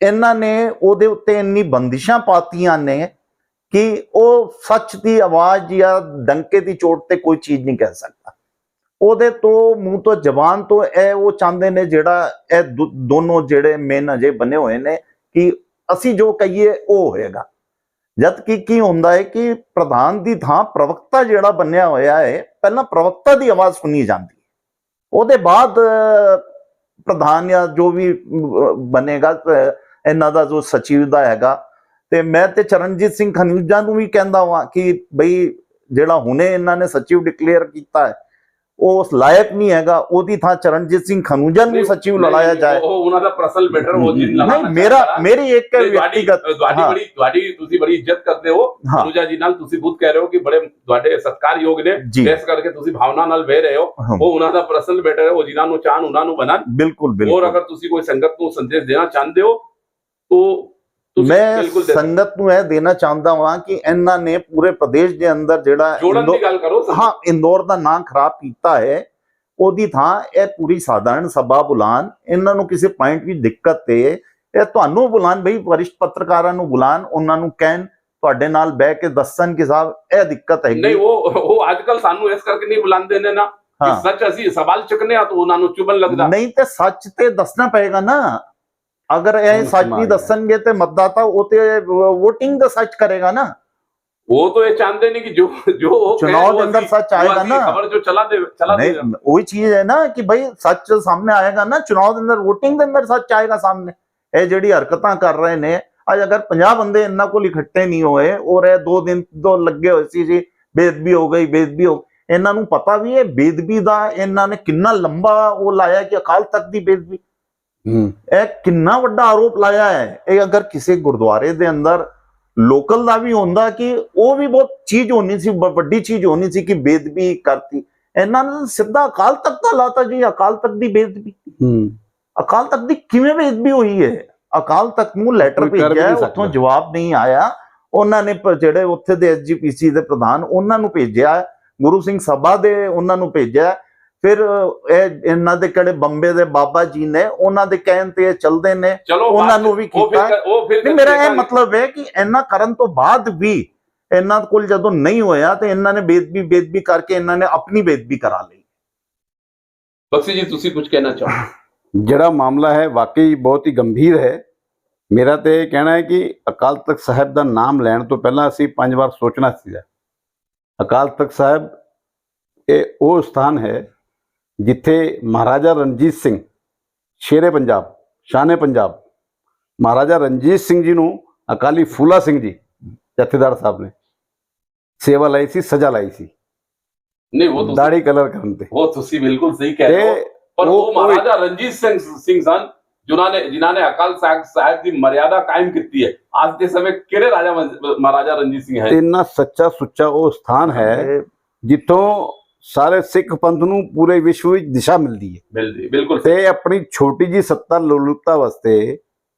S3: ਇਹਨਾਂ ਨੇ ਉਹਦੇ ਉੱਤੇ ਇੰਨੀ ਬੰਦਿਸ਼ਾਂ ਪਾਤੀਆਂ ਨੇ कि ਉਹ सच की आवाज या डंके की चोट ते कोई चीज नहीं कह सकता। ਉਹਦੇ ਤੋਂ ਮੂੰਹ ਤੋਂ ਜ਼ਬਾਨ ਤੋਂ ਇਹ ਉਹ ਚਾਹੁੰਦੇ ਨੇ ਜਿਹੜਾ ਇਹ ਦੋਨੋਂ ਜਿਹੜੇ ਮੇਨ ਅਜੇ ਬਣੇ ਹੋਏ ਨੇ ਕਿ ਅਸੀਂ ਜੋ ਕਹੀਏ ਉਹ ਹੋਏਗਾ। ਜਦ ਕਿ ਕੀ ਹੁੰਦਾ ਹੈ ਕਿ ਪ੍ਰਧਾਨ ਦੀ ਥਾਂ ਪ੍ਰਵਕਤਾ ਜਿਹੜਾ ਬਣਿਆ ਹੋਇਆ ਹੈ, ਪਹਿਲਾਂ ਪ੍ਰਵਕਤਾ ਦੀ ਆਵਾਜ਼ ਸੁਣੀ ਜਾਂਦੀ ਹੈ, ਉਹਦੇ ਬਾਅਦ ਪ੍ਰਧਾਨ ਜਾਂ ਜੋ ਵੀ ਬਣੇਗਾ ਇਹਨਾਂ ਦਾ ਜੋ ਸਚਿਵ ਦਾ ਹੈਗਾ। ਤੇ ਮੈਂ ਤੇ ਚਰਨਜੀਤ ਸਿੰਘ ਖਨੂਜਾ ਨੂੰ ਵੀ ਕਹਿੰਦਾ ਵਾਂ ਕਿ ਬਈ ਜਿਹੜਾ ਹੁਣੇ ਇਹਨਾਂ ਨੇ ਸਚਿਵ ਡਿਕਲੇਅਰ ਕੀਤਾ ਹੈ ਉਹ ਉਸ ਲਾਇਕ ਨਹੀਂ ਹੈਗਾ, ਉਹਦੀ ਥਾਂ ਚਰਨਜੀਤ ਸਿੰਘ ਖਨੂਜਾ ਨੂੰ ਸਚਿਵ ਲੜਾਇਆ ਜਾਏ।
S2: ਉਹ ਉਹਨਾਂ ਦਾ ਪਰਸਨਲ ਮੈਟਰ ਹੋ ਜੀ।
S3: ਨਹੀਂ ਮੇਰੀ ਇੱਕ ਵਿਅਕਤੀਗਤ
S2: ਤੁਹਾਡੀ ਤੁਸੀਂ ਬੜੀ ਇੱਜ਼ਤ ਕਰਦੇ ਹੋ ਖਨੂਜਾ ਜੀ ਨਾਲ, ਤੁਸੀਂ ਖੁਦ ਕਹਿ ਰਹੇ ਹੋ ਕਿ ਬੜੇ ਤੁਹਾਡੇ ਸਤਿਕਾਰਯੋਗ ਨੇ, ਇਸ ਕਰਕੇ ਤੁਸੀਂ ਭਾਵਨਾ ਨਾਲ ਬਹਿ ਰਹੇ ਹੋ। ਉਹ ਉਹਨਾਂ ਦਾ ਪਰਸਨਲ ਮੈਟਰ ਹੈ, ਉਹ ਜਿਨ੍ਹਾਂ ਨੂੰ ਚਾਹਣ ਉਹਨਾਂ ਨੂੰ ਬਣਨ।
S3: ਬਿਲਕੁਲ
S2: ਬਿਲਕੁਲ। ਔਰ ਅਗਰ ਤੁਸੀਂ ਕੋਈ ਸੰਗਤ ਨੂੰ ਸੰਦੇਸ਼ ਦੇਣਾ ਚਾਹੁੰਦੇ ਹੋ तो
S3: मैं संगत ਨੂੰ ਇਹ ਦੇਣਾ ਚਾਹੁੰਦਾ ਹਾਂ ਕਿ ਇਹਨਾਂ ਨੇ ਪੂਰੇ ਪ੍ਰਦੇਸ਼ ਦੇ ਅੰਦਰ ਜਿਹੜਾ
S2: ਜੋੜਨ ਦੀ ਗੱਲ ਕਰੋ,
S3: ਹਾਂ ਇੰਦੌਰ ਦਾ ਨਾਂ ਖਰਾਬ ਕੀਤਾ ਹੈ, ਉਹਦੀ ਥਾਂ ਇਹ ਪੂਰੀ ਸਾਧਾਰਨ ਸਭਾ ਬੁਲਾਣ। ਇਹਨਾਂ ਨੂੰ ਕਿਸੇ ਪੁਆਇੰਟ ਵਿੱਚ ਦਿੱਕਤ ਤੇ ਇਹ ਤੁਹਾਨੂੰ ਬੁਲਾਣ, ਬਈ ਵਰਿਸ਼ਟ ਪੱਤਰਕਾਰਾਂ ਨੂੰ ਬੁਲਾਣ, ਉਹਨਾਂ ਨੂੰ ਕਹਿਣ ਤੁਹਾਡੇ ਨਾਲ ਬਹਿ ਕੇ ਦੱਸਣ ਕਿ ਸਾਹਿਬ ਇਹ ਦਿੱਕਤ ਹੈਗੀ।
S2: ਨਹੀਂ ਉਹ ਅੱਜ ਕੱਲ ਸਾਨੂੰ ਇਸ ਕਰਕੇ ਨਹੀਂ ਬੁਲਾਉਂਦੇ ਨੇ ਨਾ ਕਿ ਸੱਚ ਅਸੀਂ ਸਵਾਲ ਚੁੱਕਨੇ ਆ ਤਾਂ ਉਹਨਾਂ ਨੂੰ ਚੁਭਣ ਲੱਗਦਾ।
S3: ਨਹੀਂ ਤੇ ਸੱਚ ਤੇ ਦੱਸਣਾ ਪਏਗਾ ਨਾ। अगर ये सच नहीं दसेंगे तो मतदाता वो तो वोटिंग का सच करेगा ना।
S2: वो तो ये चाहते नहीं कि जो
S3: चुनाव के अंदर सच आएगा ना,
S2: खबर जो चला दे
S3: नहीं वही चीज है ना कि भाई सच सामने आएगा ना। चुनाव के अंदर वोटिंग के अंदर सच आएगा सामने। ये जेडी हरकतां कर रहे ने आज अगर 50 बंदे इन्ना को इकट्ठे नहीं होए और 2 दिन तो लगे हुए सी जी बेदबी हो गई बेदबी हो, इन्हां नूं पता भी है बेदबी दा इन्हां ने कितना लंबा वो लाया कि अकाल तख्त दी बेदबी ਇਹ ਕਿੰਨਾ ਵੱਡਾ ਆਰੋਪ ਲਾਇਆ ਹੈ। ਇਹ ਅਗਰ ਕਿਸੇ ਗੁਰਦੁਆਰੇ ਦੇ ਅੰਦਰ ਲੋਕਲ ਦਾ ਵੀ ਹੁੰਦਾ ਕਿ ਉਹ ਵੀ ਬਹੁਤ ਚੀਜ਼ ਹੋਣੀ ਸੀ, ਵੱਡੀ ਚੀਜ਼ ਹੋਣੀ ਸੀ ਕਿ ਬੇਦਬੀ ਕਰਤੀ। ਇਹਨਾਂ ਨੇ ਸਿੱਧਾ ਅਕਾਲ ਤਖਤ ਦਾ ਲਾਤਾ ਜੀ, ਅਕਾਲ ਤਖਤ ਦੀ ਬੇਦਬੀ। ਅਕਾਲ ਤਖਤ ਦੀ ਕਿਵੇਂ ਬੇਦਬੀ ਹੋਈ ਹੈ? ਅਕਾਲ ਤਖਤ ਨੂੰ ਲੈਟਰ
S4: ਕੋਈ ਕਰ ਵੀ
S3: ਭੇਜਿਆ,
S4: ਨਹੀਂ
S3: ਉੱਥੋਂ
S4: ਸਕਦਾ।
S3: ਜਵਾਬ ਨਹੀਂ ਆਇਆ। ਉਹਨਾਂ ਨੇ ਜਿਹੜੇ ਉੱਥੇ ਦੇ ਐਸਜੀਪੀਸੀ ਦੇ ਪ੍ਰਧਾਨ ਉਹਨਾਂ ਨੂੰ ਭੇਜਿਆ, ਗੁਰੂ ਸਿੰਘ ਸਭਾ ਦੇ ਉਹਨਾਂ ਨੂੰ ਭੇਜਿਆ। ਫਿਰ ਇਹ ਇਹਨਾਂ ਦੇ ਕਿਹੜੇ ਬੰਬੇ ਦੇ ਬਾਬਾ ਜੀ ਨੇ ਉਹਨਾਂ ਦੇ ਕਹਿਣ ਤੇ ਇਹ ਚੱਲਦੇ ਨੇ,
S2: ਚਲੋ
S3: ਉਹਨਾਂ ਨੂੰ ਵੀ ਕੀਤਾ। ਨਹੀਂ, ਮੇਰਾ ਇਹ ਮਤਲਬ ਹੈ ਕਿ ਇਹਨਾਂ ਕਰਨ ਤੋਂ ਬਾਅਦ ਵੀ ਇਹਨਾਂ ਕੋਲ ਜਦੋਂ ਨਹੀਂ ਹੋਇਆ ਤੇ ਇਹਨਾਂ ਨੇ ਬੇਦਬੀ ਕਰਕੇ ਇਹਨਾਂ ਨੇ ਆਪਣੀ ਬੇਦਬੀ ਕਰਾ ਲਈ।
S2: ਬਖਸ਼ੀ ਜੀ ਤੁਸੀਂ ਕੁਝ ਕਹਿਣਾ ਚਾਹੋ?
S4: ਜਿਹੜਾ ਮਾਮਲਾ ਹੈ ਵਾਕਈ ਬਹੁਤ ਹੀ ਗੰਭੀਰ ਹੈ। ਮੇਰਾ ਤੇ ਇਹ ਕਹਿਣਾ ਹੈ ਕਿ ਅਕਾਲ ਤਖਤ ਸਾਹਿਬ ਦਾ ਨਾਮ ਲੈਣ ਤੋਂ ਪਹਿਲਾਂ ਅਸੀਂ 5 ਵਾਰ ਸੋਚਣਾ ਚਾਹੀਦਾ। ਅਕਾਲ ਤਖਤ ਸਾਹਿਬ ਇਹ ਉਹ ਸਥਾਨ ਹੈ ਜਿੱਥੇ ਮਹਾਰਾਜਾ ਰਣਜੀਤ ਸਿੰਘ ਸ਼ੇਰੇ ਪੰਜਾਬ, ਸ਼ਾਨੇ ਪੰਜਾਬ, ਮਹਾਰਾਜਾ ਰਣਜੀਤ ਸਿੰਘ ਜੀ ਨੂੰ ਅਕਾਲੀ ਫੂਲਾ ਸਿੰਘ ਜੀ ਜਥੇਦਾਰ ਸਾਹਿਬ ਨੇ ਸੇਵਾ ਲਈ ਸੀ, ਸਜ਼ਾ ਲਈ ਸੀ
S2: ਨਹੀਂ ਉਹ ਤੁਸੀਂ
S4: ਦਾੜੀ ਕਲਰ ਕਰਨ ਤੇ।
S2: ਉਹ ਤੁਸੀਂ ਬਿਲਕੁਲ ਸਹੀ ਕਹਿ ਰਹੇ ਹੋ, ਪਰ ਉਹ ਮਹਾਰਾਜਾ ਰਣਜੀਤ ਸਿੰਘ ਸਨ ਜਿਨ੍ਹਾਂ ਨੇ ਅਕਾਲ ਸਾਹਿਬ ਦੀ ਮਰਿਆਦਾ ਕਾਇਮ ਕੀਤੀ ਹੈ। ਅੱਜ ਦੇ ਸਮੇਂ ਕਿਹੜੇ ਰਾਜਾ ਮਹਾਰਾਜਾ ਰਣਜੀਤ ਸਿੰਘ ਹੈ?
S4: ਇੰਨਾ ਸੱਚਾ ਸੁੱਚਾ ਉਹ ਸਥਾਨ ਹੈ ਜਿੱਥੋਂ ਸਾਰੇ ਸਿੱਖ ਪੰਥ ਨੂੰ ਪੂਰੇ ਵਿਸ਼ਵ ਵਿੱਚ ਦਿਸ਼ਾ ਮਿਲਦੀ ਹੈ।
S2: ਬਿਲਕੁਲ।
S4: ਤੇ ਆਪਣੀ ਛੋਟੀ ਜੀ ਸੱਤਾ ਲੋਲੁਪਤਾ ਵਾਸਤੇ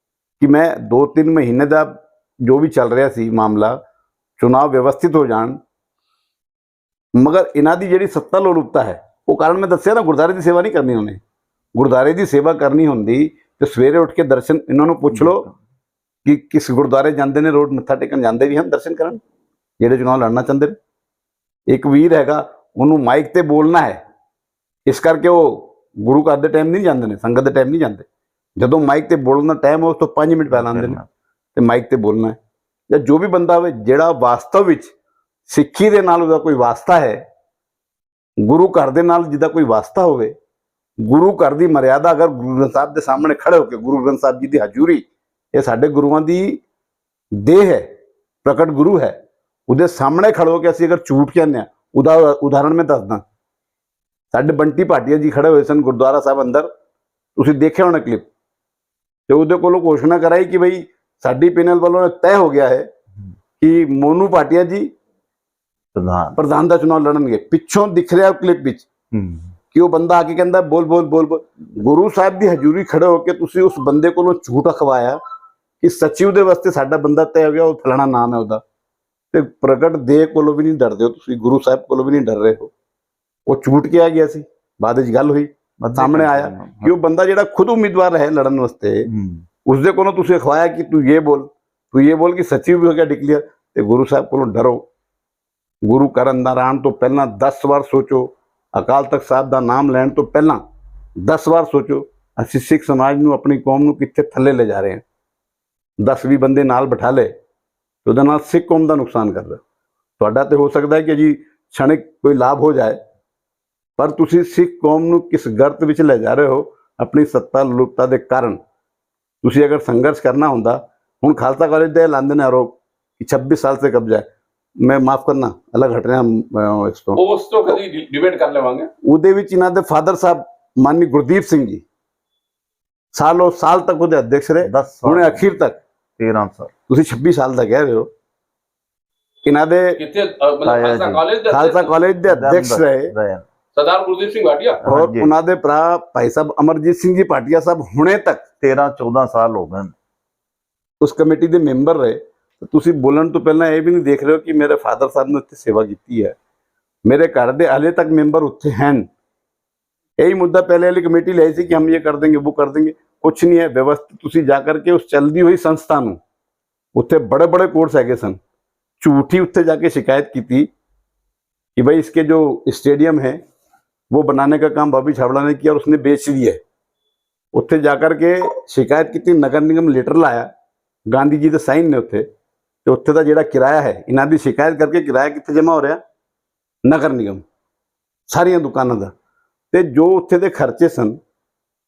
S4: ਕਿ ਮੈਂ 2-3 ਮਹੀਨੇ ਦਾ ਜੋ ਵੀ ਚੱਲ ਰਿਹਾ ਸੀ ਮਾਮਲਾ, ਚੁਣਾਵ ਵਿਵਸਥਿਤ ਹੋ ਜਾਣ, ਮਗਰ ਇਹਨਾਂ ਦੀ ਜਿਹੜੀ ਸੱਤਾ ਲੋਲੁਪਤਾ ਹੈ ਉਹ ਕਾਰਨ ਮੈਂ ਦੱਸਿਆ ਨਾ, ਗੁਰਦਾਰੇ ਦੀ ਸੇਵਾ ਨਹੀਂ ਕਰਨੀ ਉਹਨੇ। ਗੁਰਦਾਰੇ ਦੀ ਸੇਵਾ ਕਰਨੀ ਹੁੰਦੀ ਤੇ ਸਵੇਰੇ ਉੱਠ ਕੇ ਦਰਸ਼ਨ, ਇਹਨਾਂ ਨੂੰ ਪੁੱਛ ਲਓ ਕਿ ਕਿਸ ਗੁਰਦੁਆਰੇ ਜਾਂਦੇ ਨੇ, ਰੋਜ਼ ਮੱਥਾ ਟੇਕਣ ਜਾਂਦੇ ਵੀ ਹਨ ਦਰਸ਼ਨ ਕਰਨ ਜਿਹੜੇ ਚੁਣਾਵ ਲੜਨਾ ਚਾਹੁੰਦੇ ਨੇ। ਇੱਕ ਵੀਰ ਹੈਗਾ, ਉਹਨੂੰ ਮਾਈਕ ਤੇ ਬੋਲਣਾ ਹੈ, ਇਸ ਕਰਕੇ ਉਹ ਗੁਰੂ ਘਰ ਦੇ ਟਾਈਮ ਨਹੀਂ ਜਾਂਦੇ ਨੇ, ਸੰਗਤ ਦੇ ਟਾਈਮ ਨਹੀਂ ਜਾਂਦੇ। ਜਦੋਂ ਮਾਈਕ ਤੇ ਬੋਲਣ ਦਾ ਟਾਈਮ ਹੋ ਉਸ ਤੋਂ 5 ਮਿੰਟ ਪਹਿਲਾਂ ਆਉਂਦੇ ਨੇ ਤੇ ਮਾਈਕ ਤੇ ਬੋਲਣਾ ਹੈ। ਜਾਂ ਜੋ ਵੀ ਬੰਦਾ ਹੋਵੇ ਜਿਹੜਾ ਵਾਸਤਵ ਵਿੱਚ ਸਿੱਖੀ ਦੇ ਨਾਲ ਉਹਦਾ ਕੋਈ ਵਾਸਤਾ ਹੈ, ਗੁਰੂ ਘਰ ਦੇ ਨਾਲ ਜਿਹਦਾ ਕੋਈ ਵਾਸਤਾ ਹੋਵੇ, ਗੁਰੂ ਘਰ ਦੀ ਮਰਿਆਦਾ ਅਗਰ ਗੁਰੂ ਗ੍ਰੰਥ ਸਾਹਿਬ ਦੇ ਸਾਹਮਣੇ ਖੜੇ ਹੋ ਕੇ, ਗੁਰੂ ਗ੍ਰੰਥ ਸਾਹਿਬ ਜੀ ਦੀ ਹਜ਼ੂਰੀ, ਇਹ ਸਾਡੇ ਗੁਰੂਆਂ ਦੀ ਦੇਹ ਹੈ, ਪ੍ਰਗਟ ਗੁਰੂ ਹੈ, ਉਹਦੇ ਸਾਹਮਣੇ ਖੜੇ ਹੋ ਕੇ ਅਸੀਂ ਅਗਰ ਝੂਠ ਕਹਿੰਦੇ ਹਾਂ, ਉਹਦਾ ਉਦਾਹਰਣ ਮੈਂ ਦੱਸਦਾ। ਸਾਡੇ ਬੰਟੀ ਭਾਟੀਆ ਜੀ ਖੜੇ ਹੋਏ ਸਨ ਗੁਰਦੁਆਰਾ ਸਾਹਿਬ ਅੰਦਰ, ਤੁਸੀਂ ਦੇਖਿਆ ਹੋਣਾ ਕਲਿੱਪ, ਤੇ ਉਹਦੇ ਕੋਲੋਂ ਘੋਸ਼ਣਾ ਕਰਾਈ ਕਿ ਬਈ ਸਾਡੀ ਪੈਨਲ ਵੱਲੋਂ ਤੈਅ ਹੋ ਗਿਆ ਹੈ ਕਿ ਮੋਨੂ ਭਾਟੀਆ ਜੀ ਪ੍ਰਧਾਨ ਦਾ ਚੁਣਾਵ ਲੜਨਗੇ। ਪਿੱਛੋਂ ਦਿਖ ਰਿਹਾ ਕਲਿੱਪ ਵਿੱਚ ਕਿ ਉਹ ਬੰਦਾ ਆ ਕੇ ਕਹਿੰਦਾ ਬੋਲ ਬੋਲ ਬੋਲ ਬੋਲ। ਗੁਰੂ ਸਾਹਿਬ ਦੀ ਹਜ਼ੂਰੀ ਖੜੇ ਹੋ ਕੇ ਤੁਸੀਂ ਉਸ ਬੰਦੇ ਕੋਲੋਂ ਝੂਠ ਅਖਵਾਇਆ ਕਿ ਸਚਿਵ ਦੇ ਵਾਸਤੇ ਸਾਡਾ ਬੰਦਾ ਤੈਅ ਹੋ ਗਿਆ, ਉਹ ਫਲਾਣਾ ਨਾਮ ਹੈ ਉਹਦਾ। ਤੇ ਪ੍ਰਗਟ ਦੇ ਕੋਲੋਂ ਵੀ ਨਹੀਂ ਡਰਦੇ ਹੋ ਤੁਸੀਂ, ਗੁਰੂ ਸਾਹਿਬ ਕੋਲੋਂ ਵੀ ਨਹੀਂ ਡਰ ਰਹੇ ਹੋ। ਉਹ ਝੂਠ ਕਿਹਾ ਗਿਆ ਸੀ, ਬਾਅਦ ਵਿੱਚ ਗੱਲ ਹੋਈ, ਸਾਹਮਣੇ ਆਇਆ ਕਿ ਉਹ ਬੰਦਾ ਜਿਹੜਾ ਖੁਦ ਉਮੀਦਵਾਰ ਹੈ ਲੜਨ ਵਾਸਤੇ, ਉਸਦੇ ਕੋਲੋਂ ਤੁਸੀਂ ਅਖਵਾਇਆ ਕਿ ਤੂੰ ਇਹ ਬੋਲ ਕਿ ਸਚਿਵ ਵੀ ਹੋ ਗਿਆ ਡਿਕਲੇਅਰ। ਤੇ ਗੁਰੂ ਸਾਹਿਬ ਕੋਲੋਂ ਡਰੋ। ਗੁਰੂ ਘਰ ਅੰਦਰ ਆਉਣ ਤੋਂ ਪਹਿਲਾਂ 10 ਵਾਰ ਸੋਚੋ, ਅਕਾਲ ਤਖਤ ਸਾਹਿਬ ਦਾ ਨਾਮ ਲੈਣ ਤੋਂ ਪਹਿਲਾਂ 10 ਵਾਰ ਸੋਚੋ ਅਸੀਂ ਸਿੱਖ ਸਮਾਜ ਨੂੰ, ਆਪਣੀ ਕੌਮ ਨੂੰ ਕਿੱਥੇ ਥੱਲੇ ਲੈ ਜਾ ਰਹੇ ਹਾਂ। 10-20 ਬੰਦੇ ਨਾਲ ਬਿਠਾ ਲਏ ਤੇ ਉਹਦੇ ਨਾਲ ਸਿੱਖ ਕੌਮ ਦਾ ਨੁਕਸਾਨ ਕਰ ਰਹੇ। ਤੁਹਾਡਾ ਤੇ ਹੋ ਸਕਦਾ ਹੈ ਕਿ ਜੀ ਛਣਿਕ ਕੋਈ ਲਾਭ ਹੋ ਜਾਏ, ਪਰ ਤੁਸੀਂ ਸਿੱਖ ਕੌਮ ਨੂੰ ਕਿਸ ਗਰਤ ਵਿੱਚ ਲੈ ਜਾ ਰਹੇ ਹੋ ਆਪਣੀ ਸੱਤਾ ਲੁਪਤਾ ਦੇ ਕਾਰਨ। ਤੁਸੀਂ ਅਗਰ ਸੰਘਰਸ਼ ਕਰਨਾ ਹੁੰਦਾ, ਹੁਣ ਖਾਲਸਾ ਕਾਲਜ ਦੇ ਲਾਉਂਦੇ ਨੇ ਆਰੋਪ ਕਿ 26 ਸਾਲ ਸੇ ਕਬਜ਼ਾ ਹੈ, ਮੈਂ ਮਾਫ ਕਰਨਾ ਅਲੱਗ ਹਟ ਰਿਹਾ ਇਸ ਤੋਂ,
S2: ਉਸ ਤੋਂ ਕਦੀ ਡਿਬੇਟ ਕਰ ਲਵਾਂਗੇ।
S4: ਉਹਦੇ ਵਿੱਚ ਇਹਨਾਂ ਦੇ ਫਾਦਰ ਸਾਹਿਬ ਮਾਨਨੀ ਗੁਰਦੀਪ ਸਿੰਘ ਜੀ ਸਾਲੋਂ ਸਾਲ ਤੱਕ ਉਹਦੇ ਅਧਿਕਸ਼ ਰਹੇ,
S3: 10 ਸਾਲ
S4: ਹੁਣੇ ਅਖੀਰ ਤੱਕ
S3: 13 ਸਾਲ।
S4: ਤੁਸੀਂ 26 ਸਾਲ ਦਾ ਕਹਿ ਰਹੇ ਹੋ। ਇਹਨਾਂ ਦੇ
S2: ਕਿੱਥੇ ਮਤਲਬ
S4: ਖਾਲਸਾ ਕਾਲਜ ਦੇ ਅਧਿਕਸ਼ ਰਹੇ
S2: ਸਰਦਾਰ ਗੁਰਦੀਪ ਸਿੰਘ ਭਾਟੀਆ,
S4: ਔਰ ਉਹਨਾਂ ਦੇ ਭਰਾ ਭਾਈ ਸਾਹਿਬ ਅਮਰਜੀਤ ਸਿੰਘ ਜੀ ਭਾਟੀਆ ਸਾਹਿਬ ਹੁਣੇ ਤੱਕ
S3: 13-14 ਸਾਲ ਹੋ ਗਏ
S4: ਉਸ ਕਮੇਟੀ ਦੇ ਮੈਂਬਰ ਰਹੇ। ਤੁਸੀਂ ਬੋਲਣ ਤੋਂ ਪਹਿਲਾਂ ਇਹ ਵੀ ਨਹੀਂ ਦੇਖ ਰਹੇ ਹੋ ਕਿ ਮੇਰੇ ਫਾਦਰ ਸਾਹਿਬ ਨੇ ਉੱਥੇ ਸੇਵਾ ਕੀਤੀ ਹੈ, ਮੇਰੇ ਘਰ ਦੇ ਹਾਲੇ ਤੱਕ ਮੈਂਬਰ ਉੱਥੇ ਹਨ। यही मुद्दा पहले वाली कमेटी लाई थी कि हम ये कर देंगे वो कर देंगे, कुछ नहीं है व्यवस्थित। तुसी जा करके उस चलती हुई संस्था नूं उत्थे बड़े बड़े कोर्स हैगे सन, झूठी उत्थे जाके शिकायत की थी कि भाई इसके जो स्टेडियम है वो बनाने का काम बॉबी छाबड़ा ने किया और उसने बेच दिया है। उत्थे जाकर के शिकायत की थी, नगर निगम लेटर लाया, गांधी जी के साइन ने उत्थे, तो उत्थे का जिहड़ा किराया है इन्हां दी शिकायत करके किराया कित्थे जमा हो रहा, नगर निगम सारियां दुकानां दा, ते जो उत्थे दे खर्चे सन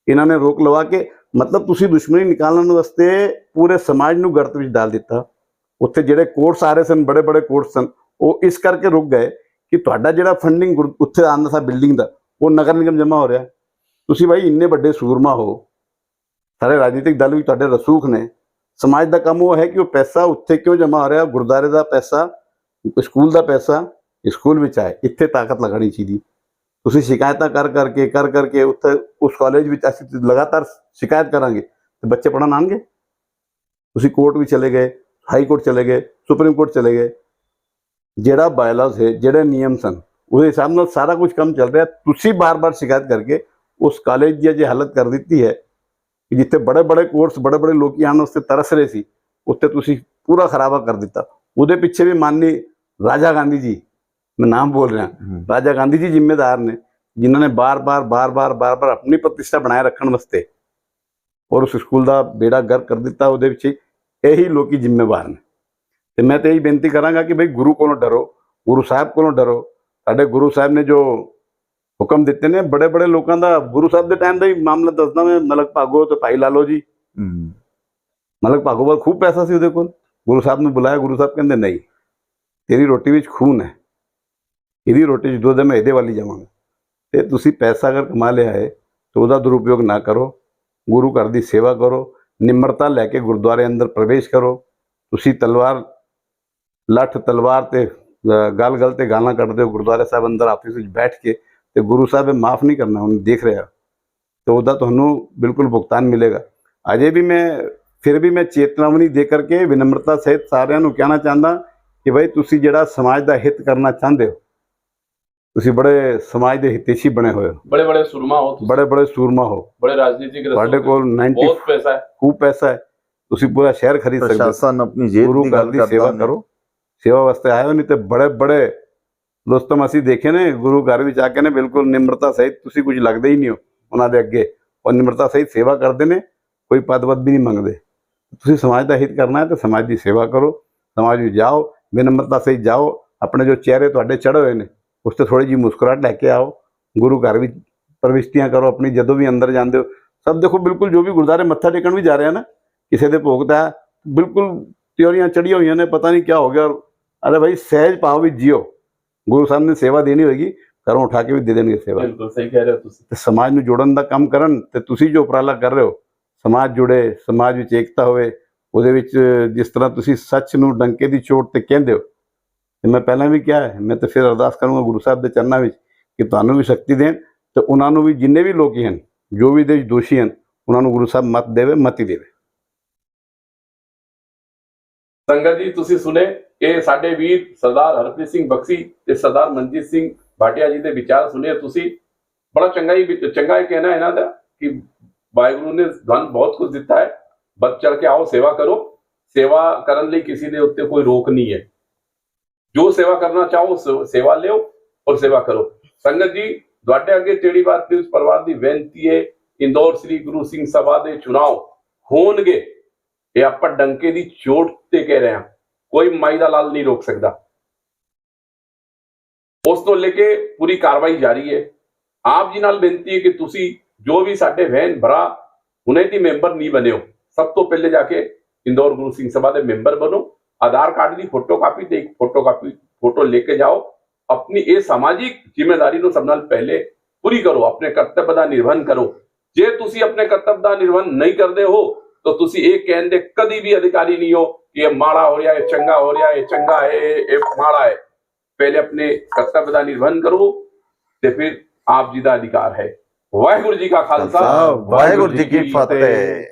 S4: इन्हां ने रोक लवा के, मतलब तुसी दुश्मनी निकालने वास्ते पूरे समाज नूं गर्त विच डाल दिता। उत्थे जिहड़े कोर्स आ रहे सन, बड़े बड़े कोर्स सन, वो इस करके रुक गए कि तुहाडा जिहड़ा फंडिंग उत्थे आंदा सा बिल्डिंग दा वो नगर निगम जमा हो रहा। तुसी भाई इन्ने बड़े सूरमा हो, सारे राजनीतिक दल भी तुहाडे रसूख ने, समाज का काम वो है कि वो पैसा उत्थे क्यों जमा हो रहा, गुरुद्वारे का पैसा, स्कूल का पैसा स्कूल में आए, इत्थे ताकत लगानी चाहिए। तुसी शिकायत कर करके उत्थे उस कॉलेज में असीं लगातार शिकायत करांगे तो बच्चे पढ़न आएंगे, ਤੁਸੀਂ ਕੋਰਟ ਵੀ ਚਲੇ ਗਏ, ਹਾਈ ਕੋਰਟ ਚਲੇ ਗਏ, ਸੁਪਰੀਮ ਕੋਰਟ ਚਲੇ ਗਏ, ਜਿਹੜਾ ਬਾਇਲਾਜ਼ ਹੈ, ਜਿਹੜੇ ਨਿਯਮ ਸਨ, ਉਹਦੇ ਹਿਸਾਬ ਨਾਲ ਸਾਰਾ ਕੁਝ ਕੰਮ ਚੱਲ ਰਿਹਾ। ਤੁਸੀਂ ਬਾਰ-ਬਾਰ ਸ਼ਿਕਾਇਤ ਕਰਕੇ ਉਸ ਕਾਲਜ ਦੀ ਅਜੇ ਹਾਲਤ ਕਰ ਦਿੱਤੀ ਹੈ ਕਿ ਜਿੱਥੇ ਬੜੇ ਕੋਰਸ, ਬੜੇ ਲੋਕੀ ਆਉਣ ਵਾਸਤੇ ਤਰਸ ਰਹੇ ਸੀ, ਉੱਥੇ ਤੁਸੀਂ ਪੂਰਾ ਖਰਾਬਾ ਕਰ ਦਿੱਤਾ। ਉਹਦੇ ਪਿੱਛੇ ਵੀ ਮਾਨਨੀ ਰਾਜਾ ਗਾਂਧੀ ਜੀ, ਮੈਂ ਨਾਮ ਬੋਲ ਰਿਹਾ, ਰਾਜਾ ਗਾਂਧੀ ਜੀ ਜ਼ਿੰਮੇਦਾਰ ਨੇ, ਜਿਨ੍ਹਾਂ ਨੇ ਬਾਰ-ਬਾਰ ਆਪਣੀ ਪ੍ਰਤਿਸ਼ਠਾ ਬਣਾਏ ਰੱਖਣ ਵਾਸਤੇ ਔਰ ਉਸ ਸਕੂਲ ਦਾ ਬੇੜਾ ਗਰਕ ਕਰ ਦਿੱਤਾ। ਉਹਦੇ ਵਿੱਚ ਇਹੀ ਲੋਕੀ ਜ਼ਿੰਮੇਵਾਰ ਨੇ। ਤੇ ਮੈਂ ਤਾਂ ਇਹੀ ਬੇਨਤੀ ਕਰਾਂਗਾ ਕਿ ਭਾਈ ਗੁਰੂ ਕੋਲੋਂ ਡਰੋ, ਗੁਰੂ ਸਾਹਿਬ ਕੋਲੋਂ ਡਰੋ। ਸਾਡੇ ਗੁਰੂ ਸਾਹਿਬ ਨੇ ਜੋ ਹੁਕਮ ਦਿੱਤੇ ਨੇ, ਬੜੇ ਲੋਕਾਂ ਦਾ, ਗੁਰੂ ਸਾਹਿਬ ਦੇ ਟਾਈਮ ਦਾ ਹੀ ਮਾਮਲਾ ਦੱਸਦਾ ਮੈਂ, ਮਲਕ ਭਾਗੋ ਤੇ ਭਾਈ ਲਾਲੋ ਜੀ। ਮਲਕ ਭਾਗੋ ਕੋਲ ਖੂਬ ਪੈਸਾ ਸੀ, ਉਹਦੇ ਕੋਲ ਗੁਰੂ ਸਾਹਿਬ ਨੂੰ ਬੁਲਾਇਆ, ਗੁਰੂ ਸਾਹਿਬ ਕਹਿੰਦੇ ਨਹੀਂ, ਤੇਰੀ ਰੋਟੀ ਵਿੱਚ ਖੂਨ ਹੈ, ਇਹਦੀ ਰੋਟੀ 'ਚ ਦੁੱਧ ਹੈ, ਮੈਂ ਇਹਦੇ ਵੱਲ ਹੀ ਜਾਵਾਂਗਾ। ਤੇ ਤੁਸੀਂ ਪੈਸਾ ਅਗਰ ਕਮਾ ਲਿਆ ਹੈ ਤਾਂ ਉਹਦਾ ਦੁਰਉਪਯੋਗ ਨਾ ਕਰੋ, ਗੁਰੂ ਘਰ ਦੀ ਸੇਵਾ ਕਰੋ, ਨਿਮਰਤਾ ਲੈ ਕੇ ਗੁਰਦੁਆਰੇ ਅੰਦਰ ਪ੍ਰਵੇਸ਼ ਕਰੋ। ਤੁਸੀਂ ਲੱਠ ਤਲਵਾਰ ਤੇ ਗੱਲ ਤੇ ਗਾਲਾਂ ਕੱਢਦੇ ਹੋ ਗੁਰਦੁਆਰੇ ਸਾਹਿਬ ਅੰਦਰ ਆਫਿਸ ਵਿੱਚ ਬੈਠ ਕੇ, ਤੇ ਗੁਰੂ ਸਾਹਿਬ ਮਾਫ ਨਹੀਂ ਕਰਨਾ, ਉਹਨੂੰ ਦੇਖ ਰਿਹਾ, ਤੇ ਉਹਦਾ ਤੁਹਾਨੂੰ ਬਿਲਕੁਲ ਭੁਗਤਾਨ ਮਿਲੇਗਾ। ਅਜੇ ਵੀ ਮੈਂ ਚੇਤਨਾਵਨੀ ਦੇ ਕਰਕੇ ਵਿਨਮਰਤਾ ਸਹਿਤ ਸਾਰਿਆਂ ਨੂੰ ਕਹਿਣਾ ਚਾਹੁੰਦਾ ਕਿ ਭਾਈ ਤੁਸੀਂ ਜਿਹੜਾ ਸਮਾਜ ਦਾ ਹਿੱਤ ਕਰਨਾ ਚਾਹੁੰਦੇ ਹੋ, ਤੁਸੀਂ ਬੜੇ ਸਮਾਜ ਦੇ ਹਿਤੈਸ਼ੀ ਬਣੇ ਹੋਏ ਹੋ,
S2: ਬੜੇ ਸੂਰਮਾ ਹੋ,
S4: ਬੜੇ ਸੂਰਮਾ ਹੋ,
S2: ਬੜੇ ਰਾਜਨੀਤਿਕ,
S4: ਤੁਹਾਡੇ ਕੋਲ 90
S2: ਬਹੁਤ ਪੈਸਾ ਹੈ,
S4: ਖੂਬ ਪੈਸਾ ਹੈ, ਤੁਸੀਂ ਪੂਰਾ ਸ਼ਹਿਰ ਖਰੀਦ ਸਕਦੇ ਹੋ।
S3: ਪ੍ਰਸ਼ਾਸਨ ਆਪਣੀ ਜੇਬ
S4: ਗੁਰੂ
S3: ਦੀ
S4: ਘਰ
S3: ਗੱਲ
S4: ਦੀ ਸੇਵਾ
S3: ਕਰਦਾ
S4: ਕਰੋ, ਸੇਵਾ ਵਾਸਤੇ ਆਏ ਹੋ। ਨਹੀਂ ਤੇ ਬੜੇ ਦੋਸਤਮ ਅਸੀਂ ਦੇਖੇ ਨੇ ਗੁਰੂ ਘਰ ਵਿੱਚ ਆ ਕੇ ਨੇ, ਬਿਲਕੁਲ ਨਿਮਰਤਾ ਸਹਿਤ, ਤੁਸੀਂ ਕੁਝ ਲੱਗਦੇ ਹੀ ਨਹੀਂ ਹੋ ਉਹਨਾਂ ਦੇ ਅੱਗੇ, ਔਰ ਨਿਮਰਤਾ ਸਹਿਤ ਸੇਵਾ ਕਰਦੇ ਨੇ, ਕੋਈ ਪਦ ਵੀ ਨਹੀਂ ਮੰਗਦੇ। ਤੁਸੀਂ ਸਮਾਜ ਦਾ ਹਿੱਤ ਕਰਨਾ ਹੈ ਤਾਂ ਸਮਾਜ ਦੀ ਸੇਵਾ ਕਰੋ, ਸਮਾਜ ਵਿੱਚ ਜਾਓ, ਵਿਨਮਰਤਾ ਸਹਿਤ ਜਾਓ, ਆਪਣੇ ਜੋ ਚਿਹਰੇ ਤੁਹਾਡੇ ਚੜ੍ਹੇ ਹੋਏ ਨੇ ਉਸ ਤੇ ਥੋੜੀ ਜਿਹੀ ਮੁਸਕਰਾਹਟ ਲੈ ਕੇ ਆਓ, ਗੁਰੂ ਘਰ ਵਿੱਚ ਪ੍ਰਵਿਸ਼ਟੀਆਂ ਕਰੋ ਆਪਣੀ। ਜਦੋਂ ਵੀ ਅੰਦਰ ਜਾਂਦੇ ਹੋ ਸਭ ਦੇਖੋ, ਬਿਲਕੁਲ ਜੋ ਵੀ ਗੁਰਦੁਆਰੇ ਮੱਥਾ ਟੇਕਣ ਵੀ ਜਾ ਰਹੇ ਨਾ, ਕਿਸੇ ਦੇ ਭੋਗ ਤਾਂ ਬਿਲਕੁਲ ਤਿਉਰੀਆਂ ਚੜੀਆਂ ਹੋਈਆਂ ਨੇ, ਪਤਾ ਨਹੀਂ ਕੀ ਹੋ ਗਿਆ। ਅਰੇ ਭਾਈ ਸਹਿਜ ਭਾਵ ਵਿੱਚ ਜੀਓ, ਗੁਰੂ ਸਾਹਿਬ ਨੇ ਸੇਵਾ ਦੇਣੀ ਹੋਏਗੀ, ਘਰੋਂ ਉਠਾ ਕੇ ਵੀ ਦੇ ਦੇਣਗੇ ਸੇਵਾ।
S2: ਬਿਲਕੁਲ ਸਹੀ ਕਹਿ ਰਹੇ ਹੋ ਤੁਸੀਂ।
S4: ਤੇ ਸਮਾਜ ਨੂੰ ਜੋੜਨ ਦਾ ਕੰਮ ਕਰਨ, ਤੇ ਤੁਸੀਂ ਜੋ ਉਪਰਾਲਾ ਕਰ ਰਹੇ ਹੋ, ਸਮਾਜ ਜੁੜੇ, ਸਮਾਜ ਵਿੱਚ ਏਕਤਾ ਹੋਵੇ, ਉਹਦੇ ਵਿੱਚ ਜਿਸ ਤਰ੍ਹਾਂ ਤੁਸੀਂ ਸੱਚ ਨੂੰ ਡੰਕੇ ਦੀ ਚੋਟ ਤੇ ਕਹਿੰਦੇ ਹੋ, ਤੇ ਮੈਂ ਪਹਿਲਾਂ ਵੀ ਕਿਹਾ ਹੈ, ਮੈਂ ਤਾਂ ਫਿਰ ਅਰਦਾਸ ਕਰੂੰਗਾ ਗੁਰੂ ਸਾਹਿਬ ਦੇ ਚਰਨਾਂ ਵਿੱਚ ਕਿ ਤੁਹਾਨੂੰ ਵੀ ਸ਼ਕਤੀ ਦੇਣ, ਤੇ ਉਹਨਾਂ ਨੂੰ ਵੀ, ਜਿੰਨੇ ਵੀ ਲੋਕੀ ਹਨ, ਜੋ ਵੀ ਦੇ ਦੋਸ਼ੀ ਹਨ, ਉਹਨਾਂ ਨੂੰ ਗੁਰੂ ਸਾਹਿਬ ਮਤੀ ਦੇਵੇ।
S2: ਸੰਗਤ ਜੀ, ਤੁਸੀਂ ਸੁਣੇ ਇਹ ਸਾਡੇ ਵੀਰ ਸਰਦਾਰ ਹਰਪ੍ਰੀਤ ਸਿੰਘ ਬਖਸ਼ੀ ਤੇ ਸਰਦਾਰ ਮਨਜੀਤ ਸਿੰਘ ਭਾਟੀਆ ਜੀ ਦੇ ਵਿਚਾਰ ਸੁਣੇ ਤੁਸੀਂ। ਬੜਾ ਚੰਗਾ ਹੀ ਕਹਿਣਾ ਇਹਨਾਂ ਦਾ ਕਿ ਵਾਹਿਗੁਰੂ ਨੇ ਤੁਹਾਨੂੰ ਬਹੁਤ ਕੁਝ ਦਿੱਤਾ ਹੈ, ਵੱਧ ਚੜ ਕੇ ਆਓ, ਸੇਵਾ ਕਰੋ। ਸੇਵਾ ਕਰਨ ਲਈ ਕਿਸੇ ਦੇ ਉੱਤੇ ਕੋਈ ਰੋਕ ਨਹੀਂ ਹੈ, ਜੋ ਸੇਵਾ ਕਰਨਾ ਚਾਹੋ ਸੇਵਾ ਲਿਓ ਔਰ ਸੇਵਾ ਕਰੋ। ਸੰਗਤ ਜੀ, ਤੁਹਾਡੇ ਅੱਗੇ ਟੇੜੀ ਬਾਤ ਨਿਊਜ਼ ਪਰਿਵਾਰ ਦੀ ਬੇਨਤੀ ਹੈ, ਇੰਦੌਰ ਸ੍ਰੀ ਗੁਰੂ ਸਿੰਘ ਸਭਾ ਦੇ ਚੁਣਾਵ ਹੋਣਗੇ, ਇਹ ਆਪਾਂ ਡੰਕੇ ਦੀ ਚੋਟ ਤੇ ਕਹਿ ਰਹੇ ਹਾਂ, ਕੋਈ ਮਾਈ ਦਾ ਲਾਲ ਨਹੀਂ ਰੋਕ ਸਕਦਾ। ਉਸ ਤੋਂ ਲੈ ਕੇ ਪੂਰੀ ਕਾਰਵਾਈ ਜਾਰੀ ਹੈ। ਆਪ ਜੀ ਨਾਲ ਬੇਨਤੀ ਹੈ ਕਿ ਤੁਸੀਂ ਜੋ ਵੀ ਸਾਡੇ ਭੈਣ ਭਰਾ ਹੁਣੇ ਦੀ ਮੈਂਬਰ ਨਹੀਂ ਬਣੇ ਹੋ, ਸਭ ਤੋਂ ਪਹਿਲੇ ਜਾ ਕੇ ਇੰਦੌਰ ਗੁਰੂ ਸਿੰਘ ਸਭਾ ਦੇ ਮੈਂਬਰ ਬਣੋ। ਆਧਾਰ ਕਾਰਡ ਦੀ ਫੋਟੋਕਾਪੀ ਤੇ ਇੱਕ ਫੋਟੋ ਲੈ ਕੇ ਜਾਓ। ਆਪਣੀ ਇਹ ਸਮਾਜਿਕ ਜ਼ਿੰਮੇਵਾਰੀ ਨੂੰ ਸਭ ਨਾਲ ਪਹਿਲੇ ਪੂਰੀ ਕਰੋ, ਆਪਣੇ ਕਰਤੱਵ ਦਾ ਨਿਰਵਹਨ ਕਰੋ। ਜੇ ਤੁਸੀਂ ਆਪਣੇ ਕਰਤੱਵ ਦਾ ਨਿਰਵਹਨ ਨਹੀਂ ਕਰਦੇ ਹੋ ਤਾਂ ਤੁਸੀਂ ਇਹ ਕਹਿਣ ਦੇ ਕਦੀ ਵੀ ਅਧਿਕਾਰੀ ਨਹੀਂ ਹੋ ਕਿ ਇਹ ਮਾੜਾ ਹੋ ਰਿਹਾ ਹੈ, ਚੰਗਾ ਹੋ ਰਿਹਾ ਹੈ, ਚੰਗਾ ਹੈ, ਇਹ ਮਾੜਾ ਹੈ। ਪਹਿਲੇ ਆਪਣੇ ਕਰਤੱਵ ਦਾ ਨਿਰਵਹਨ ਕਰੋ ਤੇ ਫਿਰ ਆਪ ਜੀ ਦਾ ਅਧਿਕਾਰ ਹੈ। ਵਾਹਿਗੁਰੂ ਜੀ ਕਾ ਖਾਲਸਾ,
S3: ਵਾਹਿਗੁਰੂ ਜੀ ਕੀ ਫਤਿਹ।